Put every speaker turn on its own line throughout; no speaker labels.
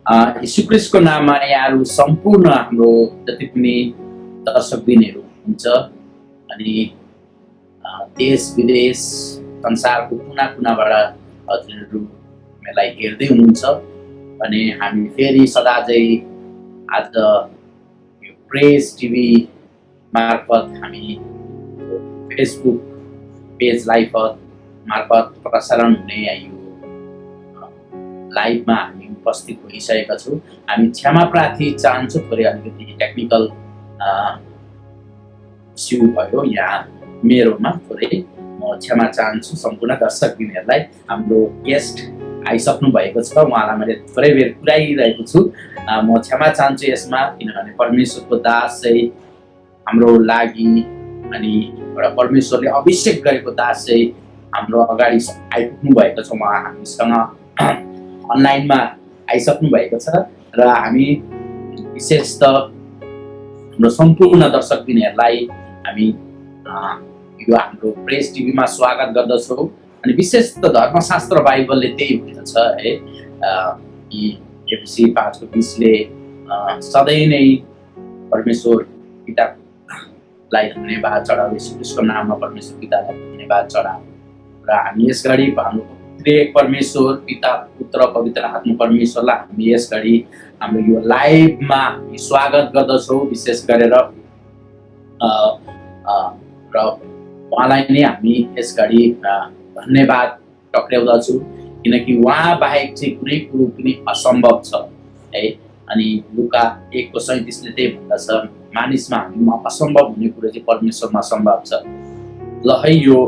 यीशु ख्रीष्टको नाममा यहाँहरू सम्पूर्ण हाम्रो जति पनि दर्शकबिनहरू हुन्छ अनि देश विदेश संसारको कुना कुनाबाट हजुरहरू हामीलाई हेर्दै हुनुहुन्छ अनि हामी फेरि सदाझै आज यो प्रेस टिभी मार्फत हामी फेसबुक पेज लाइभ मार्फत प्रसारण हुने यो लाइभमा हामी उपस्थित भइसकेका छौँ। हामी क्षमा प्रार्थी चाहन्छु, थोरै अलिकति टेक्निकल इस्यु भयो यहाँ मेरोमा, थोरै म क्षमा चाहन्छु सम्पूर्ण दर्शकबिनहरूलाई। हाम्रो गेस्ट आइसक्नु भएको छ, उहाँलाई मैले थोरै बेर पुर्याइरहेको छु। म क्षमा चाहन्छु यसमा, किनभने परमेश्वरको दास चाहिँ हाम्रो लागि अनि एउटा परमेश्वरले अभिषेक गरेको दास चाहिँ हाम्रो अगाडि आइपुग्नु भएको छ। उहाँ हामीसँग अनलाइनमा आइसक्नु भएको छ र हामी विशेष त हाम्रो सम्पूर्ण दर्शकबिनहरूलाई हामी यो हाम्रो प्रेस टिभीमा स्वागत गर्दछौँ। अनि विशेष त धर्मशास्त्र बाइबलले त्यही भन्दछ है, कि एफएसी 5:20ले सधैँ नै परमेश्वर पितालाई धन्यवाद चढाऊ, यीशु ख्रीष्टको नाममा परमेश्वर पितालाई धन्यवाद चढाऊ। र हामी यस घडी हाम्रो परमेश्वर पिता पुत्र पवित्र आत्मा परमेश्वरलाई हामी यस घडी हाम्रो यो लाइभमा स्वागत गर्दछौँ। विशेष गरेर र उहाँलाई नै हामी यस घडी धन्यवाद टक्राउँदछौँ, किनकि उहाँ बाहेक चाहिँ कुनै कुरो पनि असम्भव छ है। अनि लुका 1:37ले त्यही भन्दछ, मानिसमा हामीमा असम्भव हुने कुरो चाहिँ परमेश्वरमा सम्भव छ। ल है, यो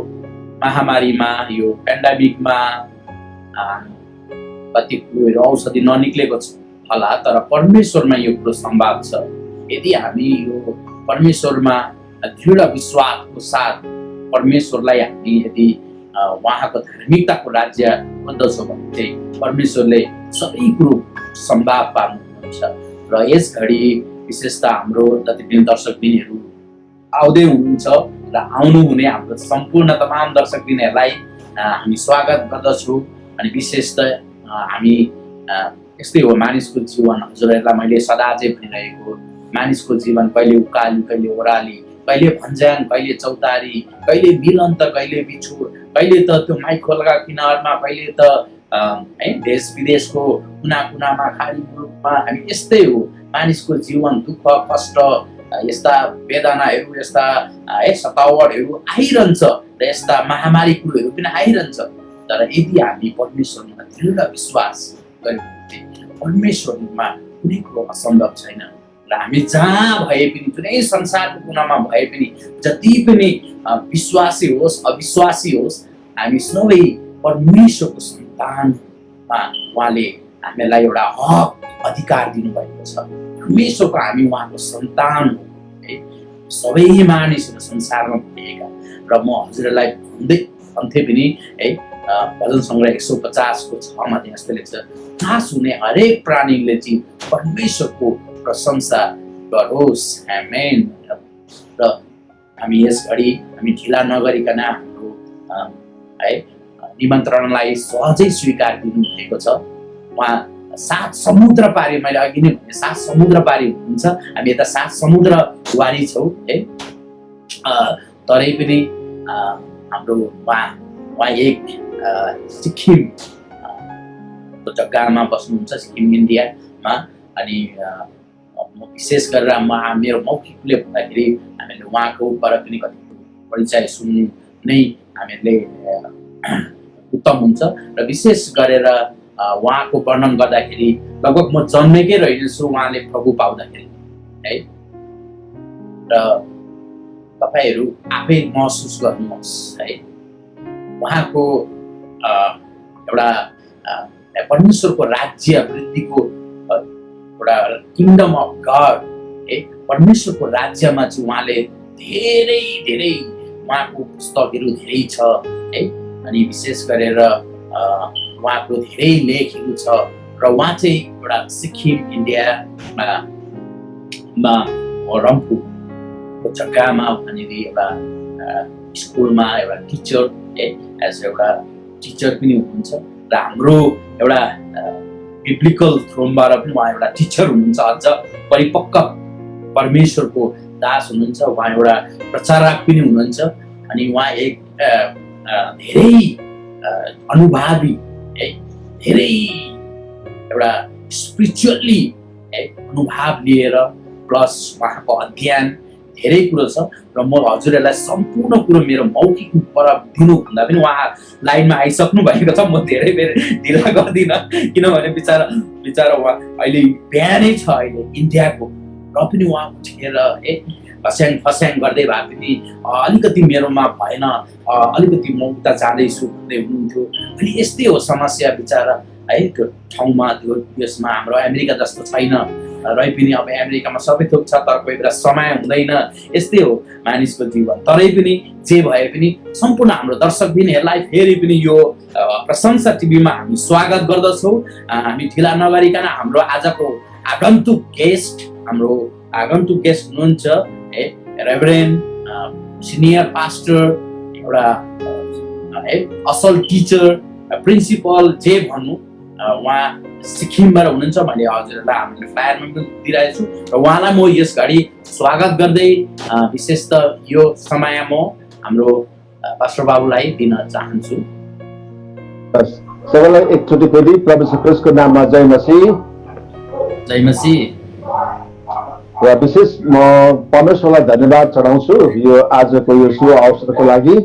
महामारीमा यो पेन्डेमिकमा कति कुरोहरू औषधि ननिक्लेको होला, तर परमेश्वरमा यो कुरो सम्भव छ। यदि हामी यो परमेश्वरमा दृढ विश्वासको साथ परमेश्वरलाई हामी यदि उहाँको धार्मिकताको राज्य खोज्दछौँ भने चाहिँ परमेश्वरले सबै कुरो सम्भव पार्नुहुन्छ। र यस घडी विशेष त हाम्रो जति पनि दर्शकबिनहरू आउँदै हुनुहुन्छ र आउनुहुने हाम्रो सम्पूर्ण तमाम दर्शकबिनहरूलाई हामी स्वागत गर्दछौँ। अनि विशेष त हामी यस्तै हो मानिसको जीवन, हजुरहरूलाई मैले सदा चाहिँ भनिरहेको, मानिसको जीवन कहिले उकाली कहिले ओह्राली, कहिले भन्ज्याङ कहिले चौतारी, कहिले मिलन त कहिले बिछोड, कहिले त त्यो माइखोलका किनारमा, कहिले त है देश विदेशको कुना कुनामा खाडी मुलुकमा। हामी यस्तै हो, मानिसको जीवन दुःख कष्ट यस्ता वेदनाहरू यस्ता है सतावटहरू आइरहन्छ र यस्ता महामारी कुरोहरू पनि आइरहन्छ। तर यदि हामी परमेश्वरमा दृढ विश्वास गर्यौँ भने परमेश्वरमा कुनै कुरो असम्भव छैन। र हामी जहाँ भए पनि, जुनै संसारको कुनामा भए पनि, जति पनि विश्वासी होस् अविश्वासी होस्, हामी सबै परमेश्वरको सन्तानमा उहाँले हामीलाई एउटा हक अधिकार दिनुभएको छ। परमेश्वरको हामी उहाँको सन्तान हो है, सबै मानिसहरू संसारमा भएका। र म हजुरहरूलाई भन्थे पनि है, भजन सङ्ग्रह 150 6 त्यहाँ यस्तो लेख्छ, नाश हुने हरेक प्राणीले चाहिँ परमेश्वरको प्रशंसा गरोस्, आमेन। र हामी यस घडी हामी ढिला नगरिकन हाम्रो है निमन्त्रणलाई सहजै स्वीकार दिनुभएको छ। उहाँ 7 समुद्र पारी, मैले अघि नै भने 7 समुद्र पारी हुनुहुन्छ, हामी यता 7 समुद्र वारी छौँ है। तरै पनि हाम्रो उहाँ एक सिक्किम जग्गामा बस्नुहुन्छ, सिक्किम इन्डियामा। अनि विशेष गरेर मेरो मौखिकले भन्दाखेरि हामीले उहाँकोबाट पनि कति परिचय सुन्नु नै हामीहरूले उत्तम हुन्छ। र विशेष गरेर उहाँको वर्णन गर्दाखेरि लगभग म जन्मेकै रहेछु उहाँले प्रभु पाउँदाखेरि है। र तपाईहरू आफै महसुस गर्नुहोस् है, उहाँको एउटा परमेश्वरको राज्य वृद्धिको एउटा किङ्डम अफ गड है, परमेश्वरको राज्यमा चाहिँ उहाँले धेरै धेरै उहाँको पुस्तकहरू धेरै छ है। अनि विशेष गरेर उहाँको धेरै लेखहरू छ। र उहाँ चाहिँ एउटा सिक्किम इन्डियामा रम्फूको जग्गामा वहाँनिर एउटा स्कुलमा एउटा टिचर एज एउटा टिचर पनि हुनुहुन्छ। र हाम्रो एउटा बिब्लिकल थ्रोमबाट पनि उहाँ एउटा टिचर हुनुहुन्छ, अझ परिपक्व परमेश्वरको दास हुनुहुन्छ, उहाँ एउटा प्रचारक पनि हुनुहुन्छ। अनि उहाँ एक धेरै अनुभवी है, धेरै एउटा स्पिरिचुअली अनुभव लिएर प्लस उहाँको अध्ययन धेरै कुरो छ। र म हजुरहरूलाई सम्पूर्ण कुरो मेरो मौखिक परब दिनुभन्दा पनि उहाँ लाइनमा आइसक्नु भएको छ। म धेरै बेर ढिला गर्दिनँ, किनभने बिचरा उहाँ अहिले बिहानै छ अहिले इन्डियाको, र पनि उहाँ उठेर फस्याङ फस्याङ गर्दै भए पनि अलिकति मेरोमा भएन, अलिकति म उता जाँदैछु भन्दै हुनुहुन्थ्यो। अनि यस्तै हो समस्या बिचरा है, त्यो ठाउँमा त्यो यसमा हाम्रो अमेरिका जस्तो छैन, रै पनि अब अमेरिकामा सबै थोक छ, तर कोही बेला समय हुँदैन, यस्तै हो मानिसको जीवन। तरै पनि जे भए पनि सम्पूर्ण हाम्रो दर्शकबिनहरूलाई फेरि पनि यो प्रशंसा टिभीमा हामी स्वागत गर्दछौँ। हामी ढिला नगरिकन हाम्रो आजको आगन्तुक गेस्ट हुनुहुन्छ है, रेभरेन्ड सिनियर पास्टर, एउटा असल टिचर, प्रिन्सिपल जे भनौँ, उहाँ सिक्किमबाट हुनुहुन्छ। मैले हजुरहरूलाई हामीले फ्लायरमा पनि दिइरहेको छु, र उहाँलाई म यस घडी स्वागत गर्दै विशेष त यो समय म हाम्रो पास्टर बाबुलाई दिन चाहन्छु।
सबैलाई एकचोटि फेरि प्रभु यीशु ख्रीष्टको नाममा जय मसीह।
जय मसीह।
र विशेष म परमेश्वरलाई धन्यवाद चढाउँछु यो आजको यो शुभ अवसरको लागि।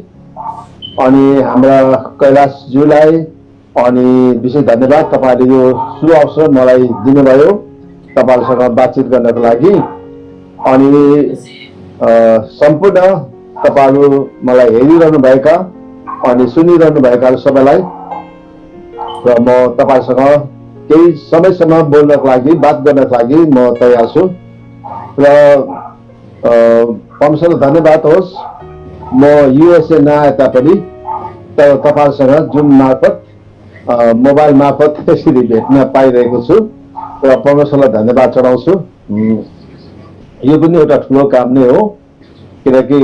अनि हाम्रा कैलाशज्यूलाई अनि विशेष धन्यवाद, तपाईँले यो शुभ अवसर मलाई दिनुभयो तपाईँहरूसँग बातचित गर्नको लागि। अनि सम्पूर्ण तपाईँहरू मलाई हेरिरहनु भएका अनि सुनिरहनु भएका सबैलाई र म तपाईँसँग केही समयसम्म बोल्नको लागि, बात गर्नको लागि म तयार छु। र परमेश्वरलाई धन्यवाद होस्, म युएसए नआए तापनि तर तपाईँहरूसँग जुम मार्फत मोबाइल मार्फत यसरी भेट्न पाइरहेको छु र परमेश्वरलाई धन्यवाद चढाउँछु। यो पनि एउटा ठुलो काम नै हो, किनकि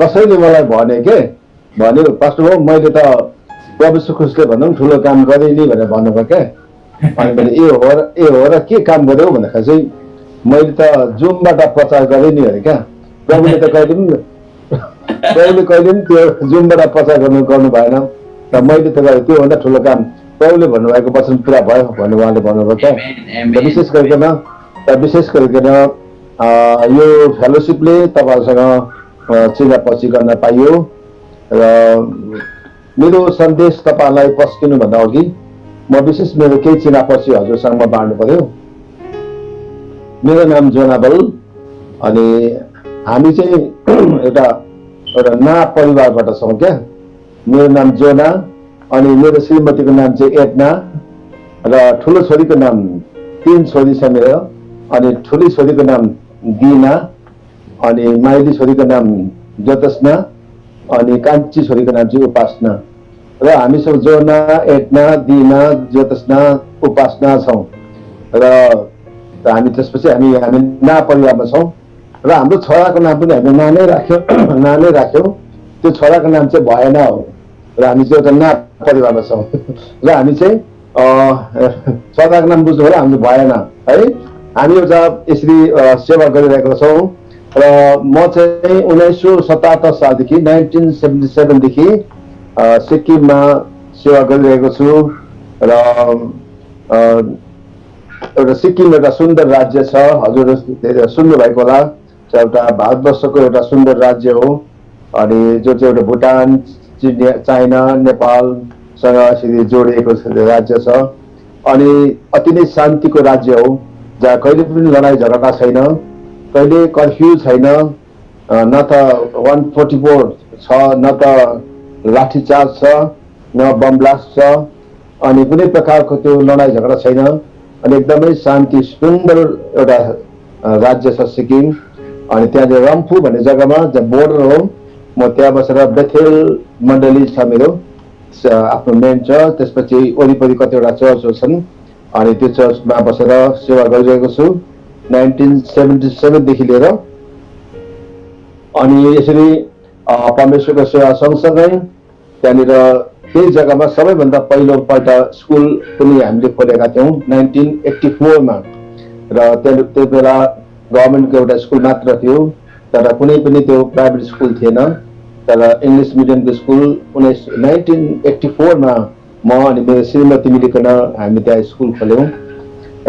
कसैले मलाई भन्यो पास्टर हो मैले त प्रभु यीशु ख्रीष्टले भनौँ ठुलो काम गरेँ नि भनेर भन्नुभयो क्या। अनि मैले ए हो र के काम गर्यो भन्दाखेरि चाहिँ मैले त जुमबाट प्रचार गरेँ नि भने क्या। प्रभुले त कहिले पनि त्यो जुमबाट प्रचार गर्नु भएन र मैले त गरेँ, त्योभन्दा ठुलो काम प्रभुले भन्नुभएको वचन पुरा भयो भन्ने उहाँले भन्नुभयो क्या। विशेष गरिकन यो फेलोसिपले तपाईँहरूसँग चिनापछि गर्न पाइयो र मेरो सन्देश तपाईँहरूलाई पस्किनुभन्दा अघि म विशेष मेरो केही चिनापछि हजुरसँग म बाँड्नु पर्यो। मेरो नाम जोनाबल, अनि हामी चाहिँ एउटा ना परिवारबाट छौँ क्या। मेरो नाम जोना, अनि मेरो श्रीमतीको नाम चाहिँ एडना, र ठुलो छोरीको नाम 3 छोरी छ मेरो, अनि ठुली छोरीको नाम दिना, अनि माइली छोरीको नाम ज्योत्सना, अनि कान्छी छोरीको नाम चाहिँ उपासना। र हामी सब जोना, एडना, दिना, ज्योत्सना, उपासना छौँ। र हामी त्यसपछि हामी ना परिवारमा छौँ। र हाम्रो छोराको नाम पनि हामीले नानै राख्यौँ। त्यो छोराको नाम चाहिँ भएन हो, र हामी चाहिँ एउटा ना परिवारमा छौँ। र हामी चाहिँ छोराको नाम बुझ्नु होला, हाम्रो भएन है। हामी एउटा यसरी सेवा गरिरहेका छौँ। र म चाहिँ 1977 सालदेखि 1977 देखि सिक्किममा सेवा गरिरहेको छु। र एउटा सिक्किम एउटा सुन्दर राज्य छ, हजुर धेरै सुन्नु भएको होला। एउटा भारतवर्षको एउटा सुन्दर राज्य हो, अनि जो चाहिँ एउटा भुटान, चाइना, नेपालसँग यसरी जोडिएको राज्य छ। अनि अति नै शान्तिको राज्य हो, जहाँ कहिले पनि लडाइँ झगडा छैन, कहिले कर्फ्यू छैन, न त 144 छ, न त लाठीचार्ज छ, न बम ब्लास्ट छ, अनि कुनै प्रकारको त्यो लडाइँ झगडा छैन। अनि एकदमै शान्ति सुन्दर एउटा राज्य छ सिक्किम। अनि त्यहाँ रम्फू भन्ने जग्गामा जहाँ बोर्डर हो, म त्यहाँ बसेर बेथेल मण्डली छ मेरो आफ्नो मेन चर्च, त्यसपछि वरिपरि कतिवटा चर्चहरू छन्, अनि त्यो चर्चमा बसेर सेवा गरिरहेको छु 1977 देखि लिएर। अनि यसरी परमेश्वरको सेवा सँगसँगै त्यहाँनिर त्यही जग्गामा सबैभन्दा पहिलोपल्ट स्कुल पनि हामीले खोलेका थियौँ 1984 मा। र त्यो बेला गभर्मेन्टको एउटा स्कुल मात्र थियो, तर कुनै पनि त्यो प्राइभेट स्कुल थिएन। तर इङ्ग्लिस मिडियमको स्कुल 1984 मा म अनि मेरो श्रीमती मिलिकन हामी त्यहाँ स्कुल खोल्यौँ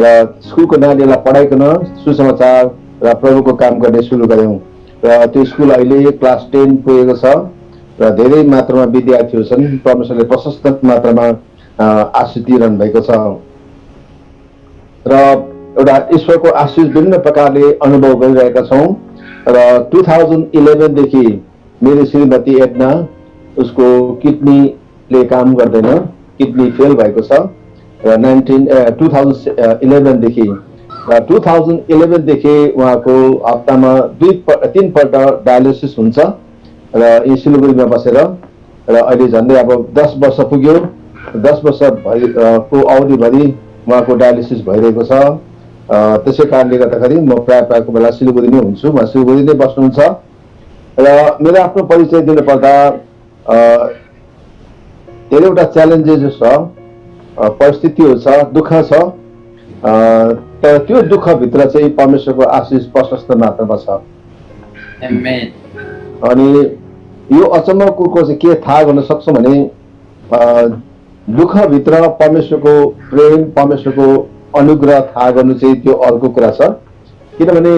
र स्कुलको नानीहरूलाई पढाइकन सुसमाचार र प्रभुको काम गर्ने सुरु गऱ्यौँ। र त्यो स्कुल अहिले क्लास 10 पुगेको छ र धेरै मात्रामा विद्यार्थीहरू छन्। परमेश्वरले प्रशस्त मात्रामा आशिष दिइरहनु भएको छ र एउटा ईश्वरको आशिष विभिन्न प्रकारले अनुभव गरिरहेका छौँ। र 2011 देखि मेरो श्रीमती एडना, उसको किडनीले काम गर्दैन, किडनी फेल भएको छ र 2011 देखि 2011 देखि उहाँको हप्तामा 3 पल्ट डायलिसिस हुन्छ र यी सिलगढीमा बसेर र अहिले झन्डै अब 10 वर्ष पुग्यो। 10 वर्षको अवधिभरि उहाँको डायलिसिस भइरहेको छ। त्यसै कारणले गर्दाखेरि म प्रायःको बेला सिलगढीमै हुन्छु, उहाँ सिलगढी नै बस्नुहुन्छ। र मेरो आफ्नो परिचय दिनुपर्दा धेरैवटा च्यालेन्जेस छ, परिस्थितिहरू छ, दुःख छ, तर त्यो दुःखभित्र चाहिँ परमेश्वरको आशिष प्रशस्त मात्रामा छ। अनि यो अचम्मको चाहिँ के थाहा गर्न सक्छौँ भने दुःखभित्र परमेश्वरको प्रेम, परमेश्वरको अनुग्रह थाहा गर्नु चाहिँ त्यो अर्को कुरा छ। किनभने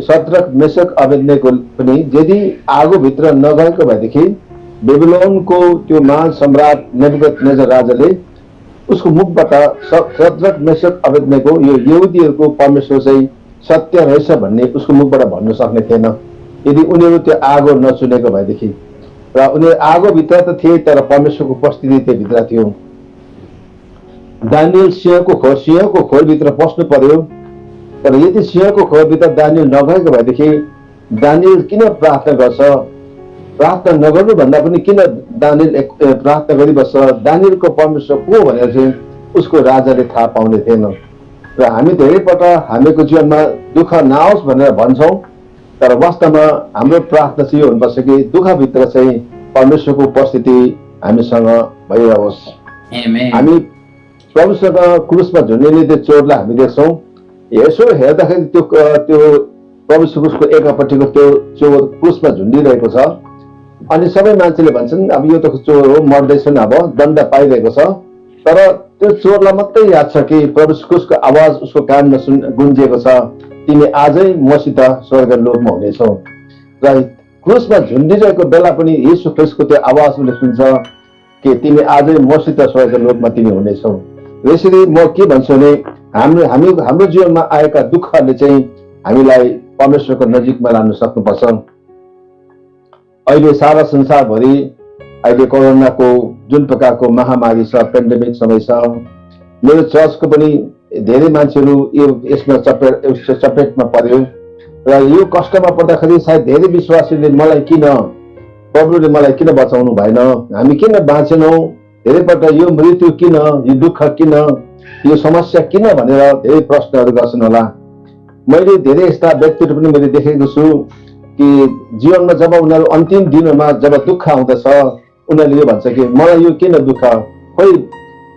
शद्रक, मेशक, अबेदनेगो पनि यदि आगोभित्र नगएको भएदेखि बेबिलोनको त्यो महान सम्राट नेबुकदनेजर राजाले उसको मुखबाट शद्रक, मेशक, अबेदनेगो यो यहुदीहरूको परमेश्वर चाहिँ सत्य रहेछ भन्ने उसको मुखबाट भन्न सक्ने थिएन यदि उनीहरू त्यो आगो नचुनेको भएदेखि। र उनीहरू आगोभित्र त थिए तर परमेश्वरको उपस्थिति त्यभित्र थियो। दानियल सिंहको खोरभित्र पस्नु पर्यो, तर यदि सिंहको खोरभित्र दानियल नगएको भएदेखि दानियल किन प्रार्थना गर्छ? प्रार्थना नगर्नु भन्दा पनि किन दानियल प्रार्थना गरिबस्छ? दानियलको परमेश्वर को भनेर चाहिँ उसको राजाले थाहा पाउने थिएन। र हामी धेरैपल्ट हामीको जीवनमा दुःख नआओस् भनेर भन्छौँ, तर वास्तवमा हाम्रो प्रार्थना चाहिँ यो हुनुपर्छ कि दुःखभित्र चाहिँ परमेश्वरको उपस्थिति हामीसँग भइरहोस्। हामी प्रभुसँग क्रुसमा झुन्डिने त्यो चोरलाई हामी देख्छौँ, यसो हेर्दाखेरि त्यो प्रभुको एकापट्टिको त्यो चोर क्रुसमा झुन्डिरहेको छ। अनि सबै मान्छेले भन्छन् अब यो त चोर हो, मर्दैछन्, अब दण्ड पाइरहेको छ। तर त्यो चोरलाई मात्रै याद छ कि प्रभुको आवाज उसको कानमा गुन्जिएको छ, तिमी आजै मसित स्वर्ग लोकमा हुनेछौ। र क्रुसमा झुन्डिरहेको बेला पनि यीशु ख्रीष्टको त्यो आवाज उसले सुन्छ कि तिमी आजै मसित स्वर्ग लोकमा तिमी हुनेछौ। यसरी म के भन्छु भने हाम्रो जीवनमा आएका दुःखले चाहिँ हामीलाई परमेश्वरको नजिकमा लान सक्नुपर्छ। अहिले सारा संसारभरि अहिले कोरोनाको जुन प्रकारको महामारी छ, पेन्डेमिक समय छ, मेरो चर्चको पनि धेरै मान्छेहरू यसमा चपेटमा पर्यो। र यो कष्टमा पर्दाखेरि सायद धेरै विश्वासीले प्रभुले मलाई किन बचाउनु भएन, हामी किन बाँचेनौँ, धेरैपल्ट यो मृत्यु किन, यो दुःख किन, यो समस्या किन भनेर धेरै प्रश्नहरू गर्छन् होला। मैले धेरै यस्ता व्यक्तिहरू पनि मैले देखेको छु कि जीवनमा जब उनीहरू अन्तिम दिनमा जब दुःख आउँदछ उनीहरूले यो भन्छ कि मलाई यो किन दुःख, खोइ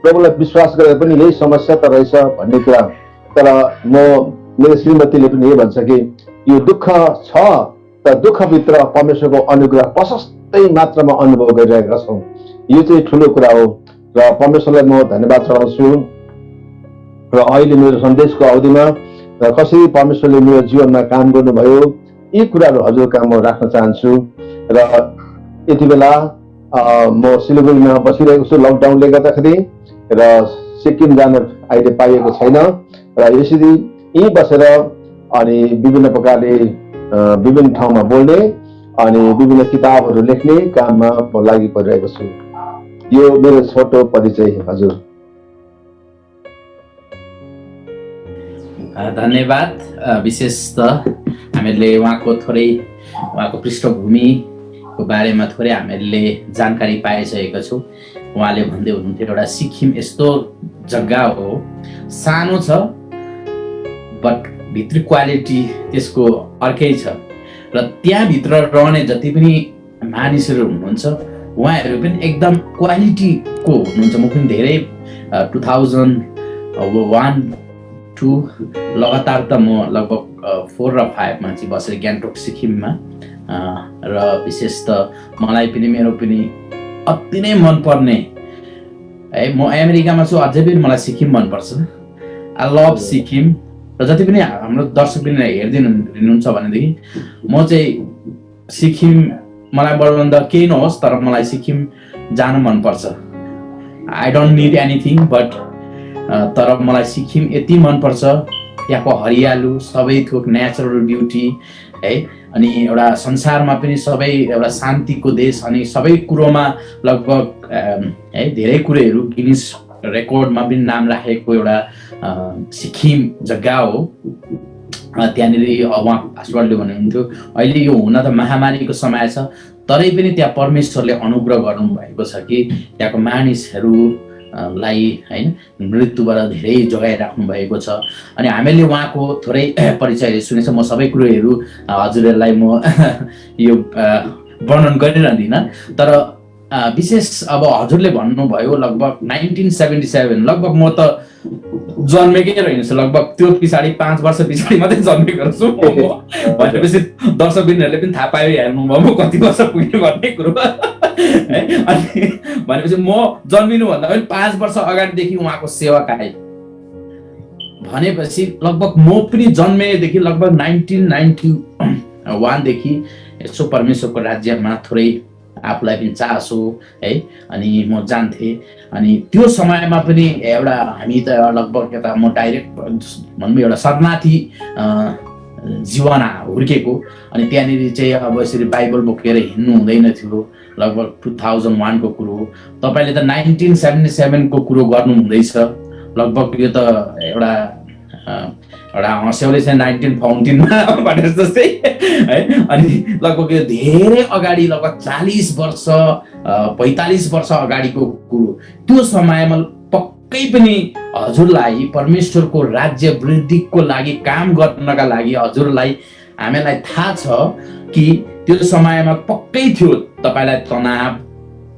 प्रभुलाई विश्वास गरेर पनि यही समस्या त रहेछ भन्ने कुरा। तर मेरो श्रीमतीले पनि यही भन्छ कि यो दुःख छ, तर दुःखभित्र परमेश्वरको अनुग्रह प्रशस्तै मात्रामा अनुभव गरिरहेका छौँ। यो चाहिँ ठुलो कुरा हो र परमेश्वरलाई म धन्यवाद चढाउँछु। र अहिले मेरो सन्देशको अवधिमा र कसरी परमेश्वरले मेरो जीवनमा काम गर्नुभयो यी कुराहरू हजुरका म राख्न चाहन्छु। र यति बेला म सिलगढीमा बसिरहेको छु लकडाउनले गर्दाखेरि, र सिक्किम जान अहिले पाइएको छैन। र यसरी यहीँ बसेर अनि विभिन्न प्रकारले विभिन्न ठाउँमा बोल्ने अनि विभिन्न किताबहरू लेख्ने काममा म लागि परिरहेको छु। यो मेरो छोटो परिचय हजुर।
धन्यवाद। विशेष त हामीले उहाँको पृष्ठभूमिको बारेमा थोरै हामीले जानकारी पाइसकेका छौँ। उहाँले भन्दै हुनुहुन्थ्यो एउटा सिक्किम यस्तो जग्गा हो, सानो छ बट भित्री क्वालिटी त्यसको अर्कै छ। र त्यहाँभित्र रहने जति पनि मानिसहरू हुनुहुन्छ उहाँहरू पनि एकदम क्वालिटीको हुनुहुन्छ। म पनि धेरै 2001-2 लगातार त म लगभग 4 र 5 मा चाहिँ बसेर गान्तोक सिक्किममा, र विशेष त मलाई पनि मेरो पनि अति नै मनपर्ने है, म अमेरिकामा छु अझै पनि मलाई सिक्किम मनपर्छ। I love Sikkim. र जति पनि हाम्रो दर्शक पनि हेरिदिनुहुन्छ भनेदेखि म चाहिँ सिक्किम, मलाई बढ्दा केही नहोस् तर मलाई सिक्किम जान मनपर्छ। I don't need anything but तर मलाई सिक्किम यति मनपर्छ, त्यहाँको हरियालु, सबै थोक नेचुरल ब्युटी है, अनि एउटा संसारमा पनि सबै एउटा शान्तिको देश, अनि सबै कुरोमा लगभग है धेरै कुरोहरू गिनिस रेकर्डमा पनि नाम राखेको एउटा सिक्किम जग्गा हो। त्यहाँनिर उहाँ पास्टरले भन्नुहुन्थ्यो अहिले यो हुन त महामारीको समय छ, तरै पनि त्यहाँ परमेश्वरले अनुग्रह गर्नुभएको छ कि त्यहाँको मानिसहरूलाई होइन मृत्युबाट धेरै जोगाइराख्नु भएको छ। अनि हामीले उहाँको थोरै परिचय सुनेछ। म सबै कुरोहरू हजुरहरूलाई म यो वर्णन गरिरहँदिनँ, तर विशेष अब हजुरले भन्नुभयो लगभग 1977, लगभग म त जन्मेकै रहेछ, लगभग त्यो पछाडि 5 वर्ष पछाडि मात्रै जन्मेको छु भनेपछि दर्शकबिनहरूले पनि थाहा पायो हेर्नुभयो म कति वर्ष पुग्यो भन्ने कुरो है। अनि भनेपछि म जन्मिनुभन्दा पनि 5 वर्ष अगाडिदेखि उहाँको सेवाकाई भनेपछि लगभग म पनि जन्मेदेखि लगभग 1991 देखि यसो परमेश्वरको राज्यमा थोरै आफूलाई पनि चासो है, अनि म जान्थेँ। अनि त्यो समयमा पनि एउटा हामी त लगभग यता म डाइरेक्ट भनौँ एउटा शरणार्थी जीवन हुर्केको, अनि त्यहाँनिर चाहिँ अब यसरी बाइबल बोकेर हिँड्नु हुँदैन थियो। लगभग 2001 को कुरो, तपाईँले त 1977 को कुरो गर्नु हुँदैछ। लगभग यो त एउटा हँस्याउले चाहिँ 1914 मा भने जस्तै है। अनि लगभग यो धेरै अगाडि, लगभग 40 वर्ष 45 वर्ष अगाडिको कुरो। त्यो समयमा पक्कै पनि हजुरलाई परमेश्वरको राज्य वृद्धिको लागि काम गर्नका लागि हजुरलाई हामीलाई थाहा छ कि त्यो समयमा पक्कै थियो तपाईलाई तनाव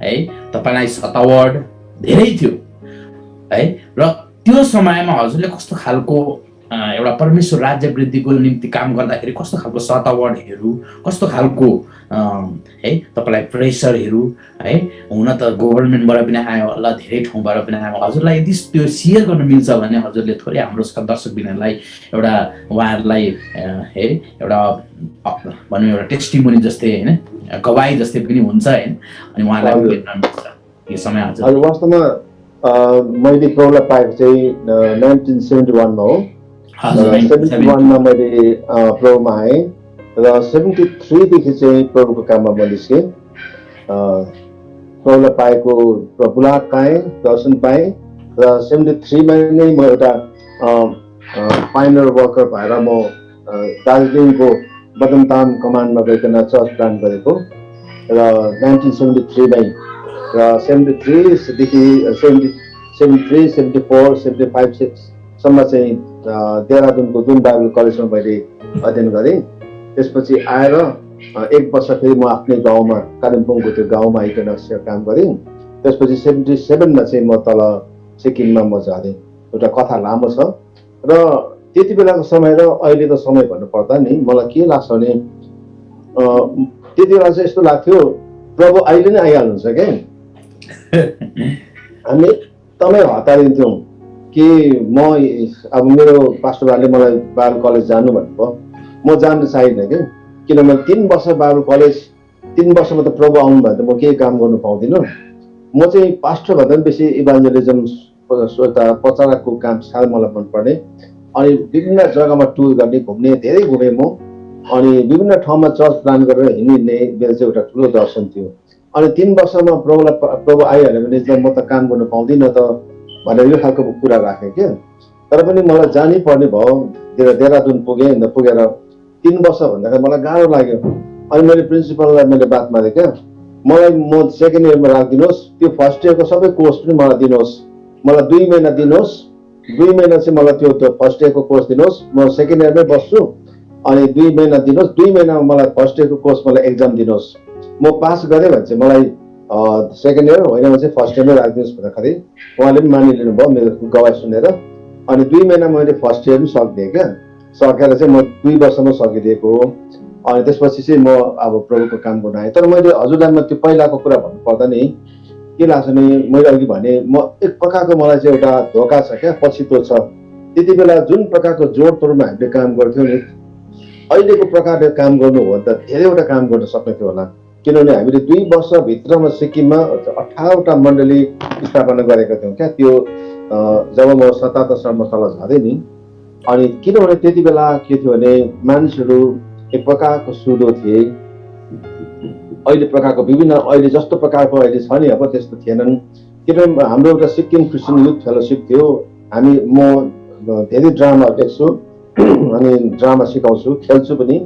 है, तपाईलाई सतावट धेरै थियो है। र त्यो समयमा हजुरले कस्तो खालको एउटा परमेश्वर राज्य वृद्धिको निम्ति काम गर्दाखेरि कस्तो खालको सतावटहरू, कस्तो खालको है तपाईलाई प्रेसरहरू है, हुन त गभर्नमेन्टबाट पनि आयो होला, धेरै ठाउँबाट पनि आयो। हजुरलाई यदि त्यो सेयर गर्न मिल्छ भने हजुरले थोरै हाम्रो दर्शकबिनहरूलाई एउटा उहाँहरूलाई है एउटा भनौँ एउटा टेस्टिमोनी जस्तै होइन, गवाई जस्तै पनि हुन्छ होइन, अनि उहाँलाई भेट्न मिल्छ यो समय। हजुर
वास्तवमा मैले प्रौला पाएको चाहिँ 1971 मा हो। 71 मा मैले प्रभुमा आएँ र 73 देखि चाहिँ प्रभुको काममा म निस्केँ। प्रभुलाई पाएको बुलाक पाएँ, दर्शन पाएँ र 73 मा नै म एउटा पाइनर वर्कर भएर म दार्जिलिङको बदमताम कमानमा गइकन चर्च प्लान्ट गरेको र 1973 मै र 73 देखि 73, 74, 75, 6 सम्म चाहिँ देहरादूनको जुन बाइबल कलेजमा मैले अध्ययन गरेँ। त्यसपछि आएर 1 वर्ष फेरि म आफ्नै गाउँमा कालिम्पोङको त्यो गाउँमा आइकन काम गरेँ। त्यसपछि 77 मा चाहिँ म तल सिक्किममा म झरेँ। एउटा कथा लामो छ र त्यति बेलाको समय र अहिलेको समय भन्नु पर्दा नि मलाई के लाग्छ भने त्यति बेला चाहिँ यस्तो लाग्थ्यो प्रभु अहिले नै आइहाल्नुहुन्छ क्या। हामी एकदमै हतारिन्थ्यौँ कि म अब मेरो पास्टरहरूले मलाई बाइबल कलेज जानु भन्नुभयो, म जान चाहिनँ कि, किनभने 3 वर्ष बाइबल कलेज 3 वर्षमा त प्रभु आउनु भयो त म केही काम गर्नु पाउँदिनँ। म चाहिँ पास्टर भन्दा पनि बेसी इभान्जलिजम प्रचारकको काम साह्रै मलाई मनपर्ने। अनि विभिन्न जग्गामा टुर गर्ने, घुम्ने, धेरै घुमेँ म। अनि विभिन्न ठाउँमा चर्च प्लान गरेर हिँड्ने मेरो चाहिँ एउटा ठुलो दर्शन थियो। अनि 3 वर्षमा प्रभु आइहाल्यो भने चाहिँ म त काम गर्नु पाउँदिनँ त भनेर यो खालको कुरा राखेँ क्या। तर पनि मलाई जानै पर्ने भयो। देहरादून पुगेँ, पुगेर 3 वर्ष भन्दाखेरि मलाई गाह्रो लाग्यो। अनि मैले प्रिन्सिपललाई मैले बात मारेँ क्या, मलाई म सेकेन्ड इयरमा राखिदिनुहोस्, त्यो फर्स्ट इयरको सबै कोर्स पनि मलाई दिनुहोस्, मलाई 2 महिना दिनुहोस्, 2 महिना चाहिँ मलाई त्यो फर्स्ट इयरको कोर्स दिनुहोस्, म सेकेन्ड इयरमै बस्छु। अनि 2 महिना दिनुहोस्, 2 महिनामा मलाई फर्स्ट इयरको कोर्स मलाई एक्जाम दिनुहोस्, म पास गरेँ भने चाहिँ मलाई सेकेन्ड इयर होइन भने चाहिँ फर्स्ट इयरमै राखिदिनुहोस् भन्दाखेरि उहाँले पनि मानिलिनु भयो मेरो गवाई सुनेर। अनि 2 महिना मैले फर्स्ट इयर पनि सकिदिएँ क्या, सकेर चाहिँ म 2 वर्षमा सकिदिएको हो। अनि त्यसपछि चाहिँ म अब प्रभुको काम गर्न आएँ। तर मैले हजुरलाई म त्यो पहिलाको कुरा भन्नुपर्दा नि के लाग्छ नि, मैले अघि भने म एक प्रकारको मलाई चाहिँ एउटा धोका छ क्या, पछितो छ। त्यति बेला जुन प्रकारको जोडतोडमा हामीले काम गर्थ्यौँ नि, अहिलेको प्रकारले काम गर्नु हो भने त धेरैवटा काम गर्न सक्ने थियो होला। किनभने हामीले 2 वर्षभित्रमा सिक्किममा 18वटा मण्डली स्थापना गरेका थियौँ क्या। त्यो जब म 77 सालमा तल झरेँ नि, अनि किनभने त्यति बेला के थियो भने मानिसहरू एक प्रकारको सुधो थिए। अहिले प्रकारको विभिन्न अहिले जस्तो प्रकारको अहिले छ नि अब त्यस्तो थिएनन्। किनभने हाम्रो एउटा सिक्किम क्रिस्चियन युथ फेलोसिप थियो। म धेरै ड्रामा लेख्छु अनि ड्रामा सिकाउँछु, खेल्छु पनि।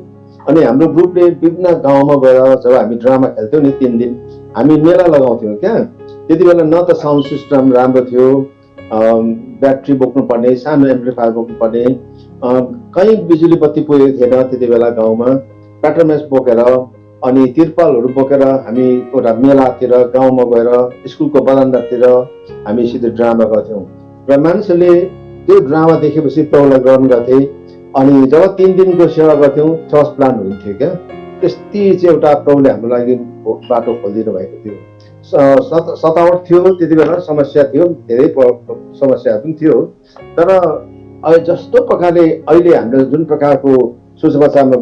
अनि हाम्रो ग्रुपले विभिन्न गाउँमा गएर जब हामी ड्रामा खेल्थ्यौँ नि 3 दिन हामी मेला लगाउँथ्यौँ क्या। त्यति बेला न त साउन्ड सिस्टम राम्रो थियो, ब्याट्री बोक्नुपर्ने, सानो एम्प्लिफायर बोक्नुपर्ने, कहीँ बिजुली बत्ती पुगेको थिएन त्यति बेला गाउँमा। प्याट्रोमेस बोकेर अनि तिरपालहरू बोकेर हामी एउटा मेलातिर गाउँमा गएर स्कुलको बरान्डातिर हामी सिधै ड्रामा गर्थ्यौँ। र मानिसहरूले त्यो ड्रामा देखेपछि प्रभुलाई ग्रहण गर्थे। अनि जब 3 दिनको सेवा गर्थ्यौँ चर्च प्लान हुन्थ्यो क्या। त्यति चाहिँ एउटा प्रभुले हाम्रो लागि बाटो खोलिदिनु भएको थियो। सतावट थियो त्यति बेला, समस्या थियो, धेरै समस्याहरू पनि थियो। तर अहिले जस्तो प्रकारले अहिले हाम्रो जुन प्रकारको सुसमाचारमा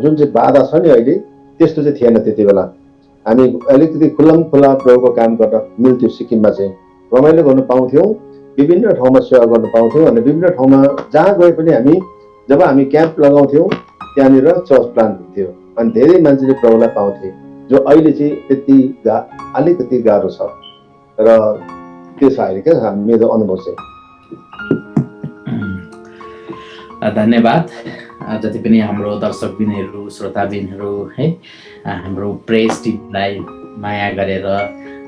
जुन चाहिँ बाधा छ नि अहिले त्यस्तो चाहिँ थिएन त्यति बेला। हामी अलिकति खुल्ला प्रभुको काम गर्न मिल्थ्यो। सिक्किममा चाहिँ रमाइलो गर्न पाउँथ्यौँ, विभिन्न ठाउँमा सेवा गर्न पाउँथ्यौँ। अनि विभिन्न ठाउँमा जहाँ गए पनि हामी जब हामी क्याम्प लगाउँथ्यौँ त्यहाँनिर चर्च प्लान हुन्थ्यो अनि धेरै मान्छेले प्रभुलाई पाउँथे, जो अहिले चाहिँ त्यति अलिकति गाह्रो छ। र त्यो छ अहिले क्या मेरो अनुभव चाहिँ।
धन्यवाद। जति पनि हाम्रो दर्शकबिनहरू, श्रोताबिनहरू है, हाम्रो प्रेस टिमलाई माया गरेर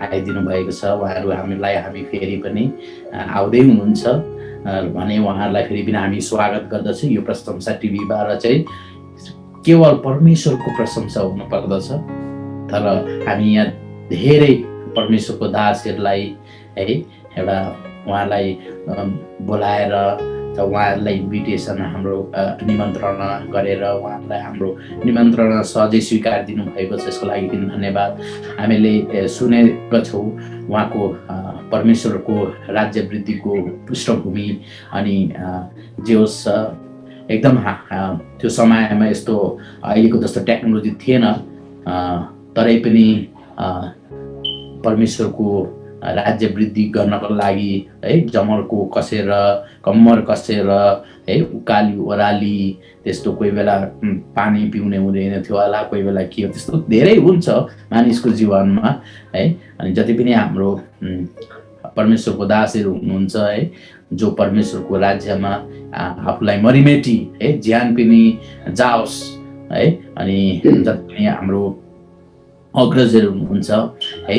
आइदिनु भएको छ। उहाँहरू हामी फेरि पनि आउँदै हुनुहुन्छ भने उहाँहरूलाई फेरि पनि हामी स्वागत गर्दछौँ। यो प्रशंसा टिभीबाट चाहिँ केवल परमेश्वरको प्रशंसा हुनुपर्दछ। तर हामी यहाँ धेरै परमेश्वरको दासहरूलाई है एउटा उहाँलाई बोलाएर उहाँहरूलाई इन्भिटेसन हाम्रो निमन्त्रणा गरेर उहाँहरूलाई हाम्रो निमन्त्रणा सहजै स्वीकार दिनुभएको छ। यसको लागि पनि धन्यवाद। हामीले सुनेका छौँ उहाँको परमेश्वरको राज्य वृद्धिको पृष्ठभूमि अनि जे होस् एकदम त्यो समयमा यस्तो अहिलेको जस्तो टेक्नोलोजी थिएन, तरै पनि परमेश्वरको राज्य वृद्धि गर्नको लागि है जमरको कसेर कम्मर कसेर है उकाली ओह्राली त्यस्तो कोही बेला पानी पिउने हुँदैन थियो होला, कोही बेला के हो त्यस्तो धेरै हुन्छ मानिसको जीवनमा है। अनि जति पनि हाम्रो परमेश्वरको दासहरू हुनुहुन्छ है, जो परमेश्वरको राज्यमा आफूलाई मरिमेटी है ज्यान पनि जाओस् है, अनि जति पनि हाम्रो अग्रजहरू हुनुहुन्छ है,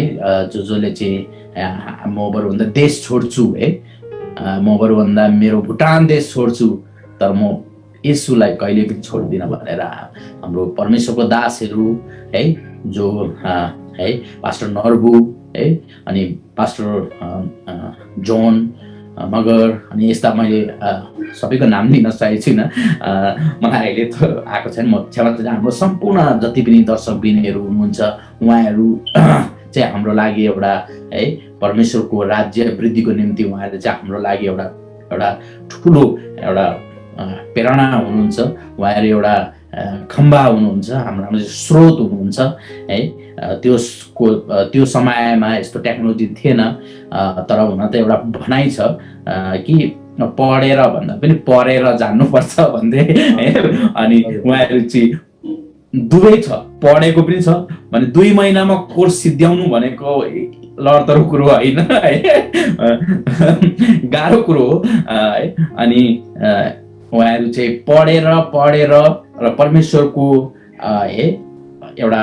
जसले चाहिँ म बरुभन्दा देश छोड्छु है, म बरुभन्दा मेरो भुटान देश छोड्छु तर म येशूलाई कहिले पनि छोड्दिनँ भनेर हाम्रो परमेश्वरको दासहरू है, जो है पास्टर नर्बु है, अनि पास्टर जोन मगर, अनि यस्ता मैले सबैको नाम लिन सकेको छुइनँ, मलाई अहिले त आएको छैन, म क्षमा चाहन्छु। हाम्रो सम्पूर्ण जति पनि दर्शकबिनहरू हुनुहुन्छ उहाँहरू चाहिँ हाम्रो लागि एउटा है परमेश्वरको राज्य वृद्धिको निम्ति उहाँहरूले चाहिँ हाम्रो लागि एउटा ठुलो एउटा प्रेरणा हुनुहुन्छ। उहाँहरू एउटा खम्बा हुनुहुन्छ, हाम्रो स्रोत हुनुहुन्छ है। त्यो समयमा यस्तो टेक्नोलोजी थिएन, तर हुन त एउटा भनाइ छ कि पढेर भन्दा पनि पढेर जान्नुपर्छ भन्दै है। अनि उहाँहरू चाहिँ दुवै छ, पढेको पनि छ भने 2 महिनामा कोर्स सिद्ध्याउनु भनेको लडतरो कुरो होइन है, गाह्रो कुरो हो है। अनि उहाँहरू चाहिँ पढेर र परमेश्वरको है एउटा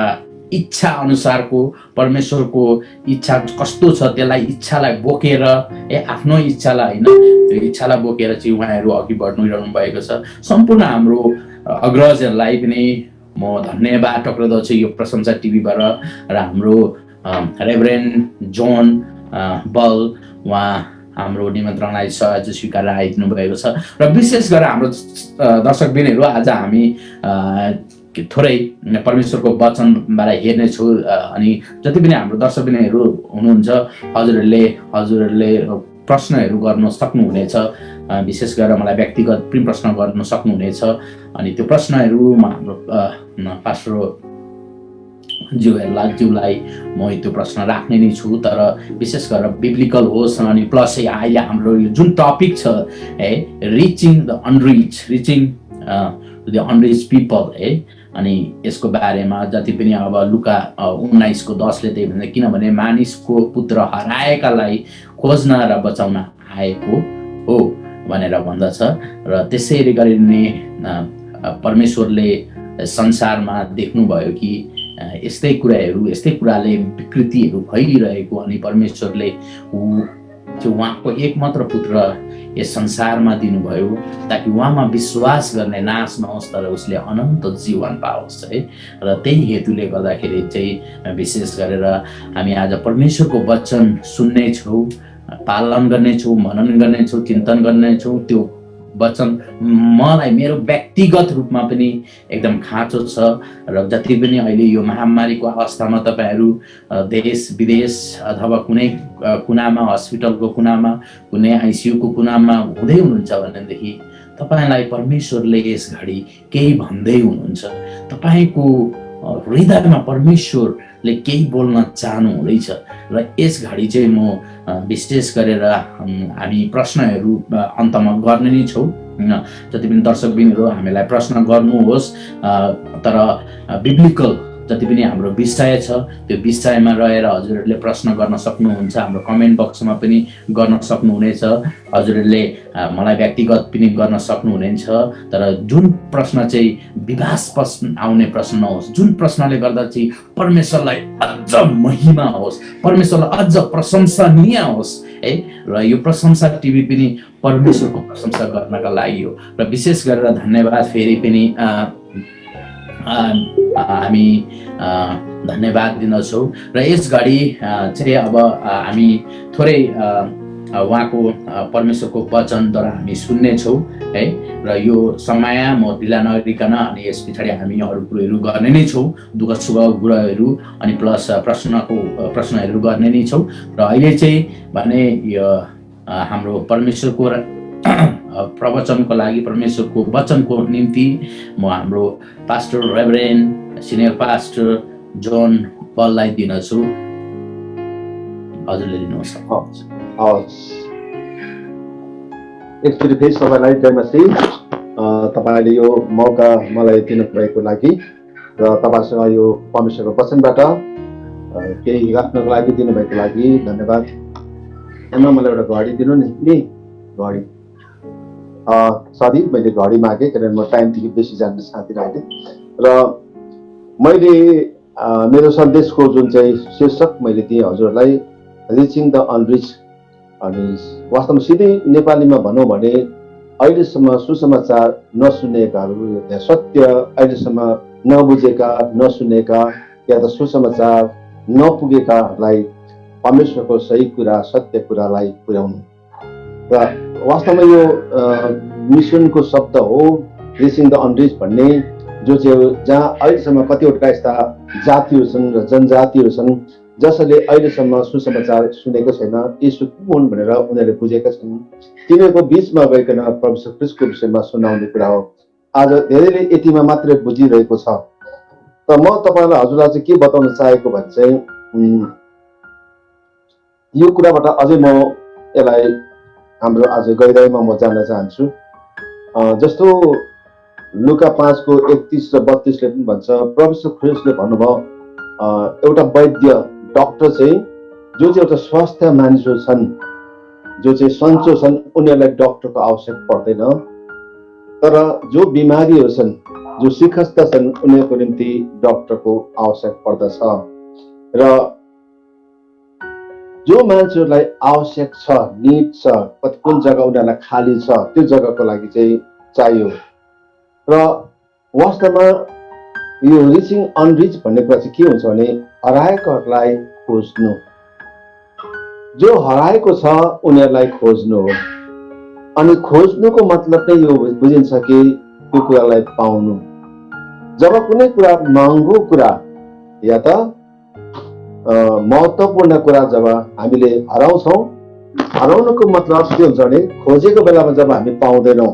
इच्छा अनुसारको परमेश्वरको इच्छा कस्तो छ त्यसलाई इच्छालाई बोकेर आफ्नो इच्छालाई होइन त्यो इच्छालाई बोकेर चाहिँ उहाँहरू अघि बढ्नु भएको छ। सम्पूर्ण हाम्रो अग्रजहरूलाई पनि म धन्यवाद टक्राउँदछु यो प्रशंसा टिभीबाट र हाम्रो रेभरेन्ड जोन बल उहाँ हाम्रो निमन्त्रणलाई सहज स्वीकारेर आइदिनु भएको छ र विशेष गरेर हाम्रो दर्शकबिनहरू आज हामी थोरै परमेश्वरको वचनबाट हेर्नेछौँ अनि जति पनि हाम्रो दर्शकबिनहरू हुनुहुन्छ हजुरहरूले प्रश्नहरू गर्न सक्नुहुनेछ विशेष गरेर मलाई व्यक्तिगत पनि प्रश्न गर्न सक्नुहुनेछ अनि त्यो प्रश्नहरूमा हाम्रो पास्टर ज्यूलाई म त्यो प्रश्न राख्ने नै छु तर विशेष गरेर बिब्लिकल होस् अनि प्लस अहिले हाम्रो यो जुन टपिक छ है रिचिङ द अनरिच पिपल है अनि यसको बारेमा जति पनि अब लुका 19:10ले त्यही भन्छ किनभने मानिसको पुत्र हराएकालाई खोज्न र बचाउन आएको हो भनेर भन्दछ र त्यसैले गरी नै परमेश्वरले संसारमा देख्नुभयो कि यस्तै कुराले विकृतिहरू फैलिरहेको अनि परमेश्वरले उहाँको एकमात्र पुत्र यस संसारमा दिनुभयो ताकि उहाँमा विश्वास गर्ने नाश नहोस् तर उसले अनन्त जीवन पाओस् है र त्यही हेतुले गर्दाखेरि चाहिँ विशेष गरेर हामी आज परमेश्वरको वचन सुन्नेछौँ पालन गर्नेछौँ मनन गर्नेछौँ चिन्तन गर्नेछौँ त्यो वचन मलाई मेरो व्यक्तिगत रूपमा पनि एकदम खाँचो छ र जति पनि अहिले यो महामारीको अवस्थामा तपाईहरू देश विदेश अथवा कुनै कुनामा हस्पिटलको कुनामा कुनै आइसियुको कुनामा हुँदै हुनुहुन्छ भनेदेखि तपाईलाई परमेश्वरले यस घडी केही भन्दै हुनुहुन्छ तपाईको हृदयमा परमेश्वरले केही बोल्न चाहनु हुँदैछ र यस घडी चाहिँ म विशेष गरेर हामी प्रश्नहरू अन्तमा गर्ने नै छौँ जति पनि दर्शकबिनहरू हामीलाई प्रश्न गर्नुहोस् तर बिब्लिकल जति पनि हाम्रो विषय छ त्यो विषयमा रहेर हजुरहरूले प्रश्न गर्न सक्नुहुन्छ हाम्रो कमेन्ट बक्समा पनि गर्न सक्नुहुनेछ हजुरहरूले मलाई व्यक्तिगत पनि गर्न सक्नुहुनेछ तर जुन प्रश्न चाहिँ विवादास्पद आउने प्रश्न नहोस् जुन प्रश्नले गर्दा चाहिँ परमेश्वरलाई अझ महिमा होस् परमेश्वरलाई अझ प्रशंसनीय होस् है र यो प्रशंसा टिभी पनि परमेश्वरको प्रशंसा गर्नका लागि हो र विशेष गरेर धन्यवाद फेरि पनि हामी धन्यवाद दिन्छौँ र यस घडी चाहिँ अब हामी थोरै उहाँको परमेश्वरको वचनद्वारा हामी सुन्नेछौँ है र यो समय म ढिला नगरिकन अनि यस पछाडि हामी अरू कुरोहरू गर्ने नै छौँ दुःख सुख कुराहरू अनि प्लस प्रश्नहरू गर्ने नै छौँ र अहिले चाहिँ भने यो हाम्रो परमेश्वरको प्रवचनको लागि परमेश्वरको वचनको निम्ति म हाम्रो pastor reverend senior pastor John पललाई दिन्छु हजुरले दिनुहोस्
एकचोटि फेरि सबैलाई जय मसीह तपाईँले यो मौका मलाई दिनुभएको लागि र तपाईँसँग यो परमेश्वरको वचनबाट केही राख्नको लागि दिनुभएको लागि धन्यवाद मलाई एउटा घडी दिनु नि घडी सरी मैले घडी मागेँ किनभने म टाइमदेखि बेसी जान चाहदिनँ र मैले मेरो सन्देशको जुन चाहिँ शीर्षक मैले दिएँ हजुरलाई रिचिङ द अनरिच अनि वास्तवमा सिधै नेपालीमा भनौँ भने अहिलेसम्म सुसमाचार नसुनेकाहरू सत्य अहिलेसम्म नबुझेका नसुनेका या त सुसमाचार नपुगेकालाई परमेश्वरको सही कुरा सत्य कुरालाई पुर्याउनु र वास्तवमा यो मिसनको शब्द हो रिचिङ द अनरिच भन्ने जो चाहिँ जहाँ अहिलेसम्म कतिवटा यस्ता जातिहरू छन् र जनजातिहरू छन् जसले अहिलेसम्म सुसमाचार सुनेको छैन यीशु को हुन् भनेर उनीहरूले बुझेका छन् तिनीहरूको बिचमा गइकन परमेश्वर ख्रीष्टको विषयमा सुनाउने कुरा हो आज धेरैले यतिमा मात्रै बुझिरहेको छ त म तपाईलाई हजुरलाई चाहिँ के बताउन चाहेको भने चाहिँ यो कुराबाट अझै म यसलाई हाम्रो आज गहिराइमा म जान्न चाहन्छु जस्तो लुका 5:31 र 32ले पनि भन्छ परमेश्वर ख्रीष्टले भन्नुभयो एउटा वैद्य डाक्टर चाहिँ जो चाहिँ एउटा स्वास्थ्य मानिसहरू छन् जो चाहिँ सन्चो छन् उनीहरूलाई डाक्टरको आवश्यक पर्दैन तर जो बिमारीहरू छन् जो सिकस्त छन् उनीहरूको निम्ति डाक्टरको आवश्यक पर्दछ र जो मान्छेहरूलाई आवश्यक छ निड छ कुन जग्गा उनीहरूलाई खाली छ त्यो जग्गाको लागि चाहिँ चाहियो र वास्तवमा यो रिचिङ अनरिच भन्ने कुरा चाहिँ के हुन्छ भने हराएकोहरूलाई खोज्नु, जो हराएको छ उनीहरूलाई खोज्नु हो। अनि खोज्नुको मतलब नै यो बुझिन्छ कि त्यो कुरालाई पाउनु। जब कुनै कुरा महँगो कुरा या त महत्त्वपूर्ण कुरा जब हामीले हराउँछौँ, हराउनुको मतलब के हुन्छ भने खोजेको बेलामा जब हामी पाउँदैनौँ,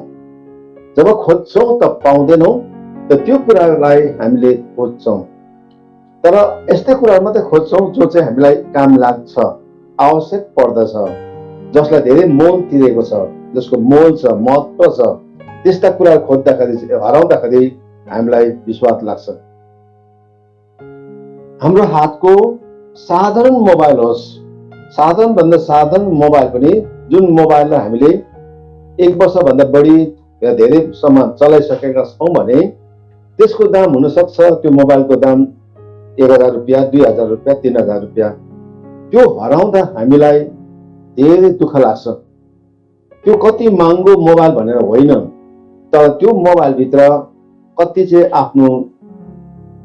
जब खोज्छौँ त पाउँदैनौँ, त त्यो कुरालाई हामीले खोज्छौँ। तर यस्तै कुराहरू मात्रै खोज्छौँ जो चाहिँ हामीलाई काम लाग्छ, आवश्यक पर्दछ, जसलाई धेरै मोल तिरेको छ, जसको मोल छ, महत्त्व छ, त्यस्ता कुरा खोज्दाखेरि हराउँदाखेरि हामीलाई विश्वास लाग्छ। हाम्रो हातको साधारण मोबाइल होस्, साधारण भन्दा साधारण मोबाइल पनि, जुन मोबाइललाई हामीले 1 वर्षभन्दा बढी या धेरैसम्म चलाइसकेका छौँ भने त्यसको दाम हुनसक्छ, त्यो मोबाइलको दाम 1000 रुपियाँ, 2000 रुपियाँ, 3000 रुपियाँ। त्यो हराउँदा हामीलाई धेरै दुःख लाग्छ। त्यो कति महँगो मोबाइल भनेर होइन, तर त्यो मोबाइलभित्र कति चाहिँ आफ्नो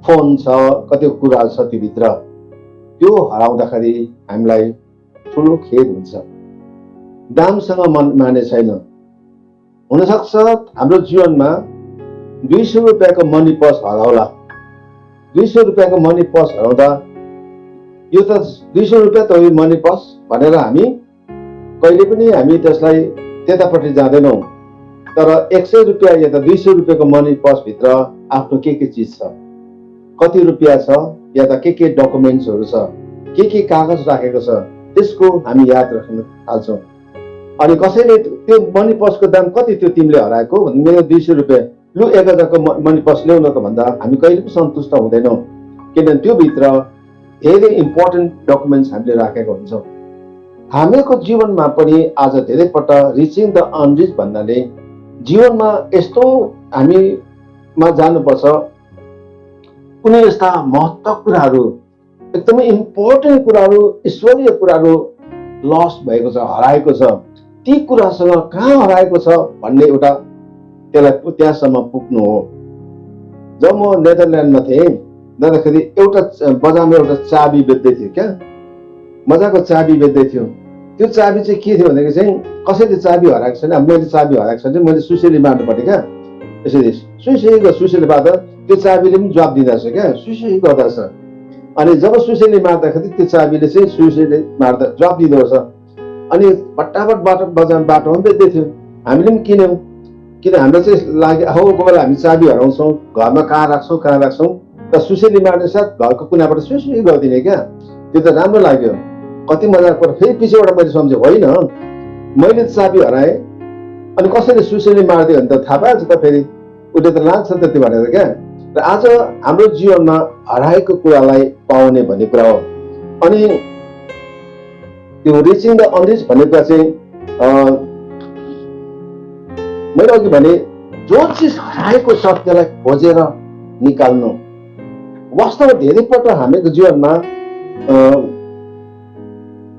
फोन छ, कति कुराहरू छ त्योभित्र, त्यो हराउँदाखेरि हामीलाई ठुलो खेद हुन्छ। दामसँग मन माने छैन। हुनसक्छ हाम्रो जीवनमा 200 रुपियाँको मनी पर्स हराउला। 200 रुपियाँको मनी पर्स हराउँदा यो त 200 रुपियाँ त हो मनी पर्स भनेर हामी कहिले पनि हामी त्यसलाई त्यतापट्टि जाँदैनौँ। तर 100 रुपियाँ या त 200 रुपियाँको मनी पर्सभित्र आफ्नो के चिज छ, कति रुपियाँ छ, या त के डकुमेन्ट्सहरू छ, के कागज राखेको छ, त्यसको हामी याद राख्न थाल्छौँ। अनि कसैले त्यो मनी पर्सको दाम कति थियो तिमीले हराएको भने मेरो 200 रुपियाँ, लु 1000 को मनी पर्स ल्याउनको भन्दा हामी कहिले पनि सन्तुष्ट हुँदैनौँ, किनभने त्यो भित्र धेरै इम्पोर्टेन्ट डकुमेन्ट्स हामीले राखेको हुन्छौँ। हामीको जीवनमा पनि आज धेरै पटक रिचिङ द अनरिच भन्नाले जीवनमा यस्तो हामीमा जानुपर्छ, कुनै यस्ता महत्त्व कुराहरू, एकदमै इम्पोर्टेन्ट कुराहरू, ईश्वरीय कुराहरू लस भएको छ, हराएको छ। ती कुरासँग कहाँ हराएको छ भन्ने एउटा त्यसलाई त्यहाँसम्म पुग्नु हो। जब म नेदरल्यान्डमा थिएँ जाँदाखेरि एउटा बजारमा एउटा चाबी बेच्दै थियो क्या, मजाको चाबी बेच्दै थियो। त्यो चाबी चाहिँ के थियो भनेदेखि चाहिँ कसैले चाबी हराएको छैन, मैले चाबी हराएको छैन, मैले सुसेली मार्नु पर्ने क्या। यसरी सुसेली मार्दा त्यो चाबीले पनि जवाब दिँदछ क्या, सुसेली गर्दछ। अनि जब सुसेली मार्दाखेरि त्यो चाबीले चाहिँ सुसेली मार्दा जवाब दिँदो रहेछ। अनि फटाफट बाटोमा बेच्दै थियो। हामीले पनि किन्यौँ, किन हाम्रो चाहिँ लाग्यो हो कोही बेला हामी चाबी हराउँछौँ, घरमा कहाँ राख्छौँ, त सुसेली मार्ने साथ घरको कुनाबाट सुसेली गरिदिने क्या। त्यो त राम्रो लाग्यो, कति मजाको कुरा। फेरि पछिबाट मैले सम्झेँ होइन, मैले चाबी हराएँ अनि कसैले सुसेली मारिदियो भने त थाहा पाएछ त, फेरि उसले त लान्छ त त्यो भनेर क्या। र आज हाम्रो जीवनमा हराएको कुरालाई पाउने भन्ने कुरा हो। अनि त्यो रिचिङ द अनरिच भन्ने कुरा चाहिँ मैले अघि भने जो चिज हराएको छ त्यसलाई खोजेर निकाल्नु। वास्तवमा धेरै पटक हामीको जीवनमा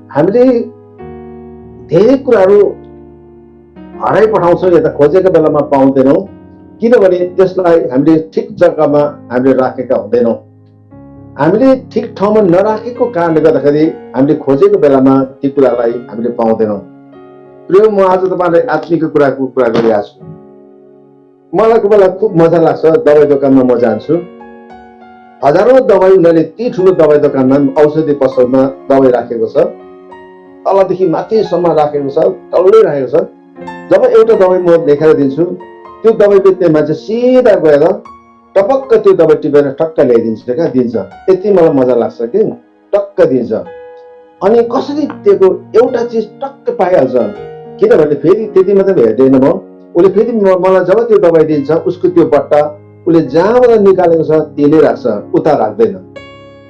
हामीले धेरै कुराहरू हराइपठाउँछौँ या त खोजेको बेलामा पाउँदैनौँ, किनभने त्यसलाई हामीले ठिक जग्गामा हामीले राखेका हुँदैनौँ। हामीले ठिक ठाउँमा नराखेको कारणले गर्दाखेरि हामीले खोजेको बेलामा ती कुरालाई हामीले पाउँदैनौँ। प्रिय, म आज तपाईँलाई आत्मिक कुराको कुरा गरिरहेको छु। मलाई कोही बेला खुब मजा लाग्छ, दबाई दोकानमा म जान्छु, हजारौँ दबाई, उनीहरूले ती ठुलो दबाई दोकानमा औषधि पसलमा दबाई राखेको छ, तलदेखि माथिसम्म राखेको छ, तल्लै राखेको छ। जब एउटा दबाई म देखाएर दिन्छु, त्यो दबाई बेच्ने मान्छे सिधा गएर टपक्क त्यो दबाई टिपेर टक्क ल्याइदिन्छ क्या, दिन्छ। यति मलाई मजा लाग्छ कि टक्क दिन्छ। अनि कसरी दिएको एउटा चिज टक्क पाइहाल्छ, किनभने फेरि त्यति मात्रै हेर्दैन म, उसले फेरि मलाई जब त्यो दबाई दिन्छ उसको त्यो बट्टा उसले जहाँबाट निकालेको छ त्यही नै राख्छ, उता राख्दैन।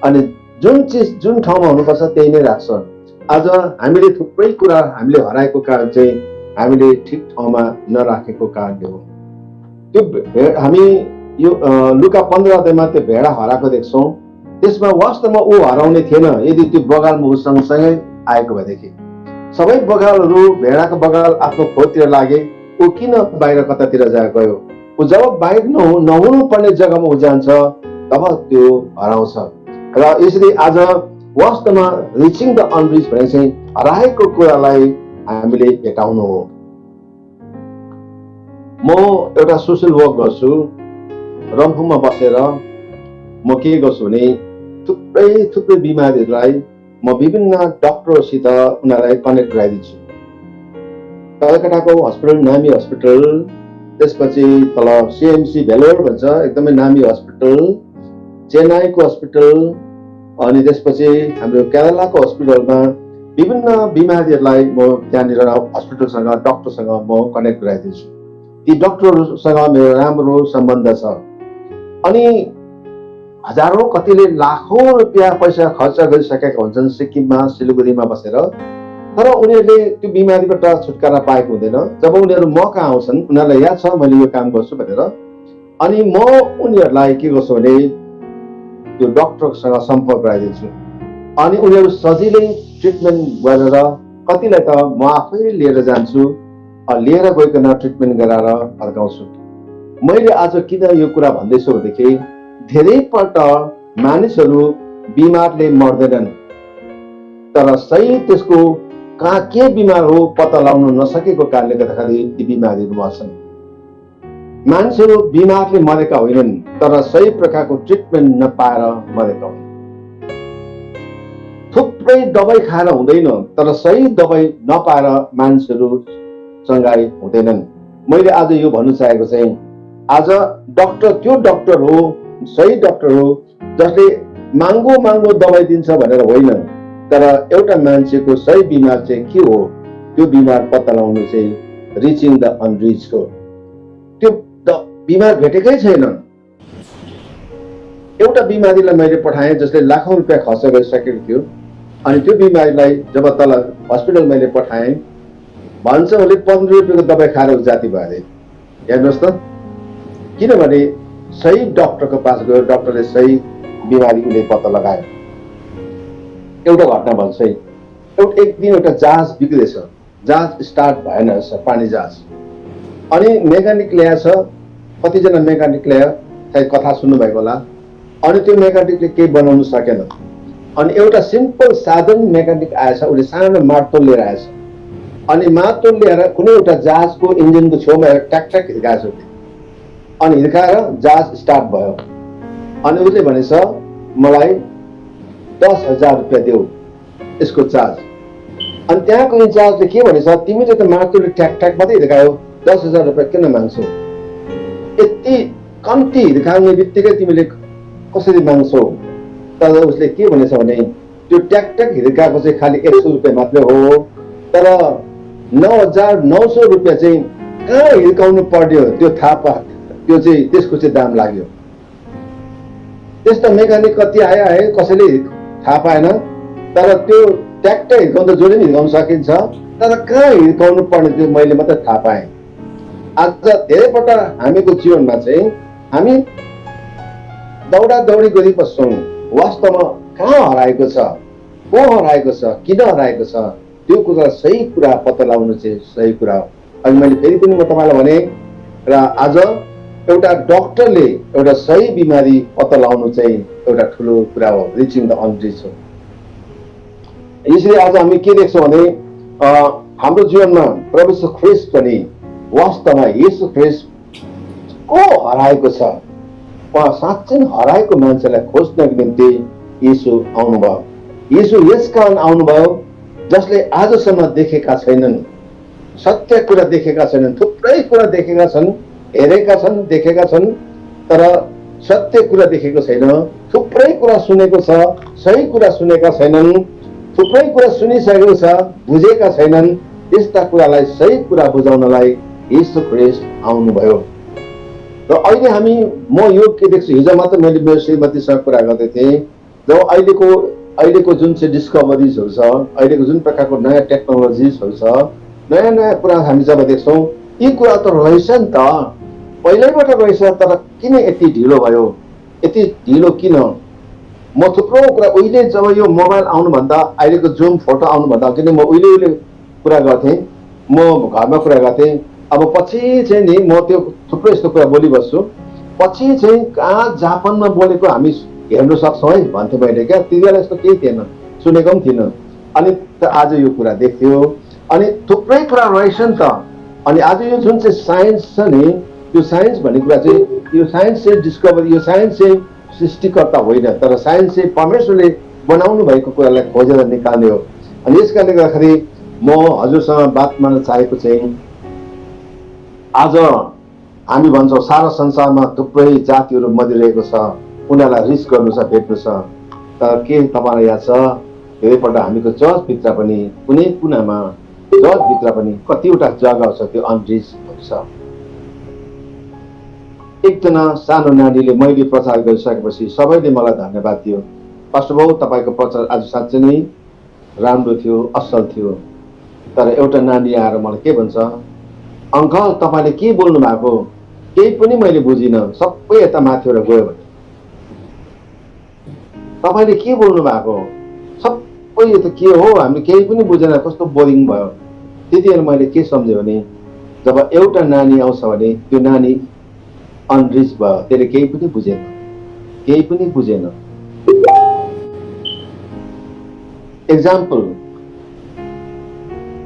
अनि जुन चिज जुन ठाउँमा हुनुपर्छ त्यही नै राख्छ। आज हामीले थुप्रै कुरा हामीले हराएको कारण चाहिँ हामीले ठिक ठाउँमा नराखेको कारणले हो। त्यो हामी यो लुका 15 अध्यायमा त्यो भेडा हराएको देख्छौँ। त्यसमा वास्तवमा ऊ हराउने थिएन यदि त्यो बगालमा ऊ सँगसँगै आएको भएदेखि। सबै बगालहरू भेडाको बगाल आफ्नो खोरतिर लागे, ऊ किन बाहिर कतातिर गयो? ऊ जब बाहिर नहुनु पर्ने जग्गामा ऊ जान्छ तब त्यो हराउँछ। र यसरी आज वास्तवमा रिचिङ द अनरिच भने चाहिँ हराएको कुरालाई हामीले भेटाउनु हो। म एउटा सोसियल वर्क गर्छु, रम्फूमा बसेर म के गर्छु भने थुप्रै बिमारीहरूलाई म विभिन्न डक्टरसित उनीहरूलाई कनेक्ट गराइदिन्छु। कलकत्ताको हस्पिटल, नामी हस्पिटल, त्यसपछि तल सिएमसी भेलोर भन्छ एकदमै नामी हस्पिटल, चेन्नाईको हस्पिटल, अनि त्यसपछि हाम्रो केरलाको हस्पिटलमा विभिन्न बिमारीहरूलाई म त्यहाँनिर हस्पिटलसँग डक्टरसँग म कनेक्ट गराइदिन्छु। ती डक्टरहरूसँग मेरो राम्रो सम्बन्ध छ। अनि हजारौं कतिले लाखौं रुपियाँ पैसा खर्च गरिसकेका हुन्छन् सिक्किममा, सिलगढीमा बसेर, तर उनीहरूले त्यो बिमारीबाट छुटकारा पाएको हुँदैन। जब उनीहरू म कहाँ आउँछन्, उनीहरूलाई याद छ मैले यो काम गर्छु भनेर, अनि म उनीहरूलाई के गर्छु भने त्यो डक्टरसँग सम्पर्क गराइदिन्छु। अनि उनीहरू सजिलै ट्रिटमेन्ट गरेर, कतिलाई त म आफै लिएर जान्छु, लिएर गइकन ट्रिटमेन्ट गराएर फर्काउँछु। मैले आज किन यो कुरा भन्दैछु भनेदेखि धेरैपल्ट मानिसहरू बिमारले मर्दैनन्, तर सही त्यसको कहाँ के बिमार हो पत्ता लगाउन नसकेको कारणले गर्दाखेरि ती बिमारीहरू मर्छन्। मानिसहरू बिमारले मरेका होइनन्, तर सही प्रकारको ट्रिटमेन्ट नपाएर मरेका हुन्। थुप्रै दबाई खाएर हुँदैन, तर सही दबाई नपाएर मानिसहरू चङ्गाई हुँदैनन्। मैले आज यो भन्नु चाहेको चाहिँ आज डक्टर त्यो डक्टर हो, सही डक्टर हो जसले महँगो दबाई दिन्छ भनेर होइन, तर एउटा मान्छेको सही बिमार चाहिँ के हो त्यो बिमार पत्ता लगाउनु चाहिँ रिचिङ द अनरिच हो। त्यो बिमार भेटेकै छैन। एउटा बिमारीलाई मैले पठाएँ जसले लाखौं रुपियाँ खर्च गरिसकेको थियो, अनि त्यो बिमारीलाई जब तल हस्पिटल मैले पठाएँ भन्छ उसले 15 रुपियाँको दबाई खाएर जाति भयो अरे। हेर्नुहोस् त, किनभने सही डक्टरको पास गयो, डक्टरले सही बिमारी उसले पत्ता लगायो। एउटा घटना भन्छ है, एक दिन एउटा जहाज बिग्रेछ, जहाज स्टार्ट भएन, पानी जहाज, अनि मेकानिक ल्याएछ, कतिजना मेकानिक ल्यायो, सायद कथा सुन्नुभएको होला। अनि त्यो मेकानिकले केही बनाउनु सकेन, अनि एउटा सिम्पल साधारण मेकानिक आएछ, उसले सानो मार्तोल लिएर आएछ, अनि मार्तोल ल्याएर कुनै एउटा जहाजको इन्जिनको छेउमा ट्याक ट्याक हिर्काएछ उसले, अनि हिर्काएर जहाज स्टार्ट भयो। अनि उसले भनेछ मलाई 10,000 रुपियाँ देऊ यसको चार्ज। अनि त्यहाँको इन्चार्जले के भनेछ, तिमीले त मार्तोलले ट्याक ट्याक मात्रै हिर्कायो, 10,000 रुपियाँ किन माग्छौ? यति कम्ती हिर्काउने बित्तिकै तिमीले कसरी माग्छौ? तर उसले के भनेछ भने त्यो ट्याक ट्याक हिर्काएको चाहिँ खालि 100 रुपियाँ मात्रै हो, तर 9,900 रुपियाँ चाहिँ कहाँ हिर्काउनु पर्यो त्यो थाहा पा, त्यो चाहिँ त्यसको चाहिँ दाम लाग्यो। त्यस्ता मेकानिक कति आए कसैले थाहा पाएन, तर त्यो ट्याक्कै हिर्काउनु त जसले पनि हिर्काउन सकिन्छ, तर कहाँ हिर्काउनु पर्ने त्यो मैले मात्रै थाहा पाएँ। आज धेरैपल्ट हामीको जीवनमा चाहिँ हामी दौडा दौडी गरिबस्छौँ, वास्तवमा कहाँ हराएको छ, को हराएको छ, किन हराएको छ, त्यो कुरा सही कुरा पत्ता लगाउनु चाहिँ सही कुरा हो। अनि मैले फेरि पनि म तपाईँलाई भने र आज एउटा डक्टरले एउटा सही बिमारी पत्ता लगाउनु चाहिँ एउटा ठुलो कुरा हो, रिचिङ द अनरिच हो। यसरी आज हामी के देख्छौँ भने हाम्रो जीवनमा प्रभु यीशु ख्रीष्ट पनि वास्तवमा येशू ख्रीष्ट को हराएको छ, उहाँ साँच्चै हराएको मान्छेलाई खोज्नको निम्ति येशू आउनुभयो। येशू यस कारण आउनुभयो जसले आजसम्म देखेका छैनन्, सत्य कुरा देखेका छैनन्, थुप्रै कुरा देखेका छन्, हेरेका छन्, देखेका छन्, तर सत्य कुरा देखेको छैन। थुप्रै कुरा सुनेको छ, सही कुरा सुनेका छैनन्, थुप्रै कुरा सुनिसकेको छ, बुझेका छैनन्। यस्ता कुरालाई सही कुरा बुझाउनलाई येशू ख्रीष्ट आउनुभयो। र अहिले हामी म यो के देख्छु, हिजो मात्र मैले मेरो श्रीमतीसँग कुरा गर्दै थिएँ, जब अहिलेको जुन चाहिँ डिस्कभरिजहरू छ, अहिलेको जुन प्रकारको नयाँ टेक्नोलोजिजहरू छ, नयाँ नयाँ कुरा हामी जब देख्छौँ, यी कुरा त रहेछ नि त, पहिल्यैबाट रहेछ, तर किन यति ढिलो भयो, यति ढिलो किन? म थुप्रो कुरा उहिले जब यो मोबाइल आउनुभन्दा अहिलेको जुम फोटो आउनुभन्दा किन म उहिले कुरा गर्थेँ, म घरमा कुरा गर्थेँ। अब पछि चाहिँ नि म त्यो थुप्रै यस्तो कुरा बोलिबस्छु, पछि चाहिँ कहाँ जापानमा बोलेको हामी हेर्न सक्छौँ है भन्थेँ मैले। क्या त्यति बेला यस्तो केही थिएन, सुनेको पनि थिइनँ। अनि आज यो कुरा देख्यो। अनि थुप्रै कुरा रहेछ नि त। अनि आज यो जुन चाहिँ साइन्स छ नि, यो साइन्स भन्ने कुरा चाहिँ, यो साइन्स चाहिँ डिस्कभरी, यो साइन्स चाहिँ सृष्टिकर्ता होइन, तर साइन्स चाहिँ परमेश्वरले बनाउनु भएको कुरालाई खोजेर निकाल्ने हो। अनि यस कारणले गर्दाखेरि म हजुरसँग बात मार्न चाहेको चाहिँ, आज हामी भन्छौँ सारा संसारमा थुप्रै जातिहरू मरिरहेको छ, उनीहरूलाई रिस गर्नु छ, भेट्नु छ। तर के तपाईँलाई याद छ, धेरैपल्ट हामीको चर्चभित्र पनि कुनै कुनामा चर्चभित्र पनि कतिवटा जग्गा छ त्यो अनरिच छ। एकजना सानो नानीले मैले प्रचार गरिसकेपछि सबैले मलाई धन्यवाद दियो, पास्टर बाबु तपाईँको प्रचार आज साँच्चै नै राम्रो थियो, असल थियो। तर एउटा नानी आएर मलाई के भन्छ, अङ्कल तपाईँले के बोल्नु भएको, केही पनि मैले बुझिनँ, सबै यता माथिबाट गयो भने। तपाईँले के बोल्नु भएको, सबै यो त के हो, हामीले केही पनि बुझेन, कस्तो बोरिङ भयो। त्यतिखेर मैले के सम्झेँ भने, जब एउटा नानी आउँछ भने त्यो नानी अनरिच भयो, त्यसले केही पनि बुझेन, केही पनि बुझेन। एक्जाम्पल,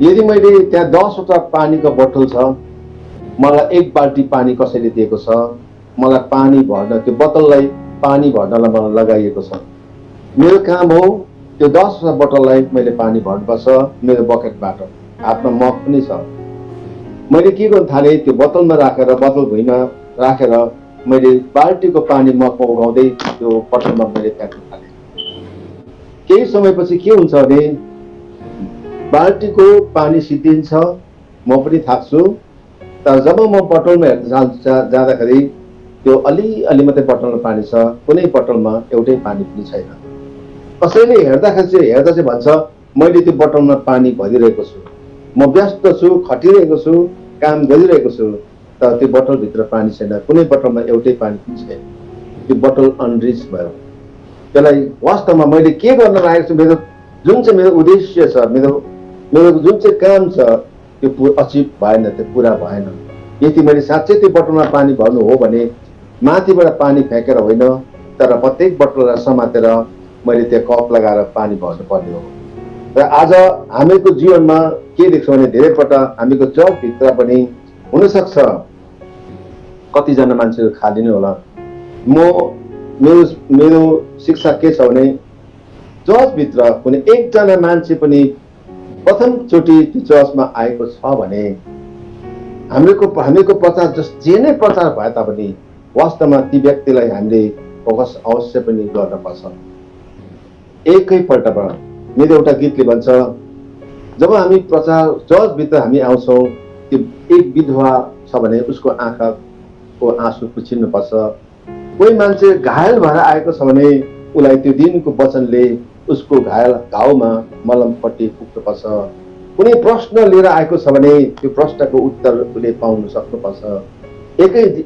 यदि मैले त्यहाँ 10वटा पानीको बोतल छ, मलाई 1 बाल्टी पानी कसैले दिएको छ, मलाई पानी भर्न, त्यो बोतललाई पानी भर्नलाई मलाई लगाइएको छ। मेरो काम हो त्यो 10वटा बोतललाई मैले पानी भर्नुपर्छ मेरो बकेटबाट, हातमा मग पनि छ। मैले के गर्न थालेँ, त्यो बोतलमा राखेर, बोतल भुइँमा राखेर मैले बाल्टीको पानी मगमा उगाउँदै त्यो बोतलमा मैले फ्याँक्न थालेँ। केही समयपछि के हुन्छ भने बाल्टीको पानी सिद्धिन्छ, म पनि थाक्छु। तर जब म बोतलमा हेर्न जाँदाखेरि त्यो अलि मात्रै बोतलमा पानी छ, कुनै बोतलमा एउटै पानी पनि छैन। कसैले हेर्दाखेरि चाहिँ हेर्दा चाहिँ भन्छ मैले त्यो बोतलमा पानी भरिरहेको छु, म व्यस्त छु, खटिरहेको छु, काम गरिरहेको छु, तर त्यो बोतलभित्र पानी छैन, कुनै बोतलमा एउटै पानी पनि छैन। त्यो बोतल अनरिच भयो। त्यसलाई वास्तवमा मैले के गर्न लागेको छु, मेरो जुन चाहिँ मेरो उद्देश्य छ, मेरो जुन चाहिँ काम छ त्यो अचिभ भएन, त्यो पुरा भएन। यदि मैले साँच्चै त्यो बोतलमा पानी भर्नु हो भने माथिबाट पानी फ्याँकेर होइन, तर प्रत्येक बोतललाई समातेर मैले त्यो कप लगाएर पानी भर्नु पर्ने हो। र आज हामीको जीवनमा के देख्छौँ भने धेरैपल्ट हामीको चर्चभित्र पनि हुनसक्छ कतिजना मान्छेहरू खाली नै होला। मेरो शिक्षा के छ भने चर्चभित्र कुनै एकजना मान्छे पनि प्रथमचोटि त्यो चर्चमा आएको छ भने हामीको प्रचार जे नै प्रचार भए तापनि वास्तवमा ती व्यक्तिलाई हामीले फोकस अवश्य पनि गर्नुपर्छ। एकैपल्टमा मेरो एउटा गीतले भन्छ, जब हामी प्रचार चर्चभित्र हामी आउँछौँ, त्यो एक विधवा छ भने उसको आँखाको आँसु पुछिनुपर्छ। कोही मान्छे घायल भएर आएको छ भने उसलाई त्यो दिनको वचनले उसको घाउमा मलमपट्टि पुग्नुपर्छ। कुनै प्रश्न लिएर आएको छ भने त्यो प्रश्नको उत्तर उसले पाउन सक्नुपर्छ।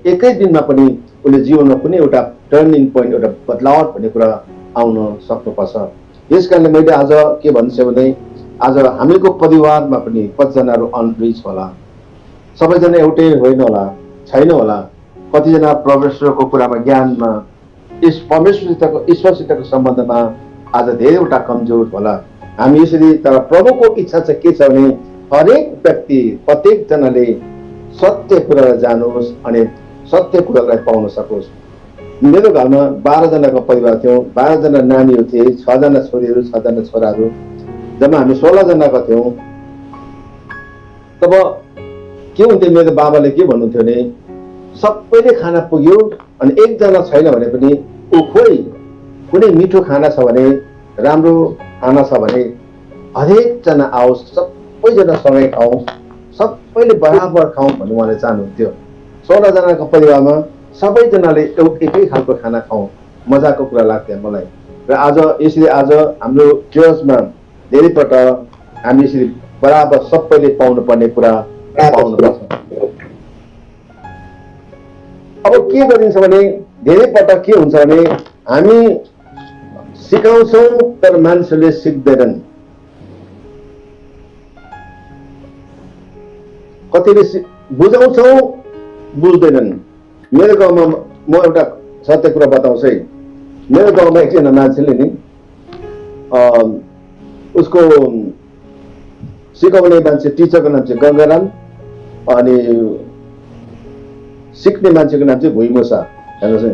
एकै दिनमा पनि उसले जीवनमा कुनै एउटा टर्निङ पोइन्ट, एउटा बदलाव भन्ने कुरा आउन सक्नुपर्छ। यस कारणले मैले आज के भन्छु भने आज हामीको परिवारमा पनि कतिजनाहरू अनरिच होला, सबैजना एउटै होइन होला, छैन होला। कतिजना परमेश्वरको कुरामा, ज्ञानमा, ईश्वरसितको सम्बन्धमा आज धेरैवटा कमजोर होला। हामी यसरी, तर प्रभुको इच्छा चाहिँ के छ भने हरेक व्यक्ति, प्रत्येकजनाले सत्य कुरालाई जानोस् अनि सत्य कुरालाई पाउन सकोस्। मेरो घरमा 12 जनाको परिवार थियो, 12 जना नानीहरू थिए, 6 जना छोरीहरू, 6 जना छोराहरू। जब हामी 16 जनाको थियौँ तब के हुन्थ्यो, मेरो बाबाले के भन्नुहुन्थ्यो भने सबैले खाना पुग्यो अनि एकजना छैन भने पनि ऊ खोइ कुनै मिठो खाना छ भने, राम्रो खाना छ भने हरेकजना आओस्, सबैजना सँगै खाउँ, सबैले बराबर खाउँ भन्ने उहाँले चाहनुहुन्थ्यो। 16 जनाको परिवारमा सबैजनाले एकै खालको खाना खाउँ, मजाको कुरा लाग्थ्यो मलाई। र आज यसरी आज हाम्रो चर्चमा धेरैपल्ट हामी यसरी बराबर सबैले पाउनु पर्ने कुरा पाउनुपर्छ। अब के गरिन्छ भने धेरैपल्ट के हुन्छ भने हामी सिकाउँछौँ तर मान्छेले सिक्दैनन्। कतिले बुझाउँछौँ बुझ्दैनन्। मेरो गाउँमा म एउटा सत्य कुरा बताउँछु है। मेरो गाउँमा एकजना मान्छेले नि उसको सिकाउने मान्छे टिचरको नाम चाहिँ गङ्गाराम, अनि सिक्ने मान्छेको नाम चाहिँ भुइमुसा। हेर्नुहोस्,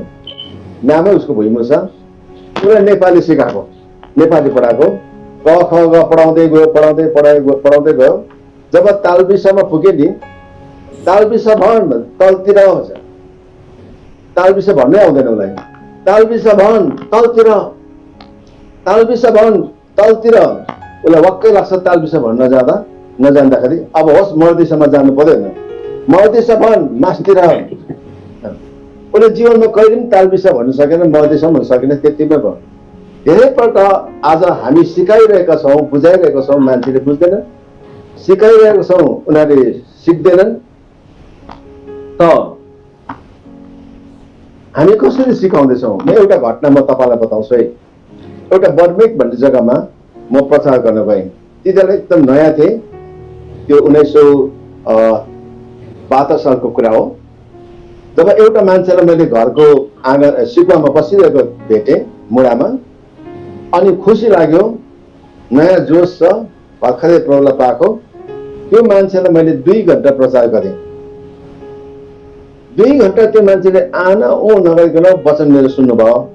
नामै उसको भुइमुसा। उसले नेपाली सिकाएको, नेपाली पढाएको, क ख ग पढाउँदै गयो, पढाउँदै गयो। जब तालबिसमा पुगे नि, तालबिस भन तलतिर आउँछ, तालबिस भन्नै आउँदैन उसलाई। तालबिस भन तलतिर, तालबिस भन तलतिर। उसलाई वाक्कै लाग्छ तालबिस भन्न नजान्दाखेरि। अब होस् मर्दिसम्म जानु पर्दैन, मर्दिस भन मासतिर। उसले जीवनमा कहिले पनि तालबिस भन्न सकेन, मर्दिसम्म भन्न सकेन, त्यतिमै भयो। धेरैपल्ट आज हामी सिकाइरहेका छौँ, बुझाइरहेका छौँ, मान्छेले बुझ्दैन, सिकाइरहेका छौँ, उनीहरूले सिक्दैनन्। त हामी कसरी सिकाउँदैछौँ? म एउटा घटना म तपाईँलाई बताउँछु है। एउटा बर्मेक भन्ने जग्गामा म प्रचार गर्न गएँ। त्यतिबेला एकदम नयाँ थिएँ, त्यो 1972 सालको कुरा हो। जब एउटा मान्छेलाई मैले घरको आँगन सिकुवामा बसिरहेको भेटेँ, मुढामा, अनि खुसी लाग्यो, नयाँ जोस छ, भर्खरै प्रौला पाएको। त्यो मान्छेलाई मैले 2 घन्टा प्रचार गरेँ। 2 घन्टा त्यो मान्छेले आना ओ नगरिकन वचन मेरो सुन्नुभयो।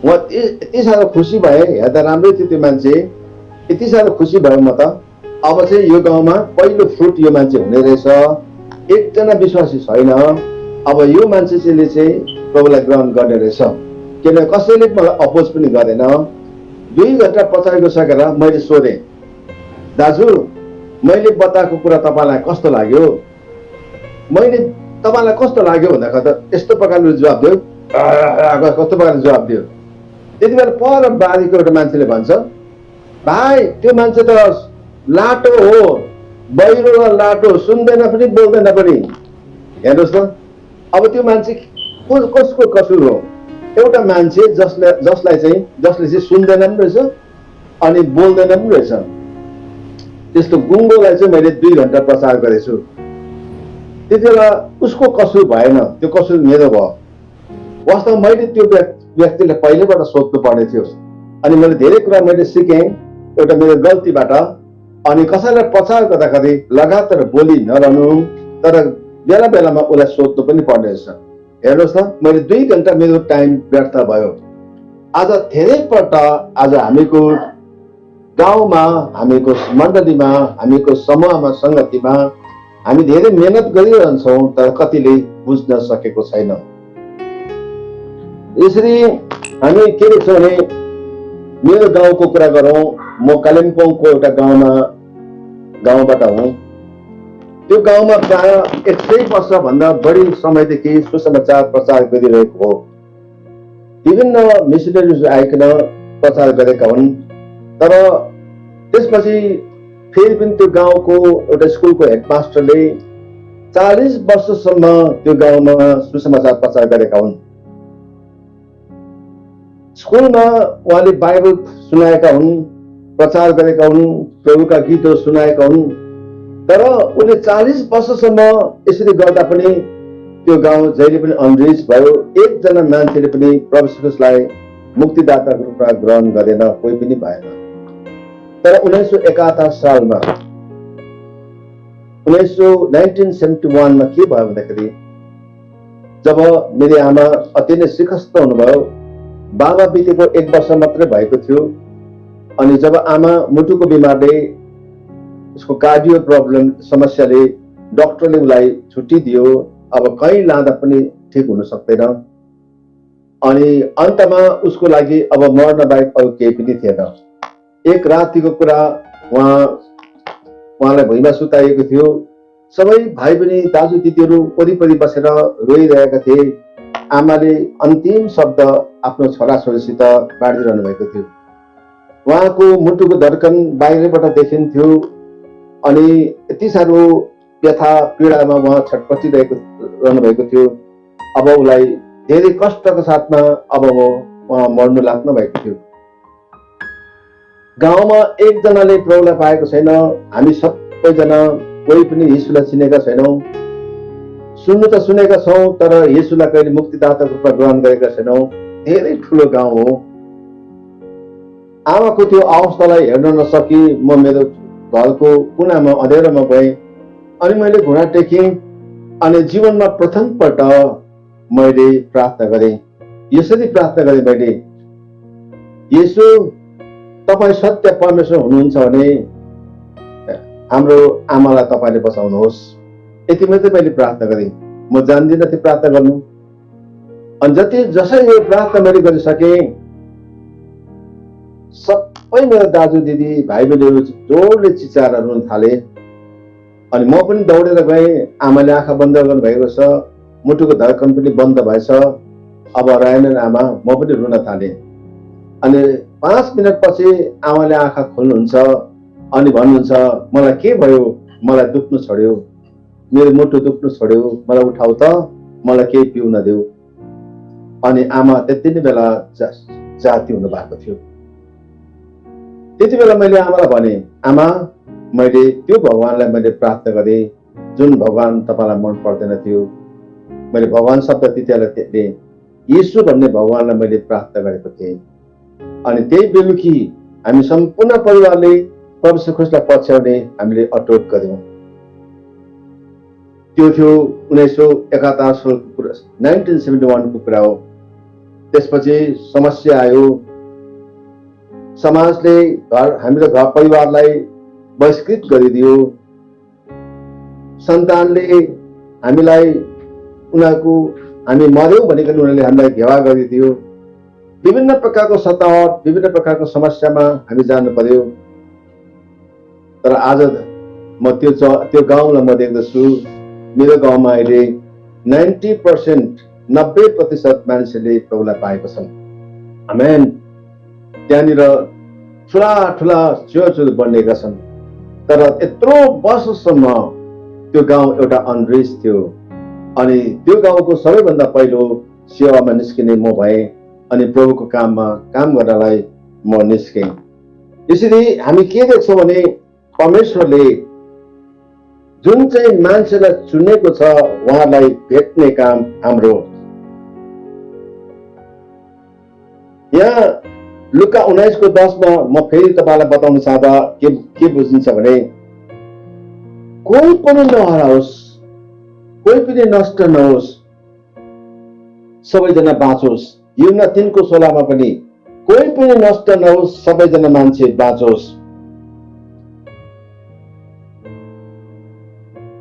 म यति साह्रो खुसी भएँ, हेर्दा राम्रै थियो त्यो मान्छे, यति साह्रो खुसी भयो म त। अब चाहिँ यो गाउँमा पहिलो फ्रुट यो मान्छे हुने रहेछ, एकजना विश्वासी छैन। अब यो मान्छेले चाहिँ प्रभुलाई ग्रहण गर्ने रहेछ, किनभने कसैले मलाई अपोज पनि गरेन। 2 घन्टा प्रचार गरिसकेर मैले सोधेँ, दाजु मैले बताएको कुरा तपाईँलाई कस्तो लाग्यो? मैले तपाईँलाई कस्तो लाग्यो भन्दाखेरि त यस्तो प्रकारले जवाब दियो, कस्तो प्रकारले जवाब दियो। त्यति बेला पर बारीको एउटा मान्छेले भन्छ, भाइ त्यो मान्छे त लाटो हो, बहिरो र लाटो, सुन्दैन पनि बोल्दैन पनि। हेर्नुहोस् त, अब त्यो मान्छे कसको कसुर हो? एउटा मान्छे जसले चाहिँ सुन्दैन पनि रहेछ अनि बोल्दैन पनि रहेछ। त्यस्तो गुङ्गोलाई चाहिँ मैले 2 घन्टा प्रचार गरेछु। त्यति बेला उसको कसुर भएन, त्यो कसुर मेरो भयो। वास्तवमा मैले त्यो व्यक्तिलाई पहिलेबाट सोध्नु पर्ने थियो। अनि मैले धेरै कुरा मैले सिकेँ एउटा मेरो गल्तीबाट। अनि कसैलाई प्रचार गर्दाखेरि लगातार बोली नरहनु, तर बेला बेलामा उसलाई सोध्नु पनि पर्ने रहेछ। हेर्नुहोस् त, मैले 2 घन्टा मेरो टाइम व्यर्थ भयो। आज धेरैपल्ट आज हामीको गाउँमा, हामीको मण्डलीमा, हामीको समूहमा, सङ्गतिमा हामी धेरै मेहनत गरिरहन्छौँ, तर कतिले बुझ्न सकेको छैन। यसरी हामी के देख्छौँ भने, मेरो गाउँको कुरा गरौँ, म कालिम्पोङको एउटा गाउँबाट हुँ। त्यो गाउँमा प्राय 100 वर्षभन्दा बढी समयदेखि सुसमाचार प्रचार गरिरहेको हो। विभिन्न मिसनरीज आइकन प्रचार गरेका हुन्। तर त्यसपछि फेरि पनि त्यो गाउँको एउटा स्कुलको हेडमास्टरले 40 वर्षसम्म त्यो गाउँमा सुसमाचार प्रचार गरेका हुन्। स्कुलमा उहाँले बाइबल सुनाएका हुन्, प्रचार गरेका हुन्, प्रभुका गीतहरू सुनाएका हुन्। तर उनले 40 वर्षसम्म यसरी गर्दा पनि त्यो गाउँ जहिले पनि अनरिच भयो। एकजना मान्छेले पनि प्रभु येशूलाई मुक्तिदाताको रूपमा ग्रहण गरेन, कोही पनि भएन। तर 1971 सालमा 1971 मा के भयो भन्दाखेरि, जब मेरो आमा अति नै सिकस्त हुनुभयो, बाबा बितेको 1 वर्ष मात्रै भएको थियो। अनि जब आमा मुटुको बिमारले, उसको कार्डियो प्रब्लम समस्याले डाक्टरले उसलाई छुट्टी दियो। अब कहीँ लाँदा पनि ठिक हुन सक्दैन। अनि अन्तमा उसको लागि अब मर्न बाहेक अरू केही पनि थिएन। एक रातिको कुरा, उहाँलाई भुइँमा सुताइएको थियो। सबै भाइ बहिनी, दाजु दिदीहरू वरिपरि बसेर रोइरहेका थिए। आमाले अन्तिम शब्द आफ्नो छोराछोरीसित बाँडिरहनु भएको थियो। उहाँको मुटुको धड्कन बाहिरबाट देखिन्थ्यो। अनि यति साह्रो व्यथा पीडामा उहाँ छटपटिरहनु भएको थियो। अब उसलाई धेरै कष्टको साथमा अब उहाँ मर्नु लाग्नु भएको थियो। गाउँमा एकजनाले प्रभुलाई पाएको छैन। हामी सबैजना कोही पनि येशूलाई चिनेका छैनौँ। सुन्नु त सुनेका छौँ, तर येशूलाई कहिले मुक्तिदाताको रूपमा ग्रहण गरेका छैनौँ। धेरै ठुलो गाउँ हो। आमाको त्यो अवस्थालाई हेर्न नसकी म मेरो घरको कुनामा अँध्यारोमा गएँ अनि मैले घुँडा टेकेँ अनि जीवनमा प्रथमपल्ट मैले प्रार्थना गरेँ। यसरी प्रार्थना गरेँ मैले, येशू तपाईँ सत्य परमेश्वर हुनुहुन्छ भने हाम्रो आमालाई तपाईँले बचाउनुहोस्। यति मात्रै मैले प्रार्थना गरेँ। म जान्दिनँ त्यो प्रार्थना गर्नु। अनि जसरी यो प्रार्थना मैले गरिसकेँ, सबै मेरो दाजु दिदी भाइ बहिनीहरू जोडले चिचाएर रुन थाले। अनि म पनि दौडेर गएँ। आमाले आँखा बन्द गर्नुभएको छ, मुटुको धड्कन पनि बन्द भएछ। अब रहेनन् आमा, म पनि रुन थालेँ। अनि 5 मिनटपछि आमाले आँखा खोल्नुहुन्छ अनि भन्नुहुन्छ, मलाई के भयो, मलाई दुख्नु छोड्यो, मेरो मुटु दुख्नु छोड्यो, मलाई उठाउ त, मलाई केही पिउन देऊ। अनि आमा त्यति नै बेला जाति हुनु भएको थियो। त्यति बेला मैले आमालाई भने, आमा मैले त्यो भगवानलाई मैले प्रार्थना गरेँ जुन भगवान तपाईँलाई मन पर्दैन थियो। मैले भगवान शब्द त्यतिबेला येशू भन्ने भगवानलाई मैले प्रार्थना गरेको थिएँ। अनि त्यही बेलुकी हामी सम्पूर्ण परिवारले प्रभु यीशु ख्रीष्टलाई पछ्याउने हामीले अटोट गर्यौं। त्यो थियो 1971 सालको कुरा, 1971 को कुरा हो। त्यसपछि समस्या आयो। समाजले हाम्रो घर परिवारलाई बहिष्कृत गरिदियो। सन्तानले हामीलाई उनीहरूको हामी मर्यौं भनिकन उनीहरूले हामीलाई घेवा गरिदियो। विभिन्न प्रकारको सतावट, विभिन्न प्रकारको समस्यामा हामी जानु पर्यो। तर आज म त्यो गाउँलाई म देख्दछु, मेरो गाउँमा अहिले 90% 90% मान्छेले प्रभुलाई पाएको छन्। आमेन। त्यहाँनिर ठुला ठुला चर्चहरू बनिएका छन्। तर यत्रो वर्षसम्म त्यो गाउँ एउटा अनरिच थियो। अनि त्यो गाउँको सबैभन्दा पहिलो सेवामा निस्किने म भएँ अनि प्रभुको काममा काम गर्नलाई म निस्केँ। यसरी हामी के देख्छौँ भने परमेश्वरले जुन चाहिँ मान्छेलाई चुनेको छ उहाँलाई भेट्ने काम हाम्रो। यहाँ लुका 19:10 मा म फेरि तपाईलाई बताउन चाहदा के बुझिन्छ भने, कोही पनि नहराओस्, कोही पनि नष्ट नहोस्, सबैजना बाँचोस्। युहन्ना 3:16 मा पनि कोही पनि नष्ट नहोस्, सबैजना मान्छे बाँचोस्।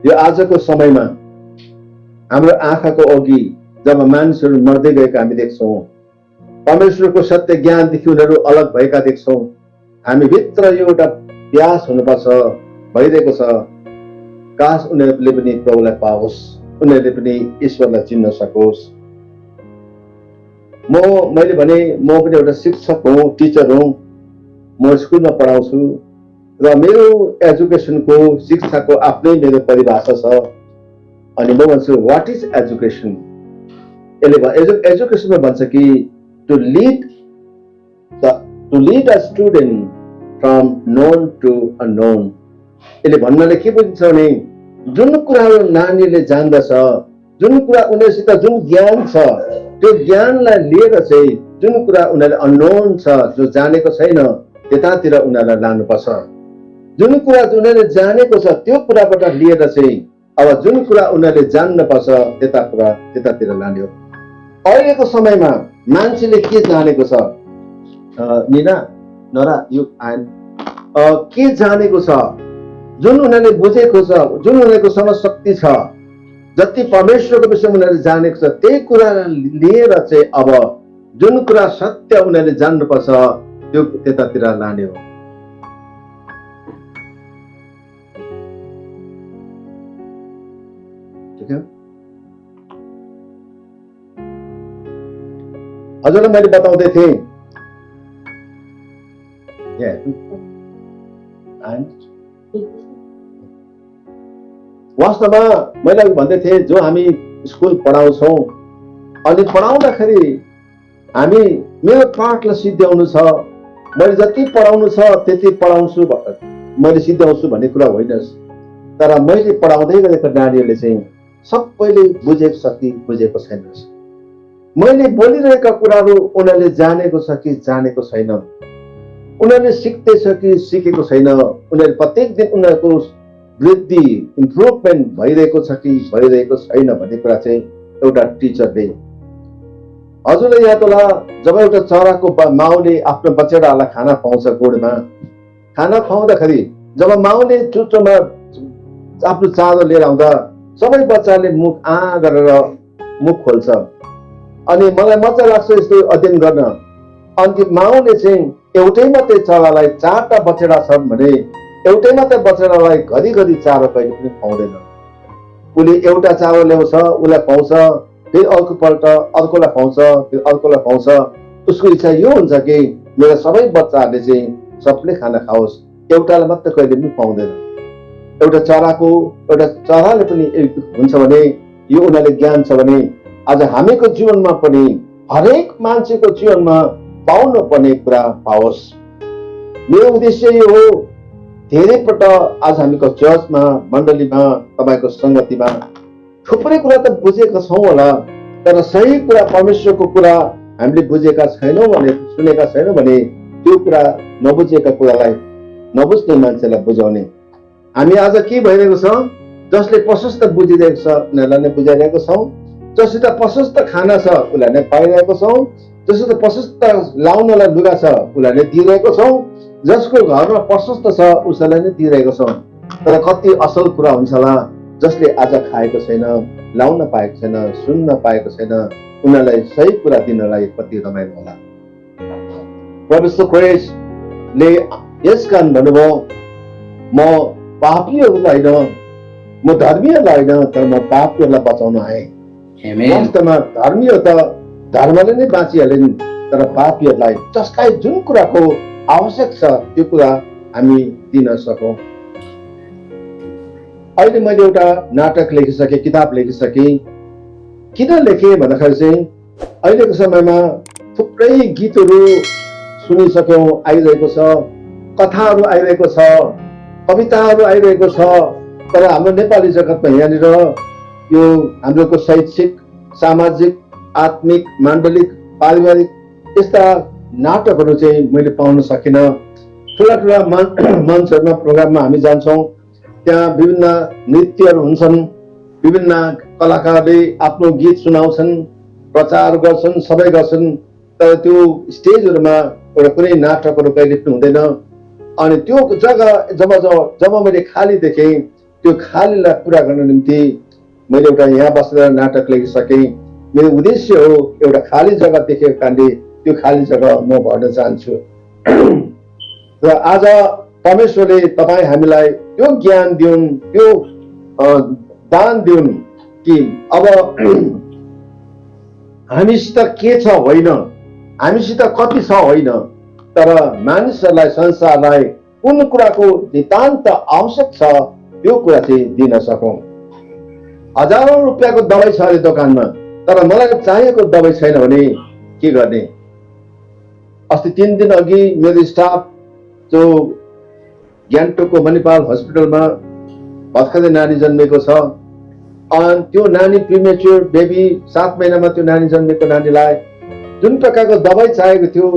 यो आजको समयमा हाम्रो आँखाको अघि जब मानिसहरू मर्दै गएका हामी देख्छौँ, परमेश्वरको सत्य ज्ञानदेखि उनीहरू अलग भएका देख्छौँ। हामी भित्र यो एउटा प्यास हुनुपर्छ, भइरहेको छ, काश उनीहरूले पनि प्रभुलाई पाओस्, उनीहरूले पनि ईश्वरलाई चिन्न सकोस्। मैले भने म पनि एउटा शिक्षक हुँ, टिचर हुँ। म स्कुलमा पढाउँछु र मेरो एजुकेसनको शिक्षाको आफ्नै मेरो परिभाषा छ। अनि म भन्छु, व्हाट इज एजुकेसन? एजुकेसनमा भन्छ कि to lead a student from known to unknown। यसले भन्नाले के बुझ्छ भने जुन कुराहरू नानीले जान्दछ, जुन कुरा उनीहरुसित जुन ज्ञान छ, त्यो ज्ञानलाई लिएर चाहिँ जुन कुरा उनीहरुले अननोन छ, जो जानेको छैन, त्यतातिर उनीहरुलाई लानुपर्छ। जुन कुरा उनीहरुले जानेको छ त्यो कुराबाट लिएर चाहिँ अब जुन कुरा उनीहरुले जान्न पर्छ त्यतातिर लाने हो। अहिलेको समयमा मान्छेले के जानेको छ, निना नरा यु के जानेको छ, जुन उनीहरुले बुझेको छ, जुन उनीहरुको समझ शक्ति छ, जति परमेश्वरको विषयमा उनीहरुले जानेको छ, त्यही कुरा लिएर चाहिँ अब जुन कुरा सत्य उनीहरुले जान्नुपर्छ त्यो त्यतातिर लाने हो। ठीक है? हजुरलाई मैले बताउँदै थिएँ, वास्तवमा मैले भन्दै थिएँ, जो हामी स्कुल पढाउँछौँ अनि पढाउँदाखेरि हामी मेरो पाठलाई सिद्ध्याउनु छ, मैले जति पढाउनु छ त्यति पढाउँछु, मैले सिद्ध्याउँछु भन्ने कुरा होइन। तर मैले पढाउँदै गरेको नानीहरूले चाहिँ सबैले बुझेको छ कि बुझेको छैन, मैले बोलिरहेका कुराहरू उनीहरूले जानेको छ कि जानेको छैन, उनीहरूले सिक्दैछ कि सिकेको छैन, उनीहरू प्रत्येक दिन उनीहरूको वृद्धि इम्प्रुभमेन्ट भइरहेको छ कि भइरहेको छैन भन्ने कुरा चाहिँ एउटा टिचरले। हजुरले याद होला, जब एउटा चराको माउले आफ्नो बच्चाहरूलाई खाना खुवाउँछ गोडमा, खाना खुवाउँदाखेरि जब माउले चुच्चोमा आफ्नो चारो लिएर आउँदा सबै बच्चाले मुख गरेर मुख खोल्छ। अनि मलाई मजा लाग्छ यस्तो अध्ययन गर्न। अनि माउले चाहिँ एउटै मात्रै चरालाई 4टा बच्चा छन् भने एउटै मात्रै बच्चालाई घरिघरि चारो कहिले पनि खुवाउँदैन। उसले एउटा चारो ल्याउँछ, उसलाई खुवाउँछ, फेरि अर्कोपल्ट अर्कोलाई खुवाउँछ, फेरि अर्कोलाई खुवाउँछ। उसको इच्छा यो हुन्छ कि मेरा सबै बच्चाहरूले चाहिँ सबले खाना खाओस्, एउटालाई मात्रै कहिले पनि खुवाउँदैन। एउटा चराले पनि हुन्छ भने यो उनीहरूले ज्ञान छ भने आज हामीको जीवनमा पनि हरेक मान्छेको जीवनमा पाउनु पर्ने कुरा पाओस्। मेरो उद्देश्य यो हो, धेरैपल्ट आज हामीको चर्चमा, मण्डलीमा, तपाईँको सङ्गतिमा थुप्रै कुरा त बुझेका छौँ होला, तर सही कुरा परमेश्वरको कुरा हामीले बुझेका छैनौँ भने, सुनेका छैनौँ भने त्यो कुरा नबुझेका कुरालाई नबुझ्ने मान्छेलाई बुझाउने। हामी आज के भइरहेको छ, जसले प्रशस्त बुझिरहेको छ उनीहरूलाई नै बुझाइरहेको छौँ, जससित प्रशस्त खाना छ उसलाई नै पाइरहेको छौँ, जससित प्रशस्त लाउनलाई लुगा छ उसलाई नै दिइरहेको छौँ, जसको घरमा प्रशस्त छ उसलाई नै दिइरहेको छौँ। तर कति असल कुरा हुन्छ होला, जसले आज खाएको छैन, लाउन पाएको छैन, सुन्न पाएको छैन, उनीहरूलाई सही कुरा दिनलाई कति रमाइलो होला। परमेश्वर क्रिस्टले यस कारण भन्नुभयो, म पापीहरूलाई होइन, म धर्मीहरूलाई होइन, तर म पापीहरूलाई बचाउन आएँ। वास्तवमा धर्मी हो त धर्मले नै बाँचिहालिन्, तर पापीहरूलाई जसलाई जुन कुराको आवश्यक छ त्यो कुरा हामी दिन सकौँ। अहिले मैले एउटा नाटक लेखिसकेँ, किताब लेखिसकेँ। किन लेखेँ भन्दाखेरि चाहिँ अहिलेको समयमा थुप्रै गीतहरू सुनिसक्यौँ, आइरहेको छ, कथाहरू आइरहेको छ, कविताहरू आइरहेको छ। तर हाम्रो नेपाली जगतमा यहाँनिर यो हाम्रो शैक्षिक, सामाजिक, आत्मिक, माण्डलिक, पारिवारिक यस्ता नाटकहरू चाहिँ मैले पाउन सकिनँ। ठुला ठुला मञ्चहरूमा, प्रोग्राममा हामी जान्छौँ, त्यहाँ विभिन्न नृत्यहरू हुन्छन्, विभिन्न कलाकारले आफ्नो गीत सुनाउँछन्, प्रचार गर्छन्, सबै गर्छन्। तर त्यो स्टेजहरूमा एउटा कुनै नाटकहरू कहिले पनि हुँदैन। अनि त्यो जग्गा जब मैले खाली देखेँ, त्यो खालीलाई पुरा गर्न निम्ति मैले एउटा यहाँ बसेर नाटक लेखिसकेँ। मेरो उद्देश्य हो एउटा खाली जग्गा देखेको कारणले त्यो खाली जग्गा म भर्न चाहन्छु। र आज परमेश्वरले तपाईँ हामीलाई त्यो ज्ञान दिउन्, त्यो दान दिउन् कि अब हामीसित के छ होइन, हामीसित कति छ होइन, तर मानिसहरूलाई, संसारलाई कुन कुराको नितान्त आवश्यक छ त्यो कुरा चाहिँ दिन सकौँ। हजारौं रुपियाँको दबाई छ अरे दोकानमा, तर मलाई चाहिएको दबाई छैन भने के गर्ने? अस्ति 3 दिन अघि मेरो स्टाफ जो गान्तोकको मणिपाल हस्पिटलमा भर्खरै नानी जन्मेको छ, अनि त्यो नानी प्रिमेच्योर बेबी 7 महिनामा त्यो नानी जन्मेको नानीलाई जुन प्रकारको दबाई चाहिएको थियो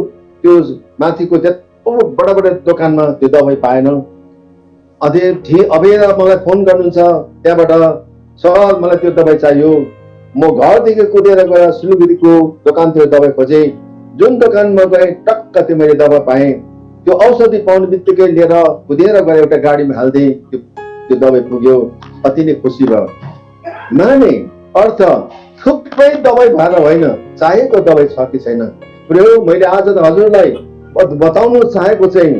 त्यो माथिको त्यत्रो बडा बडा दोकानमा त्यो दबाई पाएन। अबेर मलाई फोन गर्नुहुन्छ त्यहाँबाट, सर मलाई त्यो दबाई चाहियो। म घरदेखि कुदेर गएर सिलगढीको दोकानतिर दबाई खोजेँ। जुन दोकानमा गएँ टक्क त्यो मैले दबाई पाएँ। त्यो औषधि पाउने बित्तिकै लिएर कुदेर गएर एउटा गाडीमा हाल्दिएँ, त्यो दबाई पुग्यो। अति नै खुसी भयो। माने अर्थ थुप्रै दबाई भएर होइन, चाहिएको दबाई छ कि छैन। मैले आज हजुरलाई बताउन चाहेको चाहिँ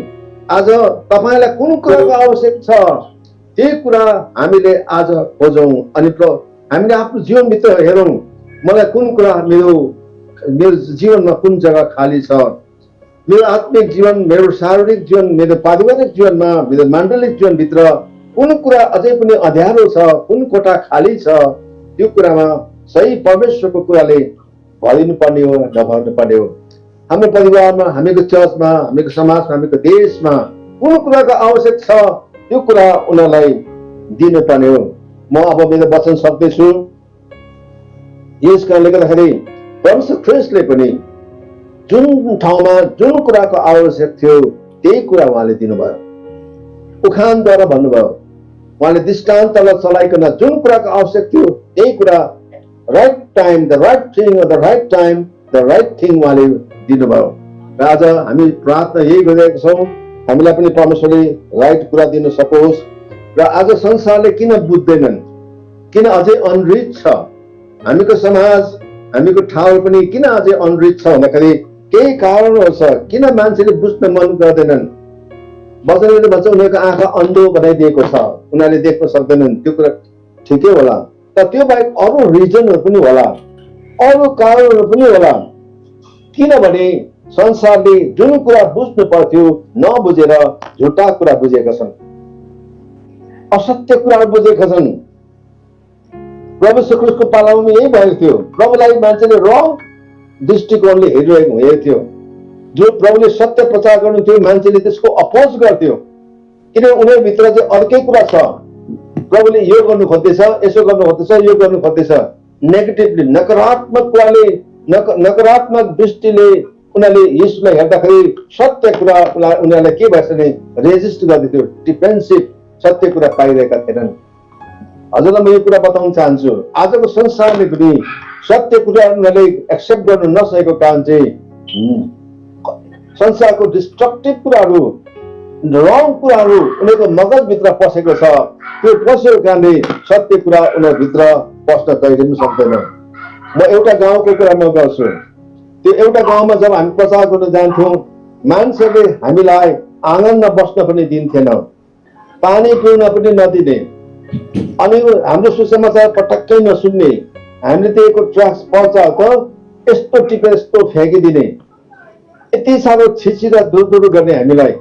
आज तपाईलाई कुन कुराको आवश्यक छ त्यही कुरा हामीले आज खोजौं। अनि हामीले आफ्नो जीवनभित्र हेरौं, मलाई कुन कुरा मेरो जीवनमा कुन जग्गा खाली छ। मेरो आत्मिक जीवन, मेरो शारीरिक जीवन, मेरो पारिवारिक जीवनमा, मेरो माण्डलिक जीवनभित्र कुन कुरा अझै पनि अँध्यारो छ, कुन कोठा खाली छ, त्यो कुरामा सही परमेश्वरको कुराले भरिनु पर्ने हो, नभर्नु पर्ने हो। हाम्रो परिवारमा, हामीको चर्चमा, हामीको समाजमा, हामीको देशमा कुन कुराको आवश्यक छ त्यो कुरा उनीहरूलाई दिनु पर्ने हो। म अब मेरो वचन सक्दैछु। यस कारणले गर्दाखेरि परमेश्वर ख्रीष्टले पनि जुन ठाउँमा जुन कुराको आवश्यक थियो त्यही कुरा उहाँले दिनुभयो, उखानद्वारा भन्नुभयो। उहाँले दृष्टान्तलाई चलाइकन जुन कुराको आवश्यक थियो त्यही कुरा right time, the right thing, the right time, the right thing उहाँले दिनुभयो। र आज हामी प्रार्थना यही गरिरहेका छौँ, हामीलाई पनि परमेश्वरले राइट कुरा दिन सकोस्। र आज संसारले किन बुझ्दैनन्, किन अझै अनरिच छ, हामीको समाज, हामीको ठाउँ पनि किन अझै अनरिच छ भन्दाखेरि केही कारणहरू छ। किन मान्छेले बुझ्न मन गर्दैनन्? वचनले भन्छ उनीहरूको आँखा अन्धो बनाइदिएको छ, उनीहरूले देख्न सक्दैनन्। त्यो कुरा ठिकै होला, तर त्यो बाहेक अरू रिजनहरू पनि होला, अरू कारणहरू पनि होला। किनभने संसारले जुन कुरा बुझ्नु पर्थ्यो नबुझेर झुटा कुरा बुझेका छन्, असत्य कुराहरू बुझेका छन्। प्रभु यीशु ख्रीष्टको पालामा यही भएको थियो। प्रभुलाई मान्छेले रङ दृष्टिकोणले हेरिरहेको थियो। जो प्रभुले सत्य प्रचार गर्नुहुन्थ्यो मान्छेले त्यसको अपोज गर्थ्यो, किनभने उनीहरूभित्र चाहिँ अर्कै कुरा छ। प्रभुले यो गर्नु खोज्दैछ, यसो गर्नु खोज्दैछ, यो गर्नु खोज्दैछ। नेगेटिभली, नकारात्मक कुराले, नकारात्मक दृष्टिले उनीहरूले यीशुलाई हेर्दाखेरि सत्य कुरा उनीहरूलाई के भएछ भने रेजिस्ट गर्दैथ्यो, डिफेन्सिभ, सत्य कुरा पाइरहेका थिएनन्। हजुरलाई म यो कुरा बताउन चाहन्छु, आजको संसारले पनि सत्य कुरा उनीहरूले एक्सेप्ट गर्नु नसकेको कारण चाहिँ संसारको डिस्ट्रक्टिभ कुराहरू, रङ कुराहरू उनीहरूको मगजभित्र पसेको छ। त्यो पसेको कारणले सत्य कुरा उनीहरूभित्र पस्न कहिले पनि सक्दैन। म एउटा गाउँको कुरा म गर्छु। त्यो एउटा गाउँमा जब हामी प्रचार गर्न जान्थ्यौँ, मान्छेले हामीलाई आँगनमा बस्न पनि दिन्थेन, पानी पिउन पनि नदिने, अनि हाम्रो सुसमाचार पटक्कै नसुन्ने, हामीले दिएको ट्र्याक्स पर्छ त यस्तो टिपेर यस्तो फ्याँकिदिने, यति साह्रो छिची र दुरदुर गर्ने हामीलाई।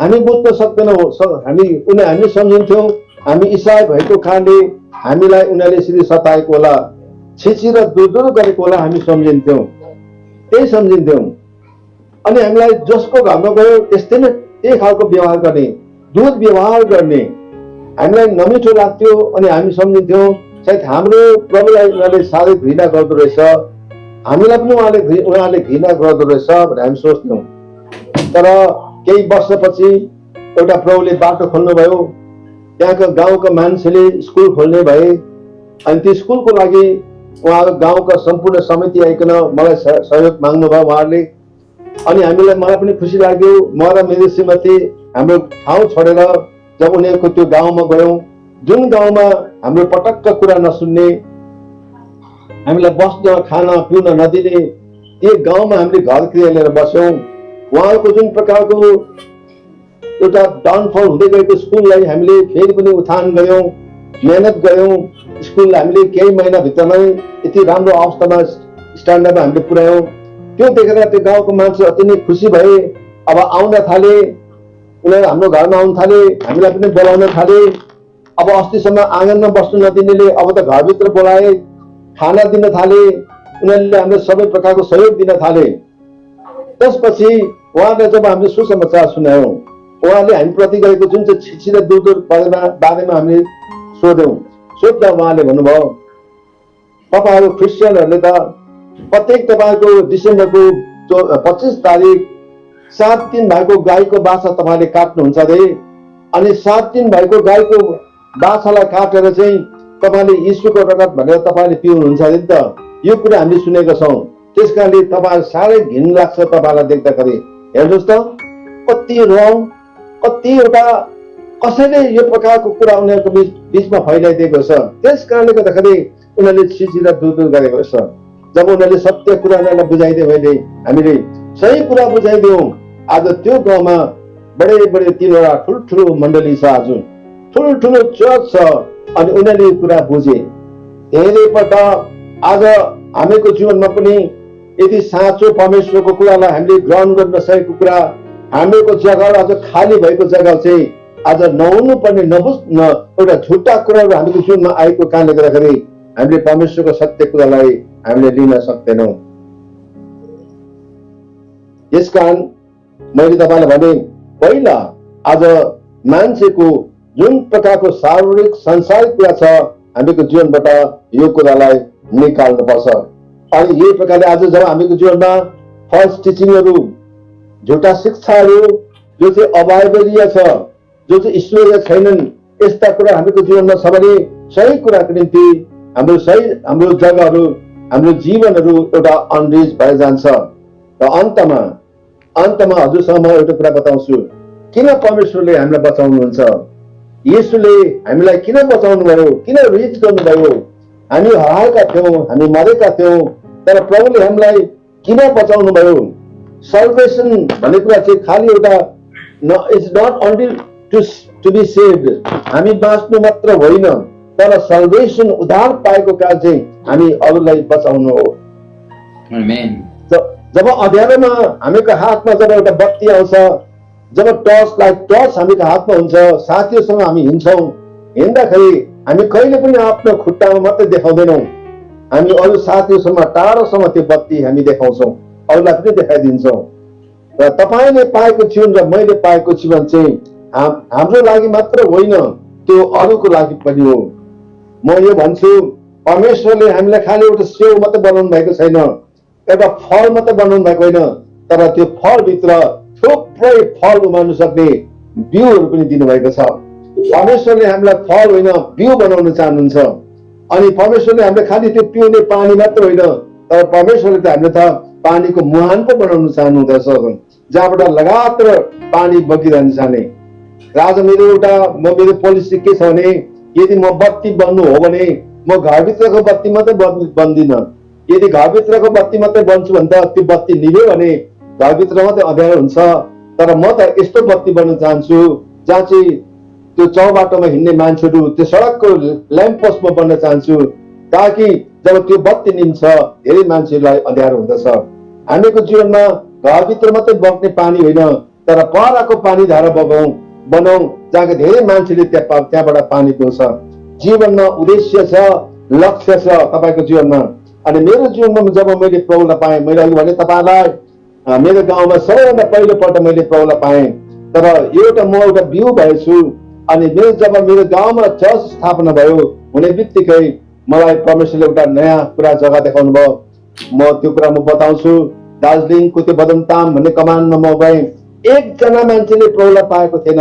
हामी बुझ्न सक्दैनौँ। हामी सम्झिन्थ्यौँ हामी इसाई भएको कारणले हामीलाई उनीहरूले यसरी सताएको होला, छिची र दुरदुर गरेको होला, हामी सम्झिन्थ्यौँ, त्यही सम्झिन्थ्यौँ। अनि हामीलाई जसको घरमा गयो त्यस्तै नै त्यही खालको व्यवहार गर्ने, दुर्व्यवहार गर्ने हामीलाई नमिठो लाग्थ्यो। अनि हामी सम्झिन्थ्यौँ सायद हाम्रो प्रभुलाई उनीहरूले साह्रै घृणा गर्दो रहेछ, हामीलाई पनि उहाँले घृणा गर्दो रहेछ भनेर हामी सोच्थ्यौँ। तर केही वर्षपछि एउटा प्रभुले बाटो खोल्नुभयो, त्यहाँको गाउँका मान्छेले स्कुल खोल्ने भए। अनि त्यो स्कुलको लागि उहाँको गाउँका सम्पूर्ण समिति आइकन मलाई सहयोग माग्नुभयो उहाँहरूले। अनि मलाई पनि खुसी लाग्यो। म र मेरो श्रीमती हाम्रो ठाउँ छोडेर जब उनीहरूको त्यो गाउँमा गयौँ, जुन गाउँमा हाम्रो पटक्क कुरा नसुन्ने, हामीलाई बस्न खान पिउन नदिने, त्यो गाउँमा हामीले घर क्रिया लिएर बस्यौँ। उहाँहरूको जुन प्रकारको एउटा डाउनफल हुँदै गएको स्कुललाई हामीले फेरि पनि उत्थान गऱ्यौँ, मेहनत गऱ्यौँ। स्कुललाई हामीले केही महिनाभित्रमै यति राम्रो अवस्थामा स्ट्यान्डर्डमा हामीले पुर्यायौँ। त्यो देखेर त्यो गाउँको मान्छे अति नै खुसी भए। अब आउन थाले, उनीहरू हाम्रो घरमा आउन थाले, हामीलाई पनि बोलाउन थाले। अब अस्तिसम्म आँगनमा बस्नु नदिनेले अब त घरभित्र बोलाए, खाना दिन थाले, उनीहरूले हामीले सबै प्रकारको सहयोग दिन थाले। त्यसपछि उहाँले जब हामीले सुसमाचार सुनायौँ, उहाँले हामीप्रति गरेको जुन चाहिँ छिछि र दुर्दुर बारेमा हामीले सोध्दा उहाँले भन्नुभयो, तपाईँहरू क्रिस्चियनहरूले त प्रत्येक तपाईँको डिसेम्बरको 25 तारिक 7 दिन भएको गाईको बाछा तपाईँले काट्नुहुन्छ अरे, अनि 7 दिन भएको गाईको बाछालाई काटेर चाहिँ तपाईँले यीशुको रगत भनेर तपाईँले पिउनुहुन्छ अरे नि त। यो कुरा हामीले सुनेका छौँ। त्यस कारणले तपाईँहरू साह्रै घिन लाग्छ तपाईँलाई देख्दाखेरि। हेर्नुहोस् त कति रङ, कतिवटा कसैले यो प्रकारको कुरा उनीहरूको बिचमा फैलाइदिएको छ। त्यस कारणले गर्दाखेरि उनीहरूले छिची र दुरदुर गरेको छ। जब उनीहरूले सत्य कुरा उनीहरूलाई बुझाइदियो भने हामीले सही कुरा बुझाइदियौँ। आज त्यो गाउँमा बडे 3वटा ठुल्ठुलो मण्डली छ, आज ठुल्ठुलो चर्च छ, अनि उनीहरूले कुरा बुझे। धेरैपल्ट आज हामीको जीवनमा पनि यदि साँचो परमेश्वरको कुरालाई हामीले ग्रहण गर्न नसकेको कुरा, हामीको जग्गा आज खाली भएको जग्गा चाहिँ आज नहुनु पर्ने नबुझ्न एउटा झुटा कुराहरू हामीको जीवनमा आएको कारणले गर्दाखेरि हामीले परमेश्वरको सत्य कुरालाई हामीले लिन सक्दैनौँ। यसकारण मैले तपाईँलाई भने पहिला आज मान्छेको जुन प्रकारको शारीरिक सांसारिक कुरा छ हामीको जीवनबाट यो कुरालाई निकाल्नुपर्छ। अनि यही प्रकारले आज जब हामीको जीवनमा फल्स टिचिङहरू, झुटा शिक्षाहरू, जो चाहिँ अबाइबलीय छ, जो चाहिँ ईश्वरीय छैनन्, यस्ता कुरा हामीको जीवनमा छ भने सही कुराको निम्ति हाम्रो जग्गाहरू, हाम्रो जीवनहरू एउटा अनरिच भएर जान्छ। र अन्तमा हजुरसँग म एउटा कुरा बताउँछु, किन परमेश्वरले हामीलाई बचाउनुहुन्छ? येशूले हामीलाई किन बचाउनु भयो, किन रिच गर्नुभयो? हामी हराएका थियौँ, हामी मरेका थियौँ, तर प्रभुले हामीलाई किन बचाउनु भयो? सल्भेसन भन्ने कुरा चाहिँ खालि एउटा it's not only to be saved, हामी बाँच्नु मात्र होइन, तर सल्भेसन उद्धार पाएको कारण चाहिँ हामी अरूलाई बचाउनु हो।
आमेन।
जब अँध्यारोमा हामीको हातमा जब एउटा बत्ती आउँछ, जब टर्च हामीको हातमा हुन्छ, साथीहरूसँग हामी हिँड्छौँ, हिँड्दाखेरि हामी कहिले पनि आफ्नो खुट्टामा मात्रै देखाउँदैनौँ, हामी अरू साथीहरूसँग टाढोसम्म त्यो बत्ती हामी देखाउँछौँ, अरूलाई पनि देखाइदिन्छौँ। र तपाईँले पाएको जीवन र मैले पाएको जीवन चाहिँ हाम्रो लागि मात्र होइन, त्यो अरूको लागि पनि हो। म यो भन्छु, परमेश्वरले हामीलाई खालि एउटा सेउ मात्रै बनाउनु भएको छैन, एउटा फल मात्रै बनाउनु भएको होइन, तर त्यो फलभित्र थुप्रै फल उमार्नु सक्ने बिउहरू पनि दिनुभएको छ। परमेश्वरले हामीलाई फल होइन बिउ बनाउन चाहनुहुन्छ। अनि परमेश्वरले हामीलाई खालि त्यो पिउने पानी मात्र होइन, तर परमेश्वरले त हामीले त पानीको मुहान पो बनाउन चाहनुहुँदछ, जहाँबाट लगातार पानी बगिरहन जाने। राजा मेरो पोलिसी के छ भने, यदि म बत्ती बन्नु हो भने म घरभित्रको बत्ती मात्रै बन्दिनँ। यदि घरभित्रको बत्ती मात्रै बन्छु भने त त्यो बत्ती निभ्यो भने घरभित्र मात्रै अँध्यारो हुन्छ। तर म त यस्तो बत्ती बन्न चाहन्छु जहाँ चाहिँ त्यो चौबाटोमा हिँड्ने मान्छेहरू त्यो सडकको ल्याम्प पोस्टमा बन्न चाहन्छु, ताकि जब त्यो बत्ती निम्छ धेरै मान्छेहरूलाई अँध्यारो हुँदछ। हामीको जीवनमा घरभित्र मात्रै बग्ने पानी होइन, तर परको पानी धारा बनाऊ जहाँ धेरै मान्छेले त्यहाँबाट पानी पिउँछ। जीवनमा उद्देश्य छ, लक्ष्य छ तपाईँको जीवनमा। अनि मेरो जीवनमा जब मैले प्रभुलाई पाएँ, मैले अघि भने तपाईँलाई मेरो गाउँमा सबैभन्दा पहिलोपल्ट मैले प्रभुलाई पाएँ, तर म एउटा बिउ भएछु। अनि जब मेरो गाउँमा चर्च स्थापना भयो हुने बित्तिकै मलाई परमेश्वरले एउटा नयाँ कुरा जग्गा देखाउनु भयो। म त्यो कुरा म बताउँछु। दार्जिलिङको त्यो बदमताम भन्ने कमानमा म गएँ, एकजना मान्छेले प्रभुलाई पाएको थिएन।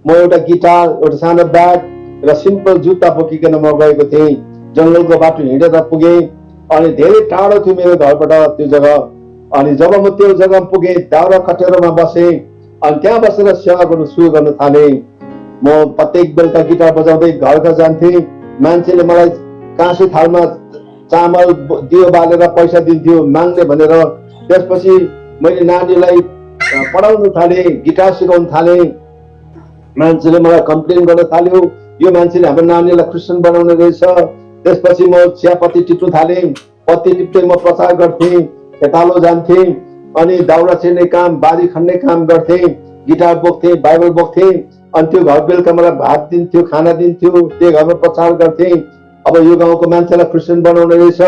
म एउटा गिटार, एउटा सानो ब्याग र सिम्पल जुत्ता बोकिकन म गएको थिएँ। जङ्गलको बाटो हिँडेर पुगेँ, अनि धेरै टाढो थियो मेरो घरबाट त्यो जग्गा। अनि जब म त्यो जग्गामा पुगेँ, दाउरा कटेरोमा बसेँ, अनि त्यहाँ बसेर सेवा गर्नु सुरु गर्न थालेँ। म प्रत्येक बेलुका गिटार बजाउँदै घर घर जान्थेँ। मान्छेले मलाई काँसे थालमा चामल दियो बालेर पैसा दिन्थ्यो माग्ने भनेर। त्यसपछि मैले नानीलाई पढाउन थालेँ, गिटार सिकाउन थालेँ। मान्छेले मलाई कम्प्लेन गर्न थाल्यो, यो मान्छेले हाम्रो नानीलाई क्रिस्चियन बनाउने रहेछ। त्यसपछि म चियापत्ती टिप्न थालेँ, पत्ती टिप्दै म प्रचार गर्थेँ, खेतालो जान्थेँ, अनि दाउरा छिर्ने काम, बारी खन्ने काम गर्थेँ, गिटार बोक्थेँ, बाइबल बोक्थेँ। अनि त्यो घर बेलुका मलाई भात दिन्थ्यो, खाना दिन्थ्यो, त्यो घरमा प्रचार गर्थेँ। अब यो गाउँको मान्छेलाई क्रिस्चियन बनाउने रहेछ,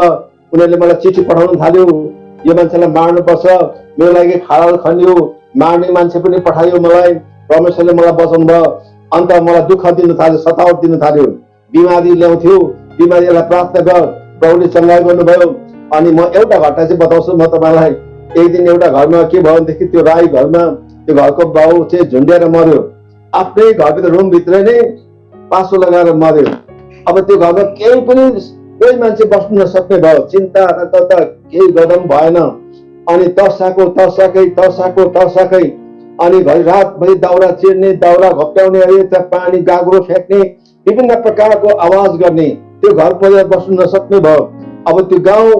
उनीहरूले मलाई चिठी पठाउन थाल्यो, यो मान्छेलाई मार्नुपर्छ, मेरो लागि खाडल खन्यो, मार्ने मान्छे पनि पठायो मलाई। परमेश्वरले मलाई बचाउनु भयो। अन्त मलाई दुःख दिन थाल्यो, सतावट दिन थाल्यो, बिमारी ल्याउँथ्यो, बिमारीलाई प्रार्थना गर, प्रभुले चङ्गाई गर्नुभयो। अनि म एउटा घटना चाहिँ बताउँछु म तपाईँलाई। एक दिन एउटा घरमा के भयो भनेदेखि, त्यो राई घरमा त्यो घरको बाउ चाहिँ झुन्ड्याएर मर्यो, आफ्नै घरभित्र रुमभित्र नै पासो लगाएर मर्यो। अब त्यो घरमा कोही मान्छे बस्नु नसक्ने भयो, चिन्ता केही गर्दा पनि भएन। अनि तर्साकै अनि घरि रातभरि दाउरा चिर्ने, दाउरा घप्ट्याउने, त्यहाँ पानी गाग्रो फ्याँक्ने, विभिन्न प्रकारको आवाज गर्ने, त्यो घर परिवार बस्नु नसक्ने भयो। अब त्यो गाउँ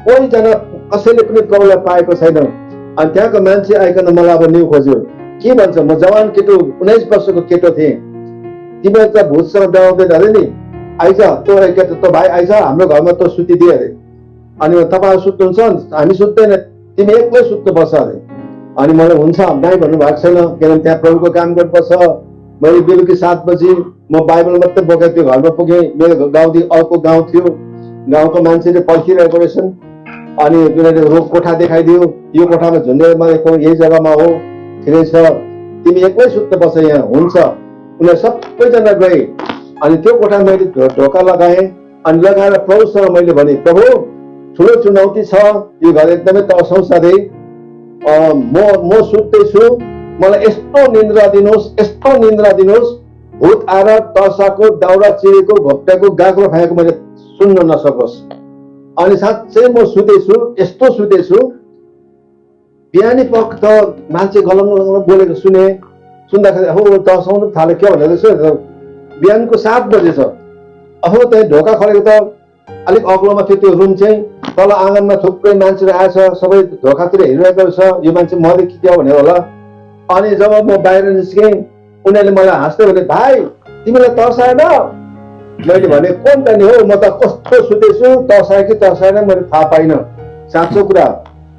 कोहीजना कसैले पनि प्रभुलाई पाएको छैन। अनि त्यहाँको मान्छे आइकन मलाई अब न्यु खोज्यो, के भन्छ, म जवान केटो 19 वर्षको केटो थिएँ, तिमीहरू त भूतसँग डराउँदैन अरे नि, आइज तँ केटो, तँ भाइ आइज हाम्रो घरमा तँ सुतिदिए अरे। अनि तपाईँहरू सुत्नुहुन्छ, हामी सुत्दैन, तिमी एक्लै सुत्नुपर्छ अरे। अनि मलाई हुन्छ नाइ भन्नु भएको छैन, किनभने त्यहाँ प्रभुको काम गर्नुपर्छ। मैले बेलुकी 7 बजी म बाइबल मात्रै बोकेर त्यो घरमा पुगेँ। मेरो गाउँदेखि अर्को गाउँ थियो, गाउँको मान्छेले पर्खिरहेको रहेछन्। अनि उनीहरूले रोग कोठा देखाइदियो, यो कोठामा झुन्डेर मरेको यही जग्गामा हो, ठिकै छ, तिमी एक्लै सुत्नुपर्छ यहाँ, हुन्छ। उनीहरू सबैजना गए। अनि त्यो कोठा मैले ढोका लगाएँ। अनि लगाएर प्रभुसँग मैले भने, प्रभु ठुलो चुनौती छ, यो घर एकदमै तर्साउँछ रे, म सुत्दैछु, मलाई यस्तो निन्द्रा दिनुहोस्, यस्तो निन्द्रा दिनुहोस्, भूत आएर तर्साको, दाउरा चिरेको, घोप्टाको, गाग्रो खाएको मैले सुन्न नसकोस्। अनि साँच्चै म सुतेछु, यस्तो सुतेछु, बिहानी पख त मान्छे गलङ बोलेको सुने, सुन्दाखेरि हो तर्साउनु थाल्यो क्या भनेर यसो बिहानको 7 बजे छ। अहो त्यहाँ ढोका खोलेको त अलिक अग्लोमा थियो त्यो रुम चाहिँ, तल आँगनमा थुप्रै मान्छेहरू आएछ, सबै ढोकातिर हेरिरहेको छ, यो मान्छे मरे कि क्या भनेर होला। अनि जब म बाहिर निस्केँ, उनीहरूले मलाई हाँस्दै भने, भाइ तिमीलाई तर्साएन? मैले भने कोन त नि हो, म त कस्तो सुतेछु, तर्साए कि तर्साएन मैले थाहा पाइनँ, साँचो कुरा।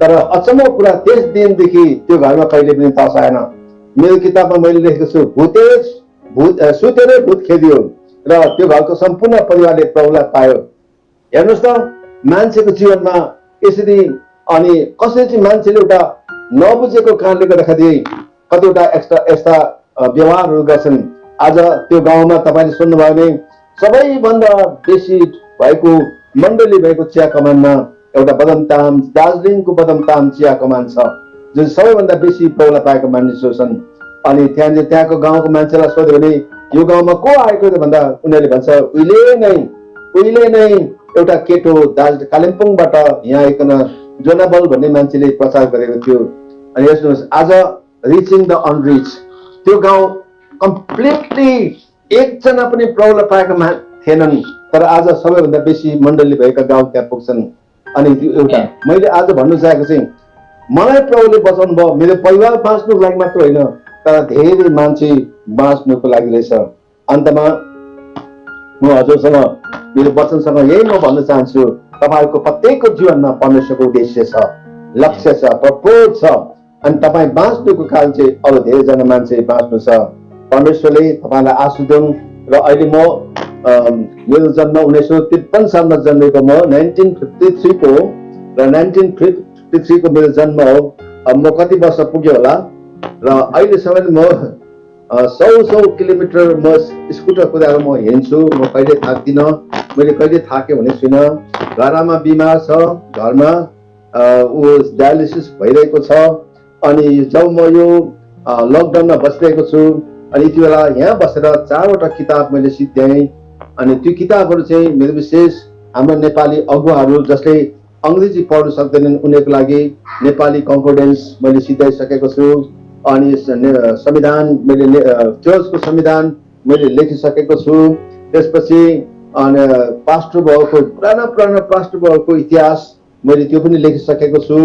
तर अचम्मको कुरा त्यस दिनदेखि त्यो घरमा कहिले पनि तर्साएन। मेरो किताबमा मैले लेखेको छु, सुतेरै भूत खेदियो र त्यो घरको सम्पूर्ण परिवारले प्रभुलाई पायो। हेर्नुहोस् त, मान्छेको जीवनमा यसरी, अनि कसरी चाहिँ मान्छेले एउटा नबुझेको कारणले गर्दाखेरि कतिवटा यस्ता व्यवहारहरू गर्छन्। आज त्यो गाउँमा तपाईँले सुन्नुभयो भने सबैभन्दा बेसी भएको मण्डली भएको चिया कमानमा एउटा बदमताम, दार्जिलिङको बदमताम चिया कमान छ, जुन सबैभन्दा बेसी प्रौला पाएको मानिसहरू छन्। अनि त्यहाँको गाउँको मान्छेलाई सोध्यो भने यो गाउँमा को आएको त भन्दा उनीहरूले भन्छ उहिले नै एउटा केटो दार्जिलिङ कालिम्पोङबाट यहाँ आइकन जोनाबल भन्ने मान्छेले प्रचार गरेको थियो। अनि हेर्नुहोस्, आज रिचिङ द अनरिच, त्यो गाउँ कम्प्लिटली एकजना पनि प्रौला पाएका थिएनन्, तर आज सबैभन्दा बेसी मण्डली भएका गाउँ त्यहाँ पुग्छन्। अनि त्यो एउटा मैले आज भन्नु चाहेको चाहिँ, मलाई प्रभुले बचाउनु भयो, मेरो परिवार बाँच्नुको लागि मात्र होइन, तर धेरै मान्छे बाँच्नुको लागि रहेछ। अन्तमा म हजुरसँग मेरो वचनसँग यही म भन्न चाहन्छु, तपाईँको प्रत्येकको जीवनमा परमेश्वरको उद्देश्य छ, लक्ष्य छ, प्रपोज छ, अनि तपाईँ बाँच्नुको कारण चाहिँ अरू धेरैजना मान्छे बाँच्नु छ। परमेश्वरले तपाईँलाई आशीष दिउन्। र अहिले म मेरो जन्म 1953 सालमा जन्मेको, म 1953 को र 1953 को मेरो जन्म हो। अब म कति वर्ष पुग्यो होला, र अहिलेसम्म म 100 किलोमिटर म स्कुटर कुदाएर म हिँड्छु। म कहिले थाक्दिनँ, मैले कहिले थाकेँ भने छुइनँ। घरमा बिमार छ, घरमा ऊ डायलिसिस भइरहेको छ। अनि जब म यो लकडाउनमा बसिरहेको छु, अनि यति बेला यहाँ बसेर 4वटा किताब मैले सिद्ध्याएँ। अनि त्यो किताबहरू चाहिँ मेरो विशेष हाम्रो नेपाली अगुवाहरू जसले अङ्ग्रेजी पढ्नु सक्दैनन् उनीहरूको लागि नेपाली कन्कर्डेन्स मैले सिद्ध्याइसकेको छु। अनि संविधान मैले चर्चको संविधान मैले लेखिसकेको छु। त्यसपछि अनि पास्टर बाबुको पुरानो पास्टर बाबुको इतिहास मैले त्यो पनि लेखिसकेको छु।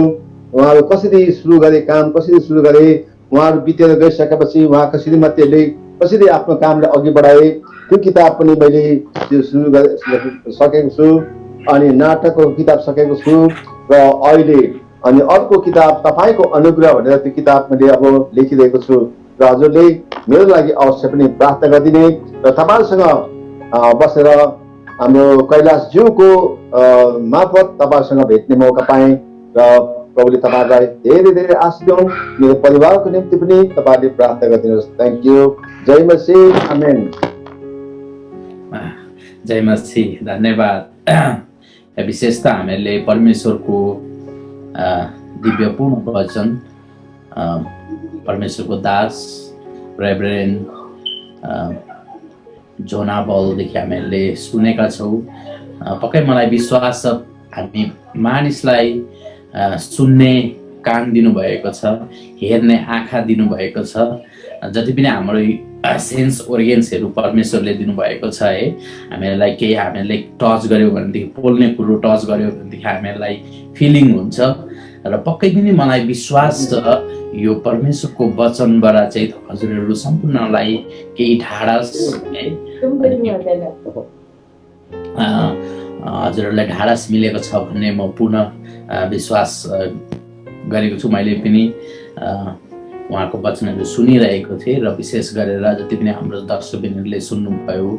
उहाँहरू कसरी सुरु गरे, काम कसरी सुरु गरे, उहाँहरू बितेर गइसकेपछि उहाँका श्रीमतीहरूले कसरी आफ्नो कामलाई अघि बढाए, त्यो किताब पनि मैले त्यो सुरु सकेको छु। अनि नाटकको किताब सकेको छु। र अहिले अनि अर्को किताब तपाईँको अनुग्रह भनेर त्यो किताब मैले अब लेखिरहेको छु। र हजुरले मेरो लागि अवश्य पनि प्रार्थना गरिदिने र तपाईँसँग बसेर हाम्रो कैलाशज्यूको मार्फत तपाईँसँग भेट्ने मौका पाएँ। र प्रभुले तपाईँलाई धेरै धेरै आशीष दिउन्। मेरो परिवारको निम्ति पनि तपाईँले प्रार्थना गरिदिनुहोस्। Thank you. जय मसीह, आमेन।
जय मसीह, धन्यवाद। विशेष त हामीले परमेश्वरको दिव्यपूर्ण वचन, परमेश्वरको दास रेभरेन्ड जोनाबलदेखि हामीले सुनेका छौँ। पक्कै मलाई विश्वास छ हामी मानिसलाई सुन्ने कान दिनुभएको छ, हेर्ने आँखा दिनुभएको छ। जति पनि हाम्रो सेन्स ओर्गेन्सहरू परमेश्वरले दिनुभएको छ है, हामीलाई केही हामीले टच गऱ्यो भनेदेखि, पोल्ने कुरो टच गऱ्यो भनेदेखि हामीलाई फिलिङ हुन्छ। र पक्कै पनि मलाई विश्वास छ यो परमेश्वरको वचनबाट चाहिँ हजुरहरू सम्पूर्णलाई केही ढाडस हजुरहरूलाई ढाडस मिलेको छ भन्ने म पुनः विश्वास गरेको छु। मैले पनि उहाँको वचनहरू सुनिरहेको थिएँ र विशेष गरेर जति पनि हाम्रो दर्शकबिनहरूले सुन्नुभयो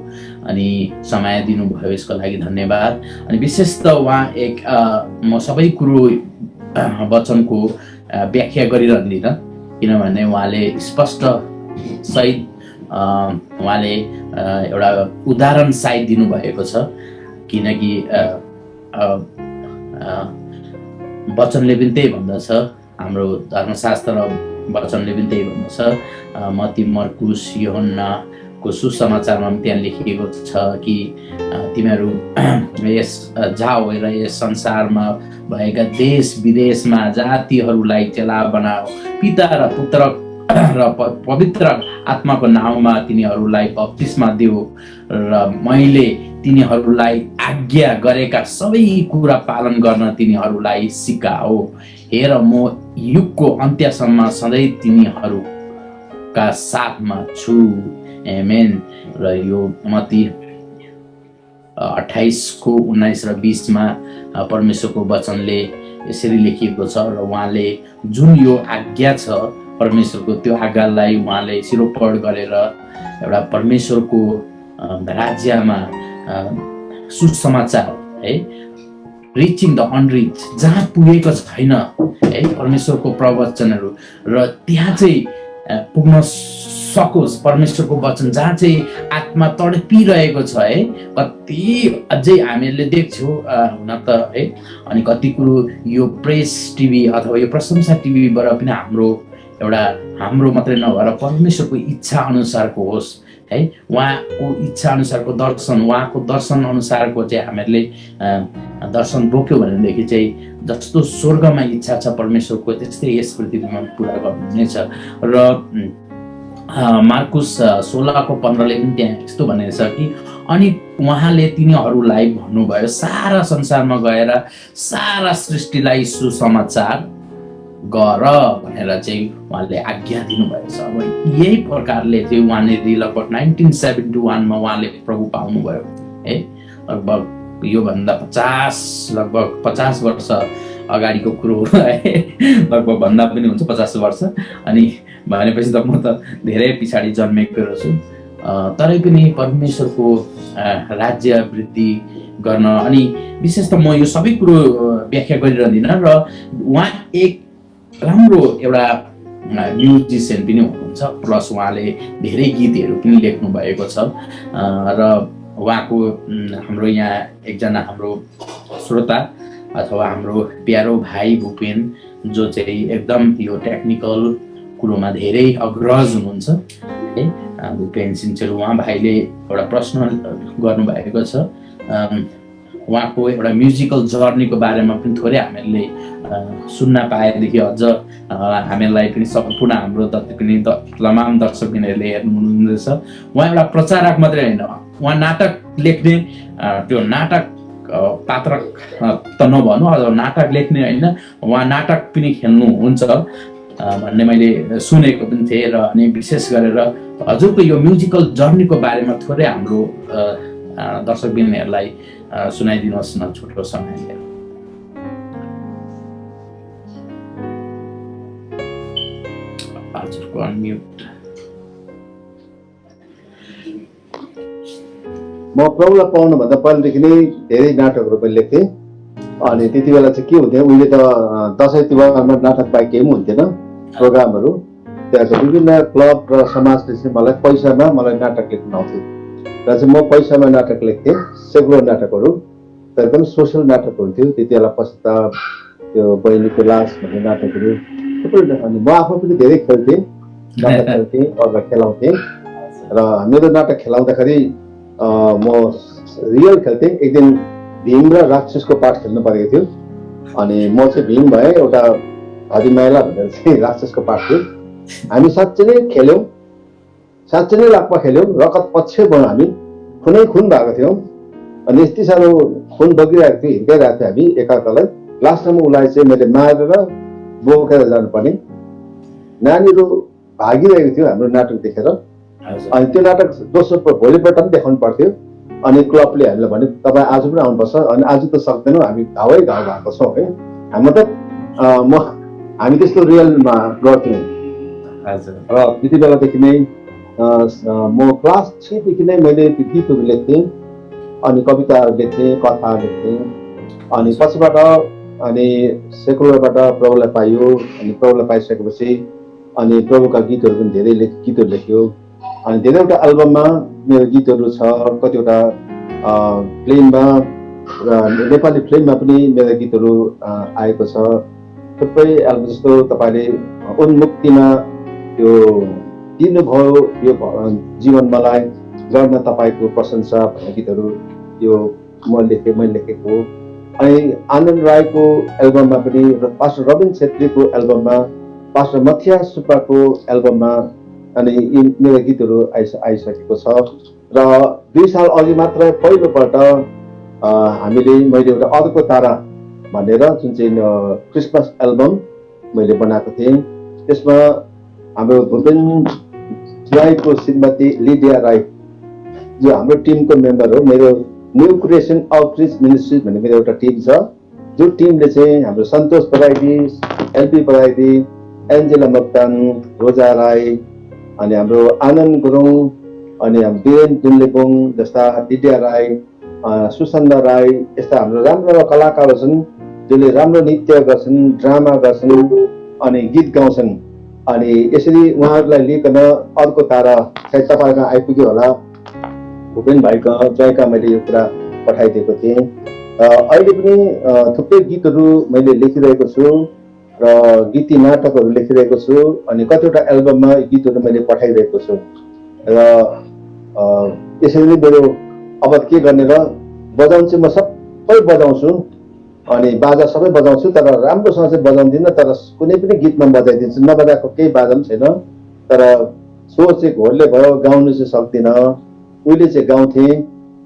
अनि समय दिनुभयो यसको लागि धन्यवाद। अनि विशेष त उहाँ एक म सबै कुरो वचनको व्याख्या गरिरहँदिनँ, किनभने उहाँले स्पष्ट सहित उहाँले एउटा उदाहरण सहित दिनुभएको छ। किनकि वचनले पनि त्यही भन्दछ, हाम्रो धर्मशास्त्र वचनले पनि त्यही भन्नु छ। मत्ती, मर्कुस, यूहन्नाको सुसमाचारमा पनि त्यहाँ लेखिएको छ कि तिमीहरू यस जाओ र यस संसारमा भएका देश विदेशमा जातिहरूलाई चेला बनाओ, पिता र पुत्र र पवित्र आत्माको नाउँमा तिनीहरूलाई बप्तिस्मा दियो र मैले तिनीहरूलाई आज्ञा गरेका सबै कुरा पालन गर्न तिनीहरूलाई सिकाओ। हेर म युगको अन्त्यसम्म सधैँ तिनीहरूका साथमा छु। आमेन। र यो मत्ती 28:19 र 20मा परमेश्वरको वचनले यसरी लेखिएको छ र उहाँले जुन यो आज्ञा छ परमेश्वरको त्यो आज्ञालाई उहाँले सिरोपड गरेर एउटा परमेश्वरको राज्यमा सुसमाचार है, रिचिङ द अनरिच, जहाँ पुगेको छैन है परमेश्वरको प्रवचनहरू, र त्यहाँ चाहिँ पुग्न सकोस् परमेश्वरको वचन, जहाँ चाहिँ आत्मा तडपिरहेको छ है। कति अझै हामीहरूले देख्छौँ हुन त है, अनि कति कुरो यो प्रेस टिभी अथवा यो प्रशंसा टिभीबाट पनि हाम्रो मात्रै नभएर परमेश्वरको इच्छा अनुसारको होस् है, उहाँको इच्छा अनुसारको दर्शन, उहाँको दर्शन अनुसारको चाहिँ हामीहरूले दर्शन बोक्यो भनेदेखि चाहिँ जस्तो स्वर्गमा इच्छा छ परमेश्वरको त्यस्तै यस पृथ्वीमा पुरा गर्नुहुनेछ। र मार्कुस 16:15ले पनि त्यहाँ यस्तो भनेको छ कि अनि उहाँले तिनीहरूलाई भन्नुभयो सारा संसारमा गएर सारा सृष्टिलाई सुसमाचार गर भनेर चाहिँ उहाँले आज्ञा दिनुभएको छ। अब यही प्रकारले चाहिँ उहाँले लगभग 1971मा उहाँले प्रभु पाउनुभयो है। लगभग योभन्दा 50 वर्ष अगाडिको कुरो हो है, लगभग भन्दा पनि हुन्छ 50 वर्ष। अनि भनेपछि त म त धेरै पछाडि जन्मेको रहेछु, तरै पनि परमेश्वरको राज्य वृद्धि गर्न, अनि विशेष त म यो सबै कुरो व्याख्या गरिरहँदिनँ। र उहाँ एक राम्रो एउटा म्युजिसियन पनि हुनुहुन्छ, प्लस उहाँले धेरै गीतहरू पनि लेख्नु भएको छ। र उहाँको हाम्रो यहाँ एकजना हाम्रो श्रोता अथवा हाम्रो प्यारो भाइ भूपेन, जो चाहिँ एकदम यो टेक्निकल कुरोमा धेरै अग्रज हुनुहुन्छ है, भूपेन सिन्चेल, उहाँ भाइले एउटा प्रश्न गर्नुभएको छ। उहाँको एउटा म्युजिकल जर्नीको बारेमा पनि थोरै हामीहरूले सुन्न पाएदेखि अझ हामीलाई पनि सम्पूर्ण हाम्रो जति पनि तमाम दर्शकबिनहरूले हेर्नुहुँदैछ। उहाँ एउटा प्रचारक मात्रै होइन, उहाँ नाटक लेख्ने, त्यो नाटक पात्रक त नभनौँ, अथवा नाटक लेख्ने होइन, उहाँ नाटक पनि खेल्नुहुन्छ भन्ने मैले सुनेको पनि थिएँ। र अनि विशेष गरेर हजुरको यो म्युजिकल जर्नीको बारेमा थोरै हाम्रो दर्शकबिनहरूलाई सुनाइदिनुहोस् न छोटो समय लिएर। हजुरको अनम्युट।
म प्रभुलाई पाउनुभन्दा पहिलेदेखि नै धेरै नाटकहरू पनि लेख्थेँ। अनि त्यति बेला चाहिँ के हुन्थ्यो, उहिले त दसैँ तिहारमा नाटक बाहेक केही पनि हुन्थेन प्रोग्रामहरू। त्यहाँको विभिन्न क्लब र समाजले चाहिँ मलाई नाटक लेख्न आउँथ्यो र चाहिँ म पैसामा नाटक लेख्थेँ, सेकुलर नाटकहरू, तर एकदम सोसल नाटकहरू थियो त्यति बेला। पश्चात त्यो बहिनीको लास भन्ने नाटकहरू थुप्रै। अनि म आफू पनि धेरै खेल्थेँ, नाटक खेल्थेँ, अरूलाई खेलाउँथेँ। र मेरो नाटक खेलाउँदाखेरि म रियल खेल्थेँ। एक दिन भीम र राक्षसको पाठ खेल्नु परेको थियो, अनि म चाहिँ भीम भएँ, एउटा हरिमाइला भनेर चाहिँ राक्षसको पाठ थियो। हामी साँच्चै नै खेल्यौँ, साँच्चै नै लाक्पा खेल्यौँ, रगत पक्ष भयो, हामी खुनै खुन भएको थियौँ। अनि यति साह्रो खुन बगिरहेको थियो, हिर्काइरहेको थियो हामी एकअर्कालाई। लास्टमा उसलाई चाहिँ मैले मारेर बोकेर जानुपर्ने। नानीहरू भागिरहेको थियो हाम्रो नाटक देखेर। अनि त्यो नाटक दोस्रो भोलिपल्ट पनि देखाउनु पर्थ्यो। अनि क्लबले हामीलाई भन्यो तपाईँ आज पनि आउनुपर्छ। अनि आज त सक्दैनौँ, हामी घाउ भएको छौँ है। हामी त्यस्तो रियलमा गर्थ्यौँ। र त्यति बेलादेखि नै म क्लास 6 देखि नै मैले गीतहरू लेख्थेँ, अनि कविताहरू लेख्थेँ, कथाहरू लेख्थेँ। अनि पछिबाट अनि सेकुलरबाट प्रभुलाई पाइयो। अनि प्रभुलाई पाइसकेपछि अनि प्रभुका गीतहरू पनि धेरै गीतहरू लेख्यो। अनि धेरैवटा एल्बममा मेरो गीतहरू छ, कतिवटा फिल्ममा, नेपाली फिल्ममा पनि मेरो गीतहरू आएको छ। थुप्रै एल्बम जस्तो तपाईँले उन्मुक्तिमा यो दिनुभयो यो जीवन मलाई गर्न तपाईँको प्रशंसा भन्ने गीतहरू यो मैले लेखेको। अनि आनन्द राईको एल्बममा पनि र पास्टर रबिन छेत्रीको एल्बममा, पास्टर मथिया सुब्बाको एल्बममा अनि यी मेरो गीतहरू आइसकेको छ। र 2 साल अघि मात्र पहिलोपल्ट मैले एउटा अर्को तारा भनेर जुन चाहिँ क्रिसमस एल्बम मैले बनाएको थिएँ। त्यसमा हाम्रो भुपेन राईको श्रीमती लिडिया राई जो हाम्रो टिमको मेम्बर हो। मेरो न्यू क्रिएसन आउटरिच मिनिस्ट्री भन्ने मेरो एउटा टिम छ, जो टिमले चाहिँ हाम्रो सन्तोष बराइदी, एलपी बराइदी, एन्जेला मोक्तान, रोजा राई, अनि हाम्रो आनन्द गुरुङ, अनि वीरेन दुल्लेबुङ जस्ता, लिडिया राई, सुसन्दा राई, यस्ता हाम्रो राम्रो कलाकारहरू छन् जसले राम्रो नृत्य गर्छन्, ड्रामा गर्छन् अनि गीत गाउँछन्। अनि यसरी उहाँहरूलाई लिइकन अर्को तारा सायद तपाईँमा आइपुग्यो होला, भुपेन भाइको जयका मैले यो कुरा पठाइदिएको थिएँ। अहिले पनि थुप्रै गीतहरू मैले लेखिरहेको छु र गीती नाटकहरू लेखिरहेको छु। अनि कतिवटा एल्बममा गीतहरू मैले पठाइरहेको छु। र यसरी नै मेरो अब के गर्ने र बजाउनु चाहिँ म सबै बजाउँछु, अनि बाजा सबै बजाउँछु, तर राम्रोसँग चाहिँ बजाउँदिनँ। तर कुनै पनि गीतमा बजाइदिन्छु, नबजाएको केही बाजा पनि छैन। तर स्वर चाहिँ घोरले भयो, गाउनु चाहिँ सक्दिनँ। उहिले चाहिँ गाउँथेँ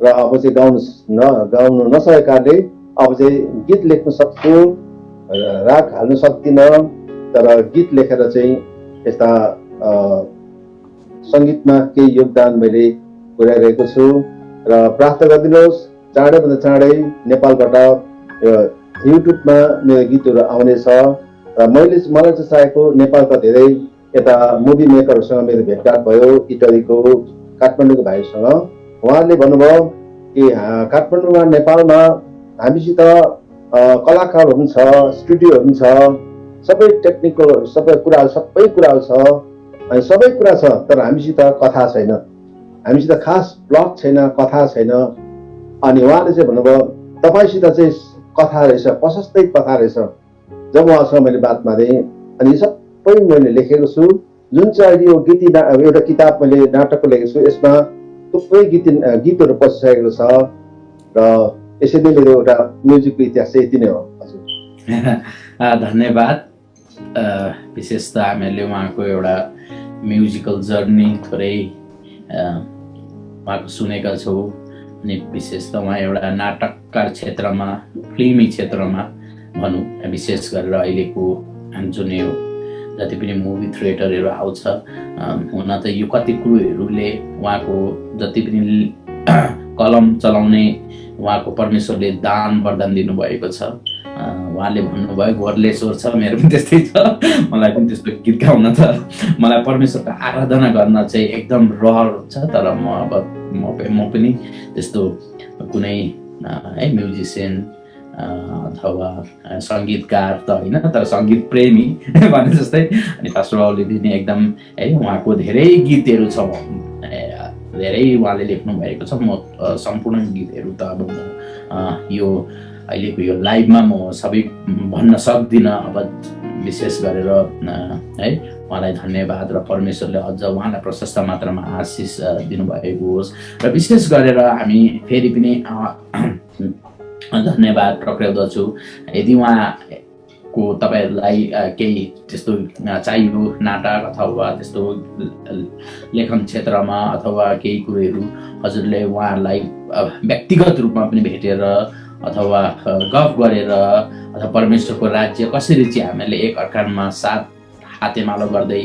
र अब चाहिँ गाउनु नसकेको कारणले अब चाहिँ गीत लेख्न सक्छु, राग हाल्न सक्दिनँ। तर गीत लेखेर चाहिँ यस्ता सङ्गीतमा केही योगदान मैले पुर्याइरहेको छु। र प्रार्थना गरिदिनुहोस् चाँडैभन्दा चाँडै नेपालबाट युट्युबमा मेरो गीतहरू आउनेछ। र मलाई चाहिँ चाहेको नेपालका धेरै यता मुभी मेकरहरूसँग मेरो भेटघाट भयो, इटलीको काठमाडौँको भाइसँग। उहाँहरूले भन्नुभयो कि काठमाडौँमा नेपालमा हामीसित कलाकारहरू पनि छ, स्टुडियोहरू पनि छ, सबै टेक्निकल सबै कुराहरू छ, अनि सबै कुरा छ, तर हामीसित कथा छैन, हामीसित खास प्लट छैन, कथा छैन। अनि उहाँले चाहिँ भन्नुभयो तपाईँसित चाहिँ कथा रहेछ, प्रशस्तै कथा रहेछ। जब उहाँसँग मैले बात मारेँ अनि सबै मैले लेखेको छु। जुन चाहिँ अहिले यो एउटा किताब मैले नाटकको लेखेको छु, यसमा थुप्रै गीतहरू पसिसकेको छ। र यसरी नै मेरो एउटा म्युजिकको इतिहास चाहिँ यति नै हो। हजुर
धन्यवाद। विशेष त हामीले उहाँको एउटा म्युजिकल जर्नी थोरै उहाँको सुनेका छौँ। अनि विशेष त उहाँ एउटा नाटककार क्षेत्रमा, फिल्मी क्षेत्रमा भनौँ, विशेष गरेर अहिलेको जुन यो जति पनि मुभी थिएटरहरू आउँछ, हुन त यो कति कुरोहरूले उहाँको जति पनि कलम चलाउने उहाँको परमेश्वरले दान वरदान दिनुभएको छ। उहाँले भन्नुभयो घोरले स्वर छ, मेरो पनि त्यस्तै छ, मलाई पनि त्यस्तो गीत गाउन त, मलाई परमेश्वरको आराधना गर्न चाहिँ एकदम रहर हुन्छ। तर म पनि त्यस्तो कुनै म्युजिसियन अथवा सङ्गीतकार त होइन, तर सङ्गीत प्रेमी भने जस्तै। अनि पास्टर बाबुले पनि एकदम उहाँको धेरै गीतहरू छ, धेरै उहाँले लेख्नु भएको छ। म सम्पूर्ण गीतहरू त अब यो अहिलेको यो लाइभमा म सबै भन्न सक्दिनँ। अब विशेष गरेर उहाँलाई धन्यवाद र परमेश्वरले अझ उहाँलाई प्रशस्त मात्रामा आशिष दिनुभएको होस्। र विशेष गरेर हामी फेरि पनि धन्यवाद प्रक्रियाउँदछु। यदि उहाँको तपाईँहरूलाई केही त्यस्तो चाहियो नाटक अथवा त्यस्तो लेखन क्षेत्रमा अथवा केही कुरोहरू हजुरले उहाँहरूलाई व्यक्तिगत रूपमा पनि भेटेर अथवा गफ गरेर अथवा परमेश्वरको राज्य कसरी चाहिँ हामीले एक अर्कामा साथ हातेमालो गर्दै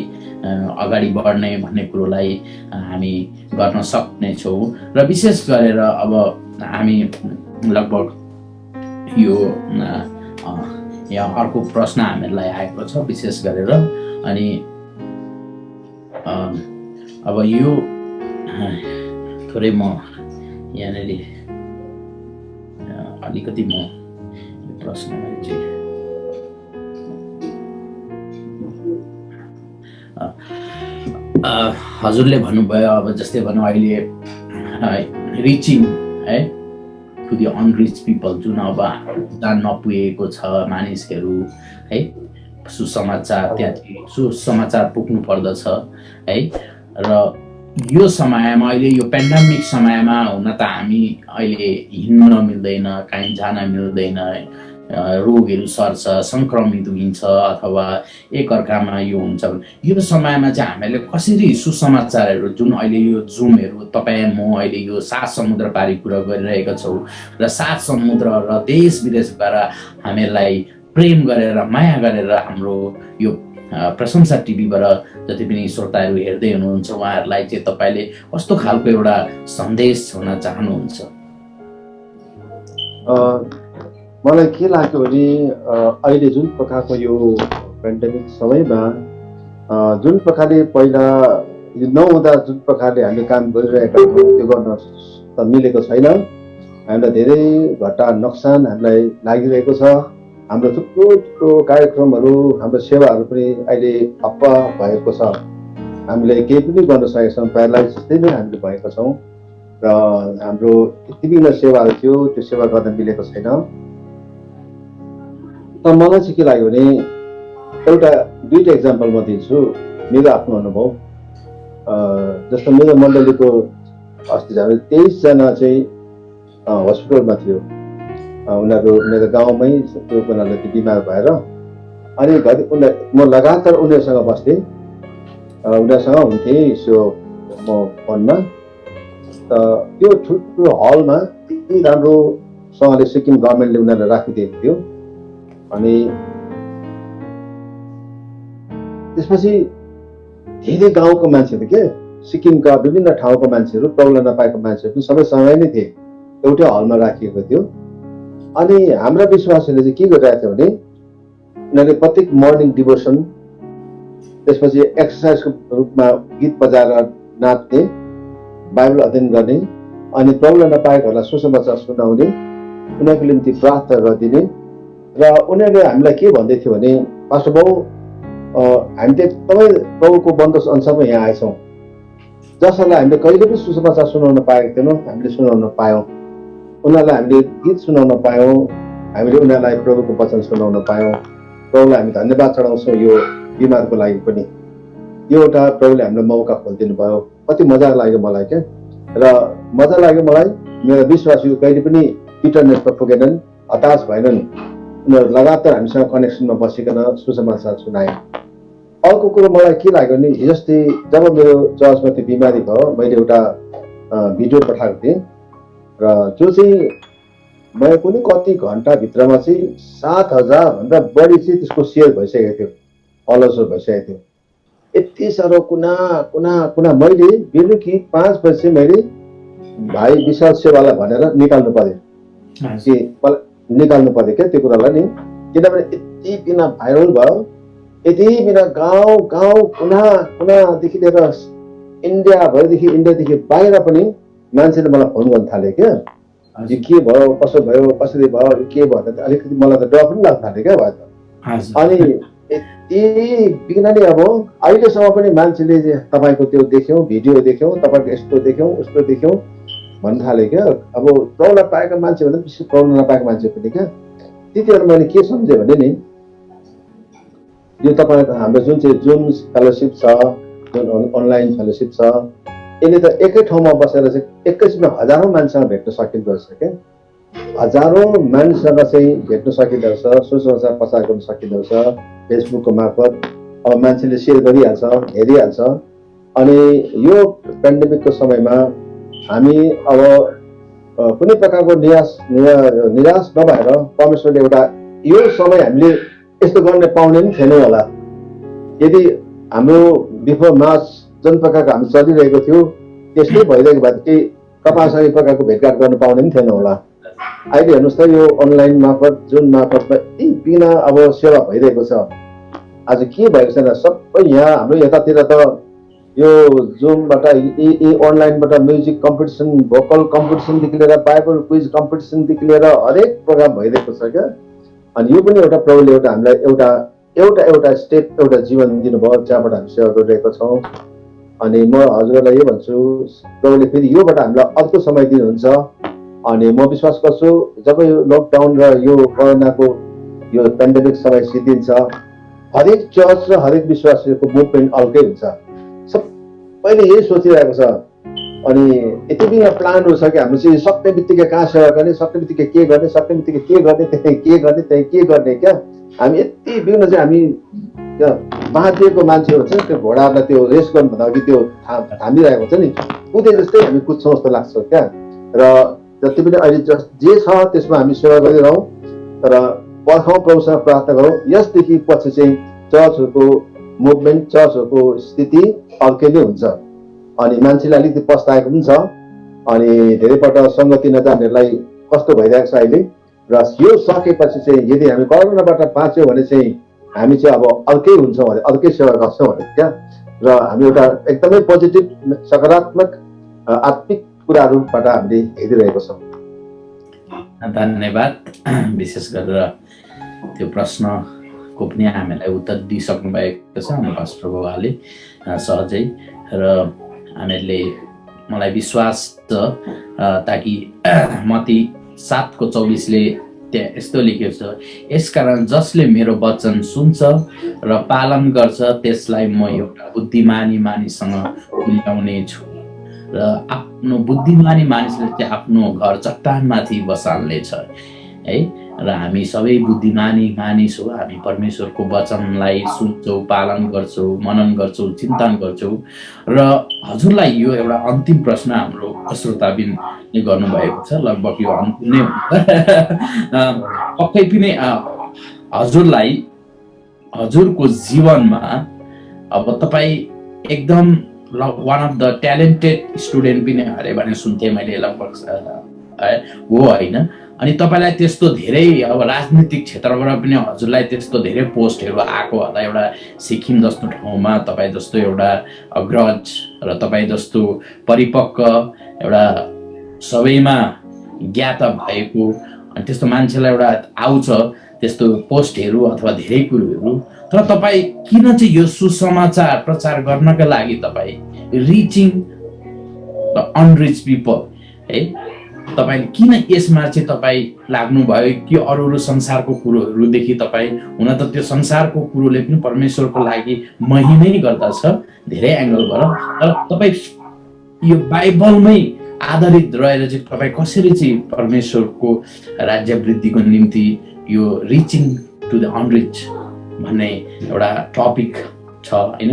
अगाडि बढ्ने भन्ने कुरोलाई हामी गर्न सक्नेछौँ। र विशेष गरेर अब हामी लगभग यो यहाँ अर्को प्रश्न हामीहरूलाई आएको छ विशेष गरेर। अनि अब यो थोरै म यहाँनिर अलिकति म यो प्रश्नलाई चाहिँ हजुरले भन्नुभयो अब जस्तै भनौँ अहिले reaching to the unreached people, जुन अब जान नपुगेको छ मानिसहरू सुसमाचार त्यहाँ सुसमाचार पुग्नु पर्दछ है। र यो समयमा अहिले यो पेन्डेमिक समयमा हुन त हामी अहिले हिँड्न मिल्दैन, कहीँ जान मिल्दैन, रोगहरू सर्छ, सङ्क्रमित हुन्छ अथवा एकअर्कामा यो हुन्छ। यो समयमा चाहिँ हामीले कसरी सुसमाचारहरू जुन अहिले यो जुमहरू तपाईँ म अहिले यो 7 समुद्र पारी कुरा गरिरहेका छौँ र 7 समुद्र र देश विदेशबाट हामीलाई प्रेम गरेर माया गरेर हाम्रो यो प्रशंसा टिभीबाट जति पनि श्रोताहरू हेर्दै हुनुहुन्छ उहाँहरूलाई चाहिँ तपाईँले कस्तो खालको एउटा सन्देश हुन चाहनुहुन्छ?
मलाई के लाग्यो भने अहिले जुन प्रकारको यो पेन्डेमिक समयमा जुन प्रकारले पहिला यो नहुँदा जुन प्रकारले हामीले काम गरिरहेका छौँ त्यो गर्न त मिलेको छैन। हामीलाई धेरै घाटा नोक्सान हामीलाई लागिरहेको छ। हाम्रो थुप्रो थुप्रो कार्यक्रमहरू हाम्रो सेवाहरू पनि अहिले ठप्प भएको छ। हामीले केही पनि गर्न सकेका छौँ, प्यारालाइज जस्तै नै हामीले भएका छौँ र हाम्रो विभिन्न सेवाहरू थियो त्यो सेवा गर्न मिलेको छैन। त मलाई चाहिँ के लाग्यो भने एउटा दुईवटा इक्जाम्पल म दिन्छु मेरो आफ्नो अनुभव। जस्तो मेरो मण्डलीको अस्ति जाँदा 23 जना चाहिँ हस्पिटलमा थियो। उनीहरू मेरो गाउँमै त्यो उनीहरूले बिमार भएर अनि घरि म लगातार उनीहरूसँग बस्थेँ, उनीहरूसँग हुन्थेँ यसो म फोनमा। त्यो ठुल्ठुलो हलमा यति राम्रोसँगले सिक्किम गभर्मेन्टले उनीहरूलाई राखिदिएको थियो। अनि त्यसपछि धेरै गाउँको मान्छेहरू के सिक्किमका विभिन्न ठाउँको मान्छेहरू प्रब्लम नपाएको मान्छेहरू पनि सबै सँगै नै थिए, एउटै हलमा राखिएको थियो। अनि हाम्रा विश्वासीहरूले चाहिँ के गरिरहेको थियो भने उनीहरूले प्रत्येक मर्निङ डिभोसन, त्यसपछि एक्सर्साइजको रूपमा गीत बजाएर नाच्ने, बाइबल अध्ययन गर्ने, अनि प्रब्लम नपाएकोहरूलाई सुसमाचार सुनाउने, उनीहरूको निम्ति प्रार्थना गरिदिने। र उनीहरूले हामीलाई के भन्दै थियो भने पास्टर बाबु हामीले तपाईँ प्रभुको बन्दोबस्त अनुसारमा यहाँ आएछौँ, जसलाई हामीले कहिले पनि सुसमाचार सुनाउन पाएका थिएनौँ हामीले सुनाउन पायौँ, उनीहरूलाई हामीले गीत सुनाउन पायौँ, हामीले उनीहरूलाई प्रभुको वचन सुनाउन पायौँ। प्रभुलाई हामी धन्यवाद चढाउँछौँ यो बिमारको लागि पनि। यो एउटा प्रभुले हामीलाई मौका खोलिदिनु भयो, कति मजा लाग्यो मलाई क्या। र मजा लाग्यो मलाई, मेरो विश्वासीहरू कहिले पनि इन्टरनेटमा पुगेनन्, हताश भएनन्, उनीहरू लगातार हामीसँग कनेक्सनमा बसिकन सुसमाचार सुनाए। अर्को कुरो मलाई के लाग्यो भने हिजोस्ति जब मेरो चर्चमा त्यो बिमारी भयो मैले एउटा भिडियो पठाएको थिएँ र जो चाहिँ मैले कुनै कति घन्टाभित्रमा चाहिँ 7,000 भन्दा बढी चाहिँ त्यसको सेयर भइसकेको थियो, फलोवर्सहरू भइसकेको थियो। यति साह्रो कुना कुना कुना मैले बेलुकी 5 बजी मैले भाइ विशाल सेवालाई भनेर निकाल्नु पर्यो निकाल्नु पर्यो क्या त्यो कुरालाई नि, किनभने यति बिना भाइरल भयो, यति बिना गाउँ गाउँ कुना कुनादेखि लिएर इन्डियादेखि बाहिर पनि मान्छेले मलाई फोन गर्न थाले क्या। यो के भयो, कसो भयो, कसरी भयो, के भयो, अलिकति मलाई त डर पनि लाग्न थाल्यो क्या भयो त। अनि यति बिना नि अब अहिलेसम्म पनि मान्छेले तपाईँको त्यो देख्यौँ, भिडियो देख्यौँ, तपाईँको यस्तो देख्यौँ उस्तो देख्यौँ भन्न थाल्यो क्या। अब प्रब्लम पाएका मान्छे भन्दा विशेष प्रब्लम नपाएका मान्छे पनि क्या। त्यतिखेर मैले के सम्झेँ भने नि यो तपाईँको हाम्रो जुन चाहिँ जुम फेलोसिप छ, जुन अनलाइन फेलोसिप छ, यसले त एकै ठाउँमा बसेर चाहिँ एकैछिनमा हजारौँ मान्छेसँग भेट्न सकिँदो रहेछ क्या। हजारौँ मानिससँग चाहिँ भेट्न सकिँदो रहेछ, सुसमाचार प्रचार गर्न सकिँदो रहेछ फेसबुकको मार्फत। अब मान्छेले सेयर गरिहाल्छ, हेरिहाल्छ। अनि यो पेन्डेमिकको समयमा हामी अब कुनै प्रकारको निराश नभएर परमेश्वरले एउटा यो समय हामीले यस्तो गर्न पाउने पनि थिएनौँ होला यदि हाम्रो बिफोर मार्च जुन प्रकारको हामी चलिरहेको थियो त्यस्तै भइरहेको भए केही तपाईँसँग एक प्रकारको भेटघाट गर्न पाउने पनि थिएन होला। अहिले हेर्नुहोस् त यो अनलाइन मार्फत जुन मार्फतमा यति बिना अब सेवा भइरहेको छ। आज के भएको छैन, सबै यहाँ हाम्रो यतातिर त यो जुमबाट अनलाइनबाट म्युजिक कम्पिटिसन, भोकल कम्पिटिसनदेखि लिएर बाइबल क्विज कम्पिटिसनदेखि लिएर हरेक प्रोग्राम भइरहेको छ क्या। अनि यो पनि एउटा प्रभुले एउटा हामीलाई एउटा स्टेप एउटा जीवन दिनुभयो जहाँबाट हामी सेवा गरिरहेका छौँ। अनि म हजुरलाई यो भन्छु प्रभुले फेरि योबाट हामीलाई अर्को समय दिनुहुन्छ। अनि म विश्वास गर्छु जब यो लकडाउन र यो कोरोनाको यो पेन्डेमिक समय सिद्धिन्छ हरेक चर्च र हरेक विश्वासीहरूको मुभमेन्ट अर्कै हुन्छ। सबैले यही सोचिरहेको छ। अनि यति बिघ्न प्लानहरू छ कि हाम्रो चाहिँ सक्ने बित्तिकै कहाँ सेवा गर्ने, सक्ने बित्तिकै के गर्ने, सक्ने बित्तिकै के गर्ने, त्यही के गर्ने, त्यही के गर्ने क्या। हामी यति बिघ्न चाहिँ हामी महादेवको मान्छे हुन्छ नि, त्यो घोडाहरूलाई त्यो रेस गर्नुभन्दा अघि त्यो थामिरहेको हुन्छ नि, कुदे जस्तै हामी कुद्छौँ जस्तो लाग्छ क्या। र जति पनि अहिले जे छ त्यसमा हामी सेवा गरिरहौँ, तर पर्खौँ, प्रभुसँग प्रार्थना गरौँ। यसदेखि पछि चाहिँ चर्चहरूको मुभमेन्ट, चर्चहरूको स्थिति अर्कै नै हुन्छ। अनि मान्छेले अलिकति पस्ताएको पनि छ। अनि धेरैपल्ट सङ्गति नजानेहरूलाई कस्तो भइरहेको छ अहिले। र यो सकेपछि चाहिँ यदि हामी कोरोनाबाट बाँच्यौँ भने चाहिँ हामी चाहिँ अब अर्कै हुन्छौँ भने, अर्कै सेवा गर्छौँ भने क्या। र हामी एउटा एकदमै पोजिटिभ सकारात्मक आत्मिक कुराहरूबाट हामीले हेरिरहेको छौँ।
धन्यवाद। विशेष गरेर त्यो प्रश्नको पनि हामीलाई उत्तर दिइसक्नु भएको छ पास्टर बाबुले सहजै। र हामीहरूले मलाई विश्वास छ ताकि मत्ती 7:24 त्यहाँ यस्तो लेखेको छ, यसकारण जसले मेरो वचन सुन्छ र पालन गर्छ त्यसलाई म एउटा बुद्धिमानी मानिससँग तुल्याउने छु। र आफ्नो बुद्धिमानी मानिसले चाहिँ आफ्नो घर चट्टानमाथि बसाल्नेछ है। र हामी सबै बुद्धिमानी मानिस हो। हामी परमेश्वरको वचनलाई सुन्छौँ, पालन गर्छौँ, मनन गर्छौँ, चिन्तन गर्छौँ। र हजुरलाई यो एउटा अन्तिम प्रश्न हाम्रो श्रोताबिनले गर्नुभएको छ, लगभग यो अन्तिम नै पक्कै पनि हजुरलाई हजुरको जीवनमा अब तपाईँ एकदम one of the talented student पनि अरे भने सुन्थेँ मैले लगभग हो होइन। अनि तपाईँलाई त्यस्तो धेरै अब राजनीतिक क्षेत्रबाट पनि हजुरलाई त्यस्तो धेरै पोस्टहरू आएको होला। एउटा सिक्किम जस्तो ठाउँमा तपाईँ जस्तो एउटा अग्रज र तपाईँ जस्तो परिपक्व एउटा सबैमा ज्ञात भएको अनि त्यस्तो मान्छेलाई एउटा आउँछ त्यस्तो पोस्टहरू अथवा धेरै कुरोहरू। तर तपाईँ किन चाहिँ यो सुसमाचार प्रचार गर्नका लागि तपाईँ रिचिङ द अनरिच पिपल है, तपाईँ किन यसमा चाहिँ तपाईँ लाग्नुभयो कि अरू संसारको कुरोहरूदेखि तपाईँ हुन त त्यो संसारको कुरोले पनि परमेश्वरको लागि महिमै गर्दछ धेरै एङ्गलबाट। तर तपाईँ यो बाइबलमै आधारित रहेर चाहिँ तपाईँ कसरी चाहिँ परमेश्वरको राज्य वृद्धिको निम्ति यो रिचिङ टु द अनरिच भन्ने एउटा टपिक छ होइन,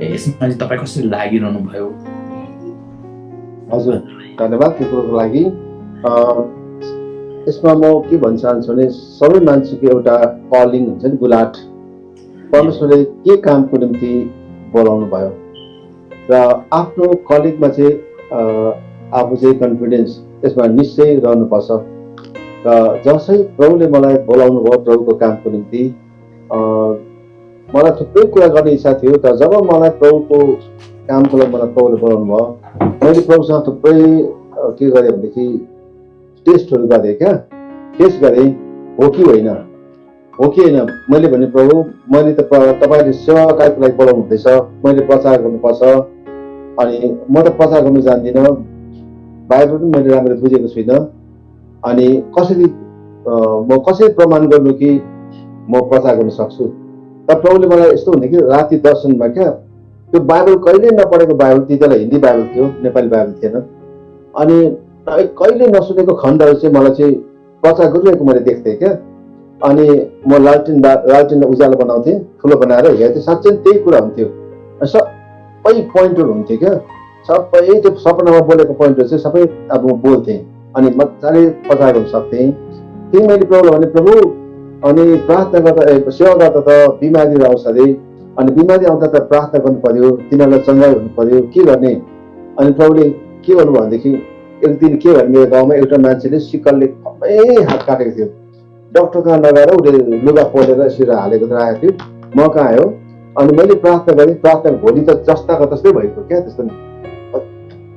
यसमा चाहिँ तपाईँ कसरी लागिरहनु भयो?
हजुर धन्यवाद त्यो कुरोको लागि। यसमा म के भन्न चाहन्छु भने सबै मान्छेको एउटा कलिङ हुन्छ नि, बुलाट। परमेश्वरले के कामको निम्ति बोलाउनु भयो र आफ्नो कलिङमा चाहिँ आफू चाहिँ कन्फिडेन्स त्यसमा निश्चय रहनुपर्छ। र जसै प्रभुले मलाई बोलाउनु भयो प्रभुको कामको निम्ति, मलाई थुप्रै कुरा गर्ने इच्छा थियो। तर जब मलाई प्रभुको कामको लागि मलाई प्रभुले बोलाउनु भयो, मैले प्रभुसँग थुप्रै के गरेँ भनेदेखि टेस्टहरू गरेँ क्या। टेस्ट गरेँ हो कि होइन, हो कि होइन। मैले भने प्रभु मैले त तपाईँले सेवा कार्यको लागि बोलाउनु हुँदैछ, मैले प्रचार गर्नुपर्छ। अनि म त प्रचार गर्नु जान्दिनँ, बाइबल पनि मैले राम्ररी बुझेको छुइनँ। अनि कसरी म कसरी प्रमाण गर्नु कि म प्रचार गर्न सक्छु? तर प्रभुले मलाई यस्तो हुन्थ्यो कि राति दर्शनमा क्या, त्यो बाइबल कहिल्यै नपढेको बाइबल, त्यति बेला हिन्दी बाइबल थियो, नेपाली बाइबल थिएन। अनि कहिले नसुनेको खण्डहरू चाहिँ मलाई चाहिँ प्रचार गरिरहेको मैले देख्थेँ क्या। अनि म लालटिन उज्यालो बनाउँथेँ, ठुलो बनाएर हेर्थेँ, साँच्चै त्यही कुरा हुन्थ्यो। सबै पोइन्टहरू हुन्थ्यो क्या, सबै त्यो सपनामा बोलेको पोइन्टहरू चाहिँ सबै अब म बोल्थेँ अनि मजाले प्रचार गर्न सक्थेँ। त्यही मैले प्रभुलाई भने प्रभु अनि प्रार्थना गर्दा सेवा गर्दा त बिमारीहरू आउँछ अरे, अनि बिमारी आउँदा त प्रार्थना गर्नु पर्यो, तिनीहरूलाई चङ्गाइ हुनु पर्यो, के गर्ने? अनि प्रभुले के गर्नु भनेदेखि एक दिन के भने मेरो गाउँमा एउटा मान्छेले सिक्कलले सबै हात काटेको थियो। डक्टर कहाँ लगाएर उसले लुगा पोलेर यसरी हालेको राखेको थियो। म कहाँ आयो अनि मैले प्रार्थना गरेँ। प्रार्थना भोलि त जस्ताको तस्तै भएको क्या, त्यस्तो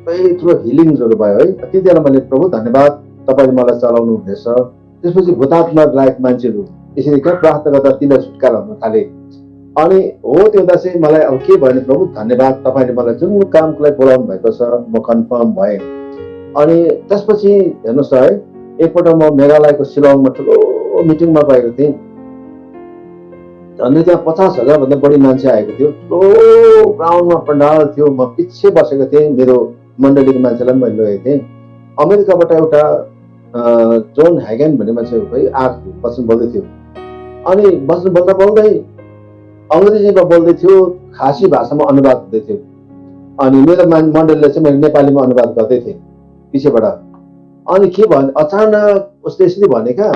सबै ठुलो हिलिङ्सहरू भयो है। त्यति बेला मैले प्रभु धन्यवाद तपाईँले मलाई चलाउनु हुँदैछ। त्यसपछि भूतात्मा लागेको मान्छेहरू यसरी क्या प्रार्थना गर्दा तिनीहरू छुटकारा हुन थाले। अनि हो त्यो हुँदा चाहिँ मलाई अब के भयो भने प्रभु धन्यवाद तपाईँले मलाई जुन कामको लागि बोलाउनु भएको छ म कन्फर्म भएँ। अनि त्यसपछि हेर्नुहोस् है, एकपल्ट म मेघालयको शिलङमा ठुलो मिटिङमा गएको थिएँ। झन्डै त्यहाँ 50,000 भन्दा बढी मान्छे आएको थियो। ठुलो ग्राउन्डमा पण्डाल थियो। म पछि बसेको थिएँ, मेरो मण्डलीको मान्छेलाई पनि मैले लगेको थिएँ। अमेरिकाबाट एउटा जोन ह्यागन भन्ने मान्छे आएको थियो, वचन बोल्दै थियो। अनि वचन बोल्दा बोल्दै अङ्ग्रेजीमा बोल्दै थियो, खासी भाषामा अनुवाद हुँदै थियो। अनि मेरो मण्डलीले चाहिँ मैले नेपालीमा अनुवाद गर्दै थिएँ पछिबाट। अनि के भन्यो, अचानक उसले यसरी भने क्या,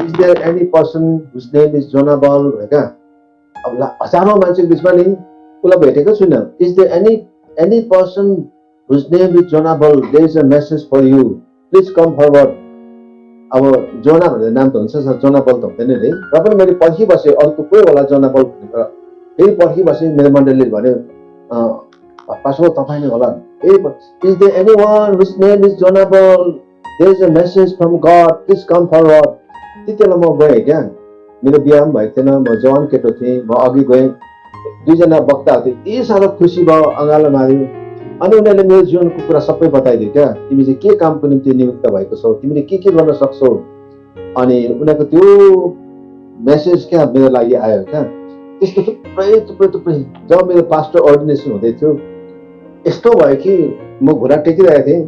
is there any person whose name is Jonabal भने क्या। अब हजारौँ मान्छेको बिचमा नि उसलाई भेटेको छुइनँ। Is there any person whose name is Jonabal, there is a message for you, please come forward. अब जोना भनेर नाम त हुन्छ, जोनाबल त हुँदैन अरे। र पनि मैले पर्खिबसेँ, अर्को कोही होला जोनाबल भनेर। फेरि पर्खिबसेँ, मेरो मण्डलीले भन्यो पास्टर तपाईँ नै होला। Is there any one whose name is Jonabal, there is a message from God, please come forward. त्यति बेला म गएँ क्या, मेरो बिहा पनि भएको थिएन, म जवान केटो थिएँ। म अघि गएँ, दुईजना वक्ताहरू थियो, यति साह्रो खुसी भयो, अँगालो मार्यो। अनि उनीहरूले मेरो जीवनको कुरा सबै बताइदियो क्या, तिमी चाहिँ के कामको निम्ति नियुक्त भएको छौ, तिमीले के गर्न सक्छौ। अनि उनीहरूको त्यो मेसेज क्या मेरो लागि आयो क्या। त्यस्तो थुप्रै जब मेरो पास्टर अर्डिनेसन हुँदै थियो, यस्तो भयो कि म घुँडा टेकिरहेको थिएँ।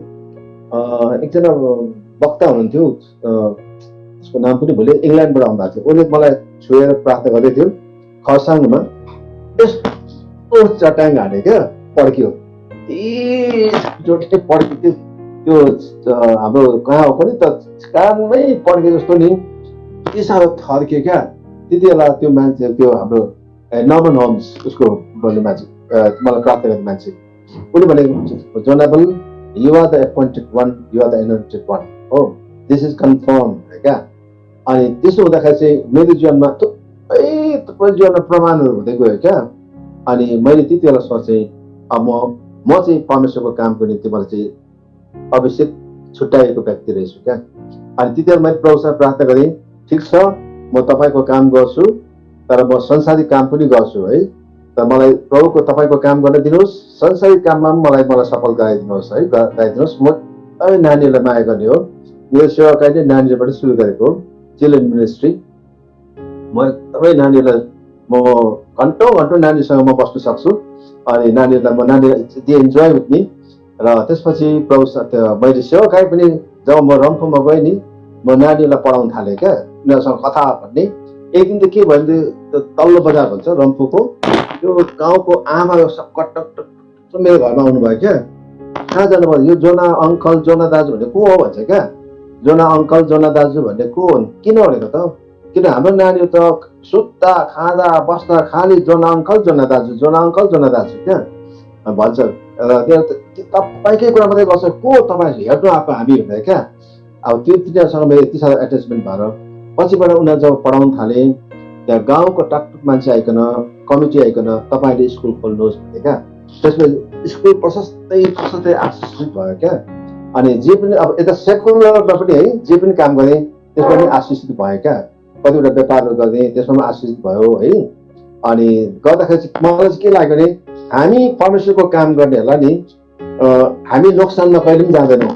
एकजना वक्ता हुनुहुन्थ्यो, उसको नाम पनि भुलेँ, इङ्ल्यान्डबाट आउनुभएको थियो। उसले मलाई छोएर प्रार्थना गर्दै थियो। खरसाङमा यस्तो चट्याङ हाने क्या, पड्क्यो, जोडले पड्क्यो। त्यो हाम्रो कहाँ हो पनि त कानमै पड्के जस्तो नि, यति साह्रो थर्क्यो क्या। त्यति बेला त्यो मान्छे, त्यो हाम्रो नर्मन होम्स, उसको बोल्ने मान्छे, मलाई प्रार्थना गर्ने मान्छे, उसले भनेको, Jonabal you are the appointed one, you are the anointed one, हो, दिस इज कन्फर्म क्या। अनि त्यसो हुँदाखेरि चाहिँ मेरो जीवनमा थुप्रै जीवनमा प्रमाणहरू हुँदै गयो क्या। अनि मैले त्यति बेला सोचेँ, अब म चाहिँ परमेश्वरको कामको निम्ति मलाई चाहिँ अभिषेक छुट्याएको व्यक्ति रहेछु क्या। अनि त्यति बेला मैले प्रभुसँग प्रार्थना गरेँ, ठिक छ, म तपाईँको काम गर्छु, तर म संसारिक काम पनि गर्छु है। तर मलाई प्रभुको तपाईँको काम गर्न दिनुहोस्, संसारिक काममा पनि मलाई सफल गराइदिनुहोस् है, गराइदिनुहोस्। म नानीहरूलाई माया गर्ने हो। मेरो सेवाकाई नै नानीहरूबाट सुरु गरेको हो, चिल्ड्रेन मिनिस्ट्री। म एकदमै नानीहरूलाई, म घन्टौँ नानीसँग म बस्न सक्छु। अनि नानीहरूलाई दे इन्जोय विथ मी। र त्यसपछि मैले सेवाकाई पनि जब म रम्फूमा गएँ नि, म नानीहरूलाई पढाउन थालेँ क्या, उनीहरूसँग कथा भन्ने। एक दिन त के भयो, तल्लो बजार भन्छ रम्फूको, त्यो गाउँको आमा कटक मेरो घरमा आउनुभयो क्या। कहाँ जानुभयो, यो जोना अङ्कल जोना दाजु भन्ने को हो भन्छ क्या। जोना अङ्कल जोना दाजु भन्ने को हुन्, किन भनेको त, किन हाम्रो नानीहरू त सुत्दा खाँदा बस्दा खालि जोना अङ्कल जोना दाजु, जोना अङ्कल जोना दाजु क्या भन्छ। र तपाईँकै कुरा मात्रै गर्छ, को तपाईँ हेर्नु आएको हामी भनेर क्या। अब त्यो तिनीहरूसँग मेरो यति साह्रो एट्याचमेन्ट भएर पछिबाट उनीहरू जब पढाउन थाले, त्यहाँ गाउँको टाकटुक मान्छे आइकन, कमिटी आइकन, तपाईँले स्कुल खोल्नुहोस् भने क्या। त्यसपछि स्कुल प्रशस्तै आशिषित भयो क्या। अनि जे पनि अब यता सेकुलरमा पनि है, जे पनि काम गरेँ त्यसमा पनि आशिषित भयो क्या। कतिवटा व्यापारहरू गरेँ, त्यसमा पनि आशिषित भयो है। अनि गर्दाखेरि चाहिँ मलाई चाहिँ के लाग्यो भने, हामी परमेश्वरको काम गर्नेहरूलाई नि हामी नोक्सानमा कहिले पनि जाँदैनौँ।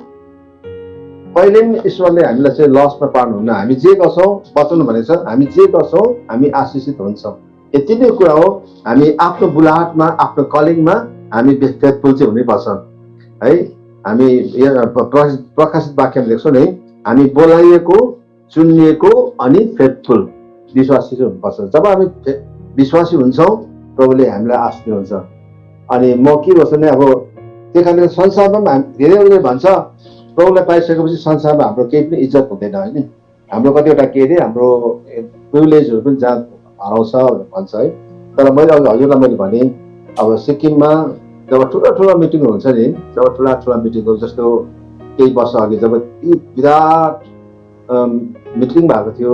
कहिले पनि ईश्वरले हामीलाई चाहिँ लसमा पार्नुहुन्न। हामी जे गर्छौँ, बचाउनु भनेको छ, हामी जे गर्छौँ हामी आशिषित हुन्छौँ। यति नै कुरा हो, हामी आफ्नो बुलाहटमा, आफ्नो कलिङमा हामी फेथफुल चाहिँ हुनैपर्छ है। हामी प्रकाशित वाक्यमा देख्छौँ नि, हामी बोलाइएको, चुनिएको अनि फेथफुल विश्वासी चाहिँ हुनुपर्छ। जब हामी विश्वासी हुन्छौँ, प्रभुले हामीलाई आशिष दिनुहुन्छ। अनि म के गर्छु भने, अब त्यो कारणले संसारमा पनि धेरैले भन्छ प्रभुलाई पाइसकेपछि संसारमा हाम्रो केही पनि इज्जत हुँदैन होइन। हाम्रो कतिवटा के अरे, हाम्रो प्रिभिलेजहरू पनि जहाँ हराउँछ भन्छ है। तर मैले अघि हजुरलाई मैले भने, अब सिक्किममा जब ठुला मिटिङ हुन्छ नि, जब ठुला मिटिङहरू, जस्तो केही वर्ष अघि जब विराट मिटिङ भएको थियो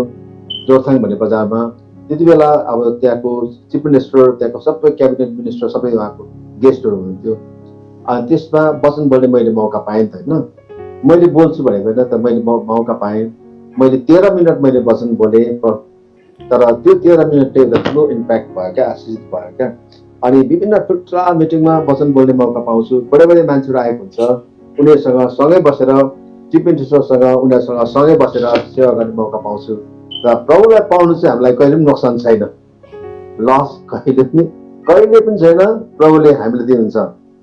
जोरथाङ भन्ने बजारमा, त्यति बेला अब त्यहाँको चिफ मिनिस्टर, त्यहाँको सबै क्याबिनेट मिनिस्टर सबै उहाँको गेस्टहरू हुनुहुन्थ्यो। अनि त्यसमा वचन बोल्ने मैले मौका पाएँ नि त होइन। मैले बोल्छु भनेको होइन, त मैले मौका पाएँ। मैले 13 मिनट मैले वचन बोलेँ, तर त्यो 13 मिनटले एउटा ठुलो इम्प्याक्ट भयो क्या, आशिषित भयो क्या। अनि विभिन्न ठुल्ठुला मिटिङमा वचन बोल्ने मौका पाउँछु। बडे मान्छेहरू आएको हुन्छ, उनीहरूसँग सँगै बसेर, चिफ मिनिस्टरसँग उनीहरूसँग सँगै बसेर सेवा गर्ने मौका पाउँछु। र प्रभुलाई पाउनु चाहिँ हामीलाई कहिले पनि नोक्सान छैन। लस कहिले पनि छैन, प्रभुले हामीले दिनुहुन्छ।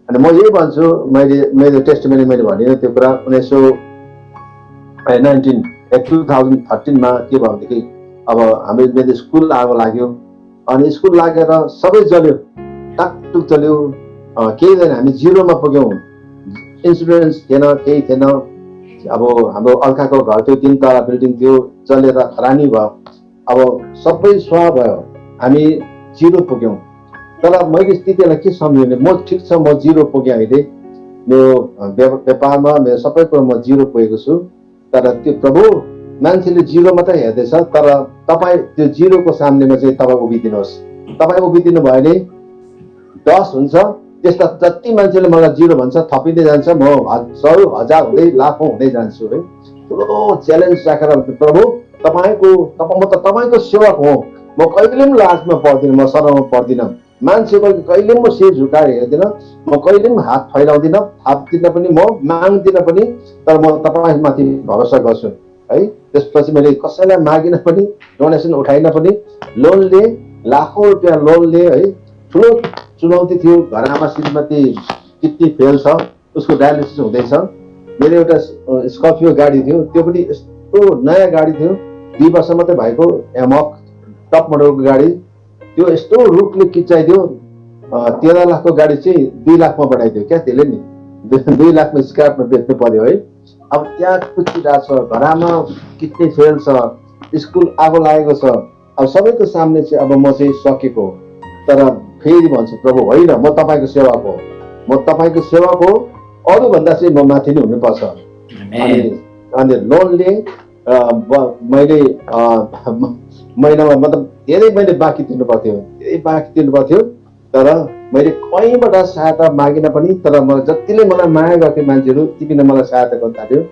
अनि म यही भन्छु, मेरो टेस्टिमनी मैले भनिनँ त्यो कुरा। 2013 मा के भयो भनेदेखि अब मेरो स्कुल आगो लाग्यो, अनि स्कुल लागेर सबै जल्यो, टाकटुक जल्यो, केही छैन, हामी जिरोमा पुग्यौँ। इन्सुरेन्स थिएन, केही थिएन। अब हाम्रो अर्काको घर थियो, 3 तला बिल्डिङ थियो, जलेर खरानी भयो। अब सबै स्वाह भयो, हामी जिरो पुग्यौँ। तर मैले त्यतिबेला के सम्झिने, म ठिक छ, म जिरो पुगेँ, अहिले मेरो व्यापारमा मेरो सबै कुरो म जिरो पुगेको छु। तर त्यो प्रभु, मान्छेले जिरो मात्रै हेर्दैछ, तर तपाईँ त्यो जिरोको सामनेमा चाहिँ तपाईँ उभिदिनुहोस्। तपाईँ उभिदिनु भयो भने 10 हुन्छ। त्यस्ता जति मान्छेले मलाई जिरो भन्छ थपिँदै जान्छ, म 100 1000 हुँदै लाखौँ हुँदै जान्छु है। ठुलो च्यालेन्ज राखेर प्रभु म त तपाईँको सेवक हो, म कहिले पनि लाजमा पर्दिनँ, म शरममा पर्दिनँ, मान्छेको कहिले पनि म शिर झुकाएर हेर्दिनँ, म कहिले पनि हात फैलाउँदिनँ, थाप्दिनँ पनि, म माग्दिनँ पनि, तर म तपाईँमाथि भरोसा गर्छु है। त्यसपछि मैले कसैलाई मागिनँ पनि, डोनेसन उठाइन पनि, लोन लिएँ, लाखौँ रुपियाँ लोन लिएँ है। ठुलो चुनौती थियो, घरमा श्रीमती किडनी फेल छ, उसको डायलिसिस हुँदैछ। मेरो एउटा स्कर्पियो गाडी थियो, त्यो पनि यस्तो नयाँ गाडी थियो, 2 वर्ष मात्रै भएको, एमक टप मोडलको गाडी, त्यो यस्तो रुखले किचाइदियो। 13 लाखको गाडी चाहिँ 2 लाखमा बढाइदियो क्या, त्यसले नि 2 लाखमा स्क्र्यापमा बेच्नु पर्यो है। अब त्यहाँ कुचिरहेको छ, घरमा किडनी फेल छ, स्कुल आगो लागेको छ। अब सबैको सामने चाहिँ अब म चाहिँ सकेको, तर फेरि भन्छु प्रभु होइन, म तपाईँको सेवक हो, म तपाईँको सेवक हो, अरूभन्दा चाहिँ म माथि नै हुनुपर्छ। अनि लोन लिएँ, मैले महिनामा मतलब धेरै मैले बाँकी तिर्नु पर्थ्यो, तर मैले कहीँबाट सहायता मागिन पनि, तर जतिले मलाई माया गर्थे मान्छेहरू, ती पनि मलाई सहायता गर्न थाल्यो।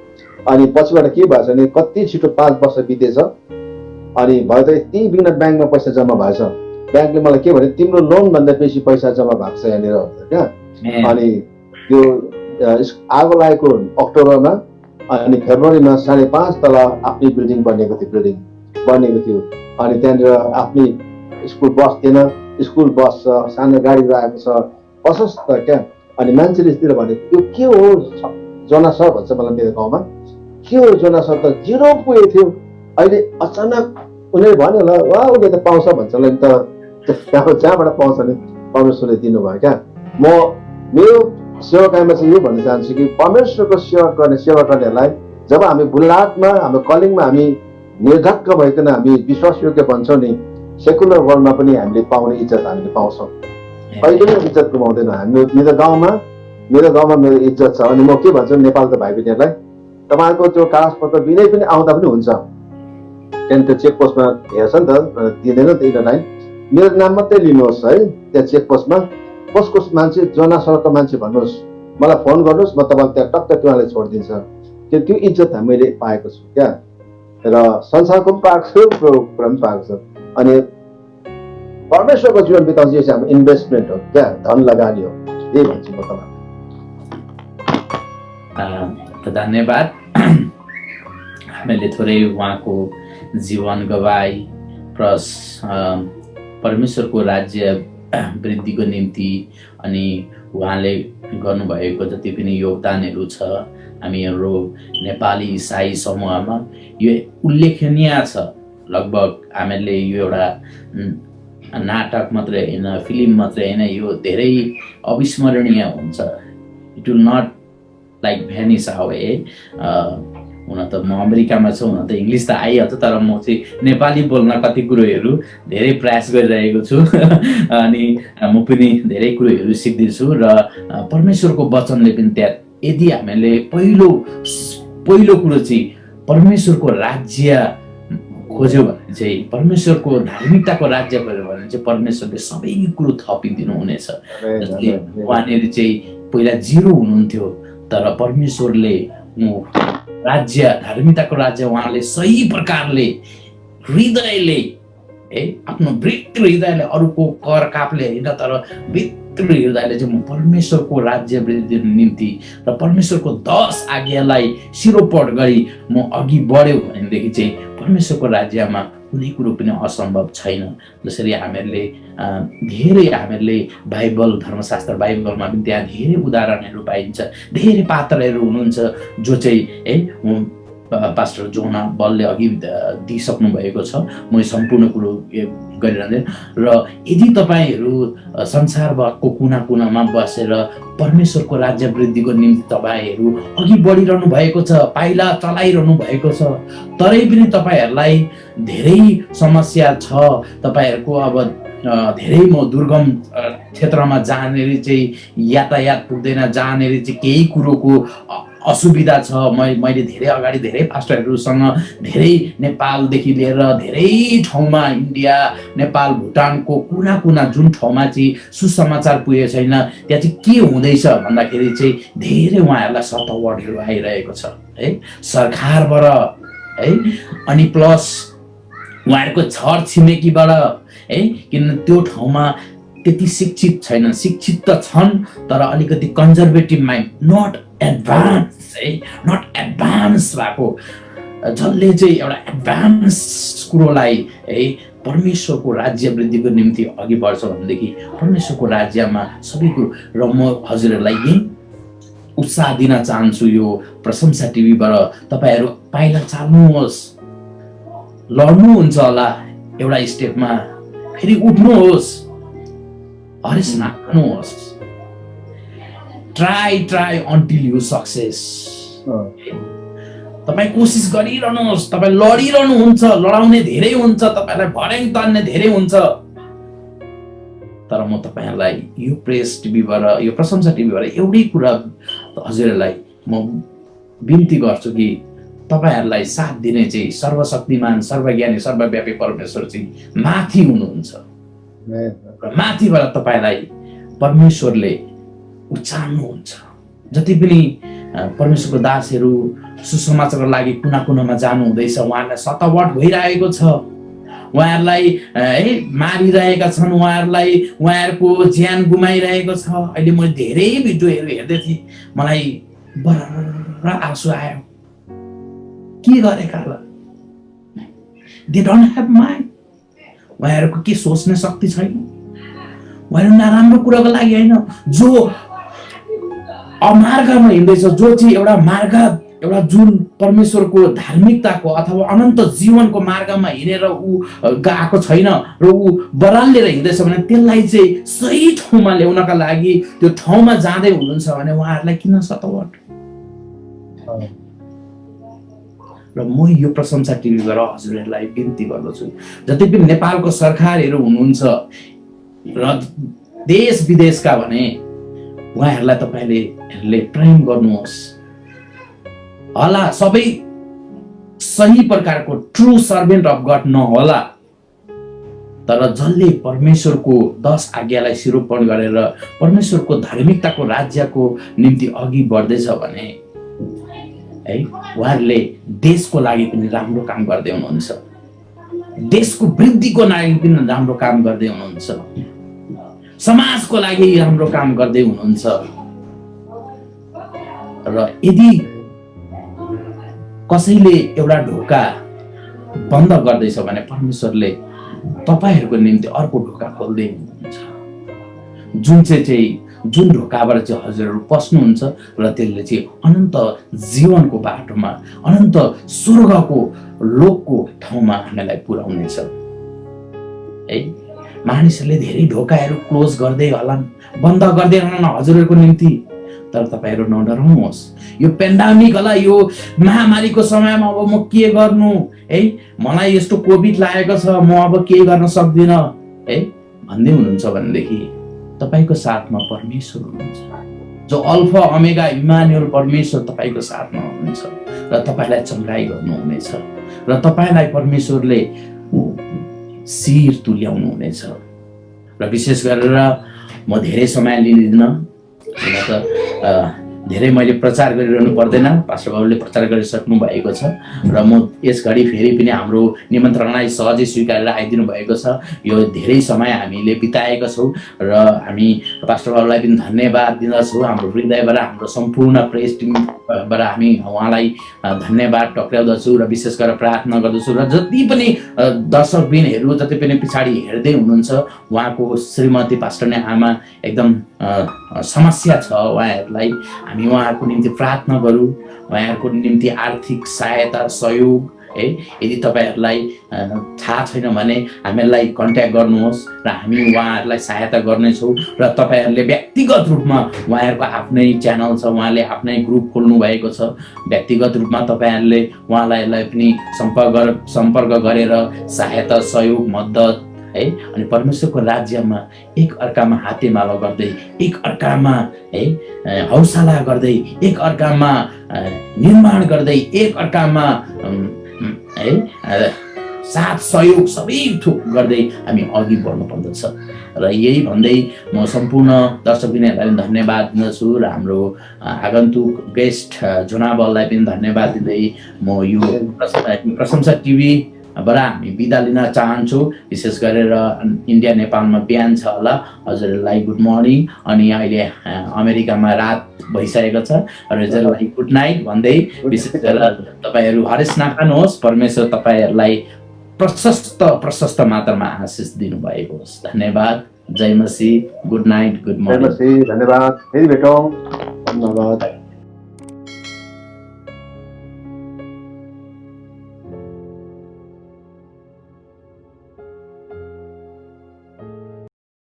अनि पछिबाट के भएछ भने कति छिटो 5 वर्ष बितेछ, अनि भयो त यति बिना ब्याङ्कमा पैसा जम्मा भएछ। ब्याङ्कले मलाई के भने, तिम्रो लोन भन्दा बेसी पैसा जम्मा भएको छ यहाँनिर क्या। अनि त्यो आगो लागेको अक्टोबरमा, अनि फेब्रुअरीमा 5.5 तला आफ्नै बिल्डिङ बनेको थियो। अनि त्यहाँनिर आफ्नै स्कुल बस थिएन, स्कुल बस छ, सानो गाडी राखेको छ, प्रशस्त क्या। अनि मान्छेले यतिर भने यो के हो जोना सर भन्छ मलाई, मेरो गाउँमा के हो जोना सर त जिरो पुगेको थियो, अहिले अचानक उनीहरूले भन्यो होला, वा उसले त पाउँछ भन्छ होला नि त, जहाँबाट पाउँछ नि परमेश्वरले दिनुभयो क्या। म मेरो सेवाकाईमा चाहिँ यो भन्न चाहन्छु कि परमेश्वरको सेवा गर्नेहरूलाई जब हामी बुलाटमा, हाम्रो कलिङमा हामी निर्धक्क भइकन हामी विश्वासयोग्य भन्छौँ नि, सेकुलर वर्ल्डमा पनि हामीले पाउने इज्जत हामीले पाउँछौँ, कहिले पनि इज्जत गुमाउँदैन। मेरो गाउँमा मेरो इज्जत छ। अनि म के भन्छु नेपालको भाइ बहिनीहरूलाई, तपाईँको त्यो कागजपत्र बिनै पनि आउँदा पनि हुन्छ, त्यहाँदेखि त्यो चेक पोस्टमा हेर्छ नि त, दिँदैन त यिनीहरूलाई, मेरो नाम मात्रै लिनुहोस् है, त्यहाँ चेक पोस्टमा कसको मान्छे, जोना सरको मान्छे भन्नुहोस्, मलाई फोन गर्नुहोस्, म तपाईँलाई त्यहाँ टक्क उहाँलाई छोडिदिन्छ। त्यो इज्जत मैले पाएको छु क्या, र संसारको पनि पाएको छु, कुरा पनि पाएको छु। अनि परमेश्वरको जीवन बिताउँछ, यो चाहिँ हाम्रो इन्भेस्टमेन्ट हो क्या, धन लगानी हो, यही भन्छु म तपाईँलाई।
धन्यवाद। हामीले थोरै उहाँको जीवन गवाई प्लस परमेश्वरको राज्य वृद्धिको निम्ति अनि उहाँले गर्नुभएको जति पनि योगदानहरू छ हामीहरू नेपाली इसाई समूहमा, यो उल्लेखनीय छ। लगभग हामीले यो एउटा नाटक मात्रै होइन, फिल्म मात्रै होइन, यो धेरै अविस्मरणीय हुन्छ। It will not like vanish away. हुन त म अमेरिकामा छु, हुन त इङ्ग्लिस त आइहाल्छ, तर म चाहिँ नेपाली बोल्न कति कुरोहरू धेरै प्रयास गरिरहेको छु अनि म पनि धेरै कुरोहरू सिक्दैछु। र परमेश्वरको वचनले पनि त्यहाँ यदि हामीले पहिलो कुरो चाहिँ परमेश्वरको राज्य खोज्यो भने चाहिँ, परमेश्वरको धार्मिकताको राज्य खोज्यो भने चाहिँ परमेश्वरले सबै कुरो थपिदिनु हुनेछ। जसले उहाँनिर चाहिँ पहिला जिरो हुनुहुन्थ्यो, तर परमेश्वरले राज्य, धार्मिकताको राज्य उहाँले सही प्रकारले हृदयले आफ्नो भित्र हृदयले, अरूको कर कापले होइन, तर भित्र हृदयले चाहिँ म परमेश्वरको राज्य वृद्धिको निम्ति र परमेश्वरको 10 आज्ञालाई शिरोपट गरी म अघि बढ्यो भनेदेखि चाहिँ परमेश्वरको राज्यमा कुनै कुरो पनि असम्भव छैन। जसरी हामीहरूले बाइबल धर्मशास्त्र बाइबलमा पनि त्यहाँ धेरै उदाहरणहरू पाइन्छ, धेरै पात्रहरू हुनुहुन्छ जो चाहिँ पास्टर जोना बलले अघि दिइसक्नु भएको छ। म सम्पूर्ण कुरो गरिरहँदैन। र यदि तपाईँहरू संसारभरको कुना कुनामा बसेर परमेश्वरको राज्य वृद्धिको निम्ति तपाईँहरू अघि बढिरहनु भएको छ, पाइला चलाइरहनु भएको छ, तरै पनि तपाईँहरूलाई धेरै समस्या छ, तपाईँहरूको अब धेरै म दुर्गम क्षेत्रमा जहाँनिर चाहिँ यातायात पुग्दैन, जहाँनिर चाहिँ केही कुरोको असुविधा छ। मैले धेरै अगाडि धेरै पास्टरहरूसँग धेरै नेपालदेखि लिएर धेरै ठाउँमा इन्डिया, नेपाल, भुटानको कुना कुना जुन ठाउँमा चाहिँ सुसमाचार पुगेको छैन, त्यहाँ चाहिँ के हुँदैछ भन्दाखेरि चाहिँ धेरै उहाँहरूलाई सतावटहरू आइरहेको छ है सरकारबाट है, अनि प्लस उहाँहरूको छर छिमेकीबाट है, किन त्यो ठाउँमा त्यति शिक्षित छैन, शिक्षित त छन् तर अलिकति कन्जर्भेटिभ माइन्ड, नट एडभान्स है, नट एडभान्स भएको, जसले चाहिँ एउटा एडभान्स कुरोलाई है परमेश्वरको राज्य वृद्धिको निम्ति अघि बढ्छ भनेदेखि परमेश्वरको राज्यमा सबै कुरो। र म हजुरहरूलाई यही उत्साह दिन चाहन्छु, यो प्रशंसा टिभीबाट तपाईँहरू पाइला चाल्नुहोस्, लड्नुहुन्छ होला एउटा स्टेपमा, फेरि उठ्नुहोस्, हरेस नखानुहोस्, ट्राई अन्टिल यु सक्सेस। तपाईँ कोसिस गरिरहनुहोस्, तपाईँ लडिरहनुहुन्छ, लडाउने धेरै हुन्छ, तपाईँलाई भर्याङ तान्ने धेरै हुन्छ। तर म तपाईँहरूलाई यो प्रेस टिभीबाट, यो प्रशंसा टिभीबाट एउटै कुरा हजुरहरूलाई म बिन्ती गर्छु कि तपाईँहरूलाई साथ दिने चाहिँ सर्वशक्तिमान, सर्वज्ञानी, सर्वव्यापी परमेश्वर चाहिँ माथि हुनुहुन्छ र माथिबाट तपाईँलाई परमेश्वरले उचाल्नुहुन्छ। जति पनि परमेश्वरको दासहरू सुसमाचारको लागि कुना कुनामा जानु हुँदैछ, उहाँहरूलाई सतावट भइरहेको छ, उहाँहरूलाई है मारिरहेका छन्, उहाँहरूको ज्यान गुमाइरहेको छ। अहिले मैले धेरै भिडियोहरू हेर्दै थिएँ, मलाई बरर आँसु आयो। के गरेका होला? They don't have mind. उहाँहरूको के सोच्ने शक्ति छैन। उहाँहरू नराम्रो कुराको लागि होइन, जो अमार्गमा हिँड्दैछ, जो चाहिँ एउटा मार्ग, एउटा जुन परमेश्वरको धार्मिकताको अथवा अनन्त जीवनको मार्गमा हिँडेर ऊ गएको छैन र ऊ बरालेर हिँड्दैछ भने त्यसलाई चाहिँ सही ठाउँमा ल्याउनका लागि त्यो ठाउँमा जाँदै हुनुहुन्छ भने उहाँहरूलाई किन सतावट? र म यो प्रशंसा टिभीबाट हजुरहरूलाई बिन्ती गर्दछु, जति पनि नेपालको सरकारहरू हुनुहुन्छ र देश विदेशका भने उहाँहरूलाई तपाईँले प्रेम गर्नुहोस् होला। सबै सही प्रकारको ट्रु सर्भेन्ट अफ गड नहोला, तर जसले परमेश्वरको 10 आज्ञालाई सिरोपण गरेर परमेश्वरको धार्मिकताको राज्यको निम्ति अघि बढ्दैछ भने है उहाँहरूले देशको लागि पनि राम्रो काम गर्दै हुनुहुन्छ, देशको वृद्धिको लागि पनि राम्रो काम गर्दै हुनुहुन्छ, समाजको लागि राम्रो काम गर्दै हुनुहुन्छ। र यदि कसैले एउटा ढोका बन्द गर्दैछ भने परमेश्वरले तपाईहरूको निम्ति अर्को ढोका खोल्दै हुनुहुन्छ, जुन ढोकाबाट चाहिँ हजुरहरू पस्नुहुन्छ र त्यसले चाहिँ अनन्त जीवनको बाटोमा, अनन्त स्वर्गको लोकको ठाउँमा हामीलाई पुर्याउनेछ है। मानिसहरूले धेरै ढोकाहरू क्लोज गर्दै होलान्, बन्द गर्दै होलान् हजुरहरूको निम्ति, तर तपाईँहरू नडराउनुहोस्। यो पेन्डामिक होला, यो महामारीको समयमा अब म के गर्नु है, मलाई यस्तो कोभिड लागेको छ, म अब केही गर्न सक्दिनँ है भन्दै हुनुहुन्छ भनेदेखि तपाईँको साथमा परमेश्वर हुनुहुन्छ, जो अल्फा ओमेगा इमानुएल परमेश्वर तपाईँको साथमा हुनुहुन्छ र तपाईँलाई चङ्गाई गर्नुहुनेछ र तपाईँलाई परमेश्वरले शिर तुल्याउनु हुनेछ। र विशेष गरेर म धेरै समय लिँदिनँ, धेरै मैले प्रचार गरिरहनु पर्दैन, पास्टर बाबुले प्रचार गरिसक्नु भएको छ र म यस घडी फेरि पनि हाम्रो निमन्त्रणलाई सहजै स्वीकारेर आइदिनु भएको छ। यो धेरै समय हामीले बिताएका छौँ र हामी पास्टर बाबुलाई पनि धन्यवाद दिँदछौँ। हाम्रो हृदयबाट, हाम्रो सम्पूर्ण प्रेस टिमबाट हामी उहाँलाई धन्यवाद टक्राउँदछु र विशेष गरेर प्रार्थना गर्दछु र जति पनि दर्शकबिनहरू जति पनि पछाडि हेर्दै हुनुहुन्छ, उहाँको श्रीमती पास्टर नै आमा एकदम समस्या छ उहाँहरूलाई, हामी उहाँहरूको निम्ति प्रार्थना गरौँ, उहाँहरूको निम्ति आर्थिक सहायता सहयोग है। यदि तपाईँहरूलाई थाहा छैन भने हामीलाई कन्ट्याक्ट गर्नुहोस् र हामी उहाँहरूलाई सहायता गर्नेछौँ र तपाईँहरूले व्यक्तिगत रूपमा उहाँहरूको आफ्नै च्यानल छ, उहाँले आफ्नै ग्रुप खोल्नु भएको छ, व्यक्तिगत रूपमा तपाईँहरूले उहाँलाई पनि सम्पर्क गरेर सहायता सहयोग मद्दत है। अनि परमेश्वरको राज्यमा एक अर्कामा हातेमालो गर्दै, एक अर्कामा है हौसला गर्दै, एक अर्कामा निर्माण गर्दै, एक अर्कामा है साथ सहयोग सबै थोक गर्दै हामी अघि बढ्नु पर्दछ। र यही भन्दै म सम्पूर्ण दर्शकबिनहरूलाई पनि धन्यवाद दिँदछु र हाम्रो आगन्तुक गेस्ट जोनाबललाई पनि धन्यवाद दिँदै म यो प्रशंसा टिभी बाट हामी बिदा लिन चाहन्छु। विशेष गरेर इन्डिया नेपालमा बिहान छ होला, हजुरहरूलाई गुड मर्निङ, अनि अहिले अमेरिकामा रात भइसकेको छ र हजुरहरूलाई गुड नाइट भन्दै विशेष गरेर तपाईँहरू हरेस नखानुहोस्, परमेश्वर तपाईँहरूलाई प्रशस्त मात्रामा आशिष दिनुभएको होस्। धन्यवाद, जय मसीह, गुड नाइट, गुड मर्निङ।
जय मसीह, धन्यवाद, फेरि भेटौँ, धन्यवाद।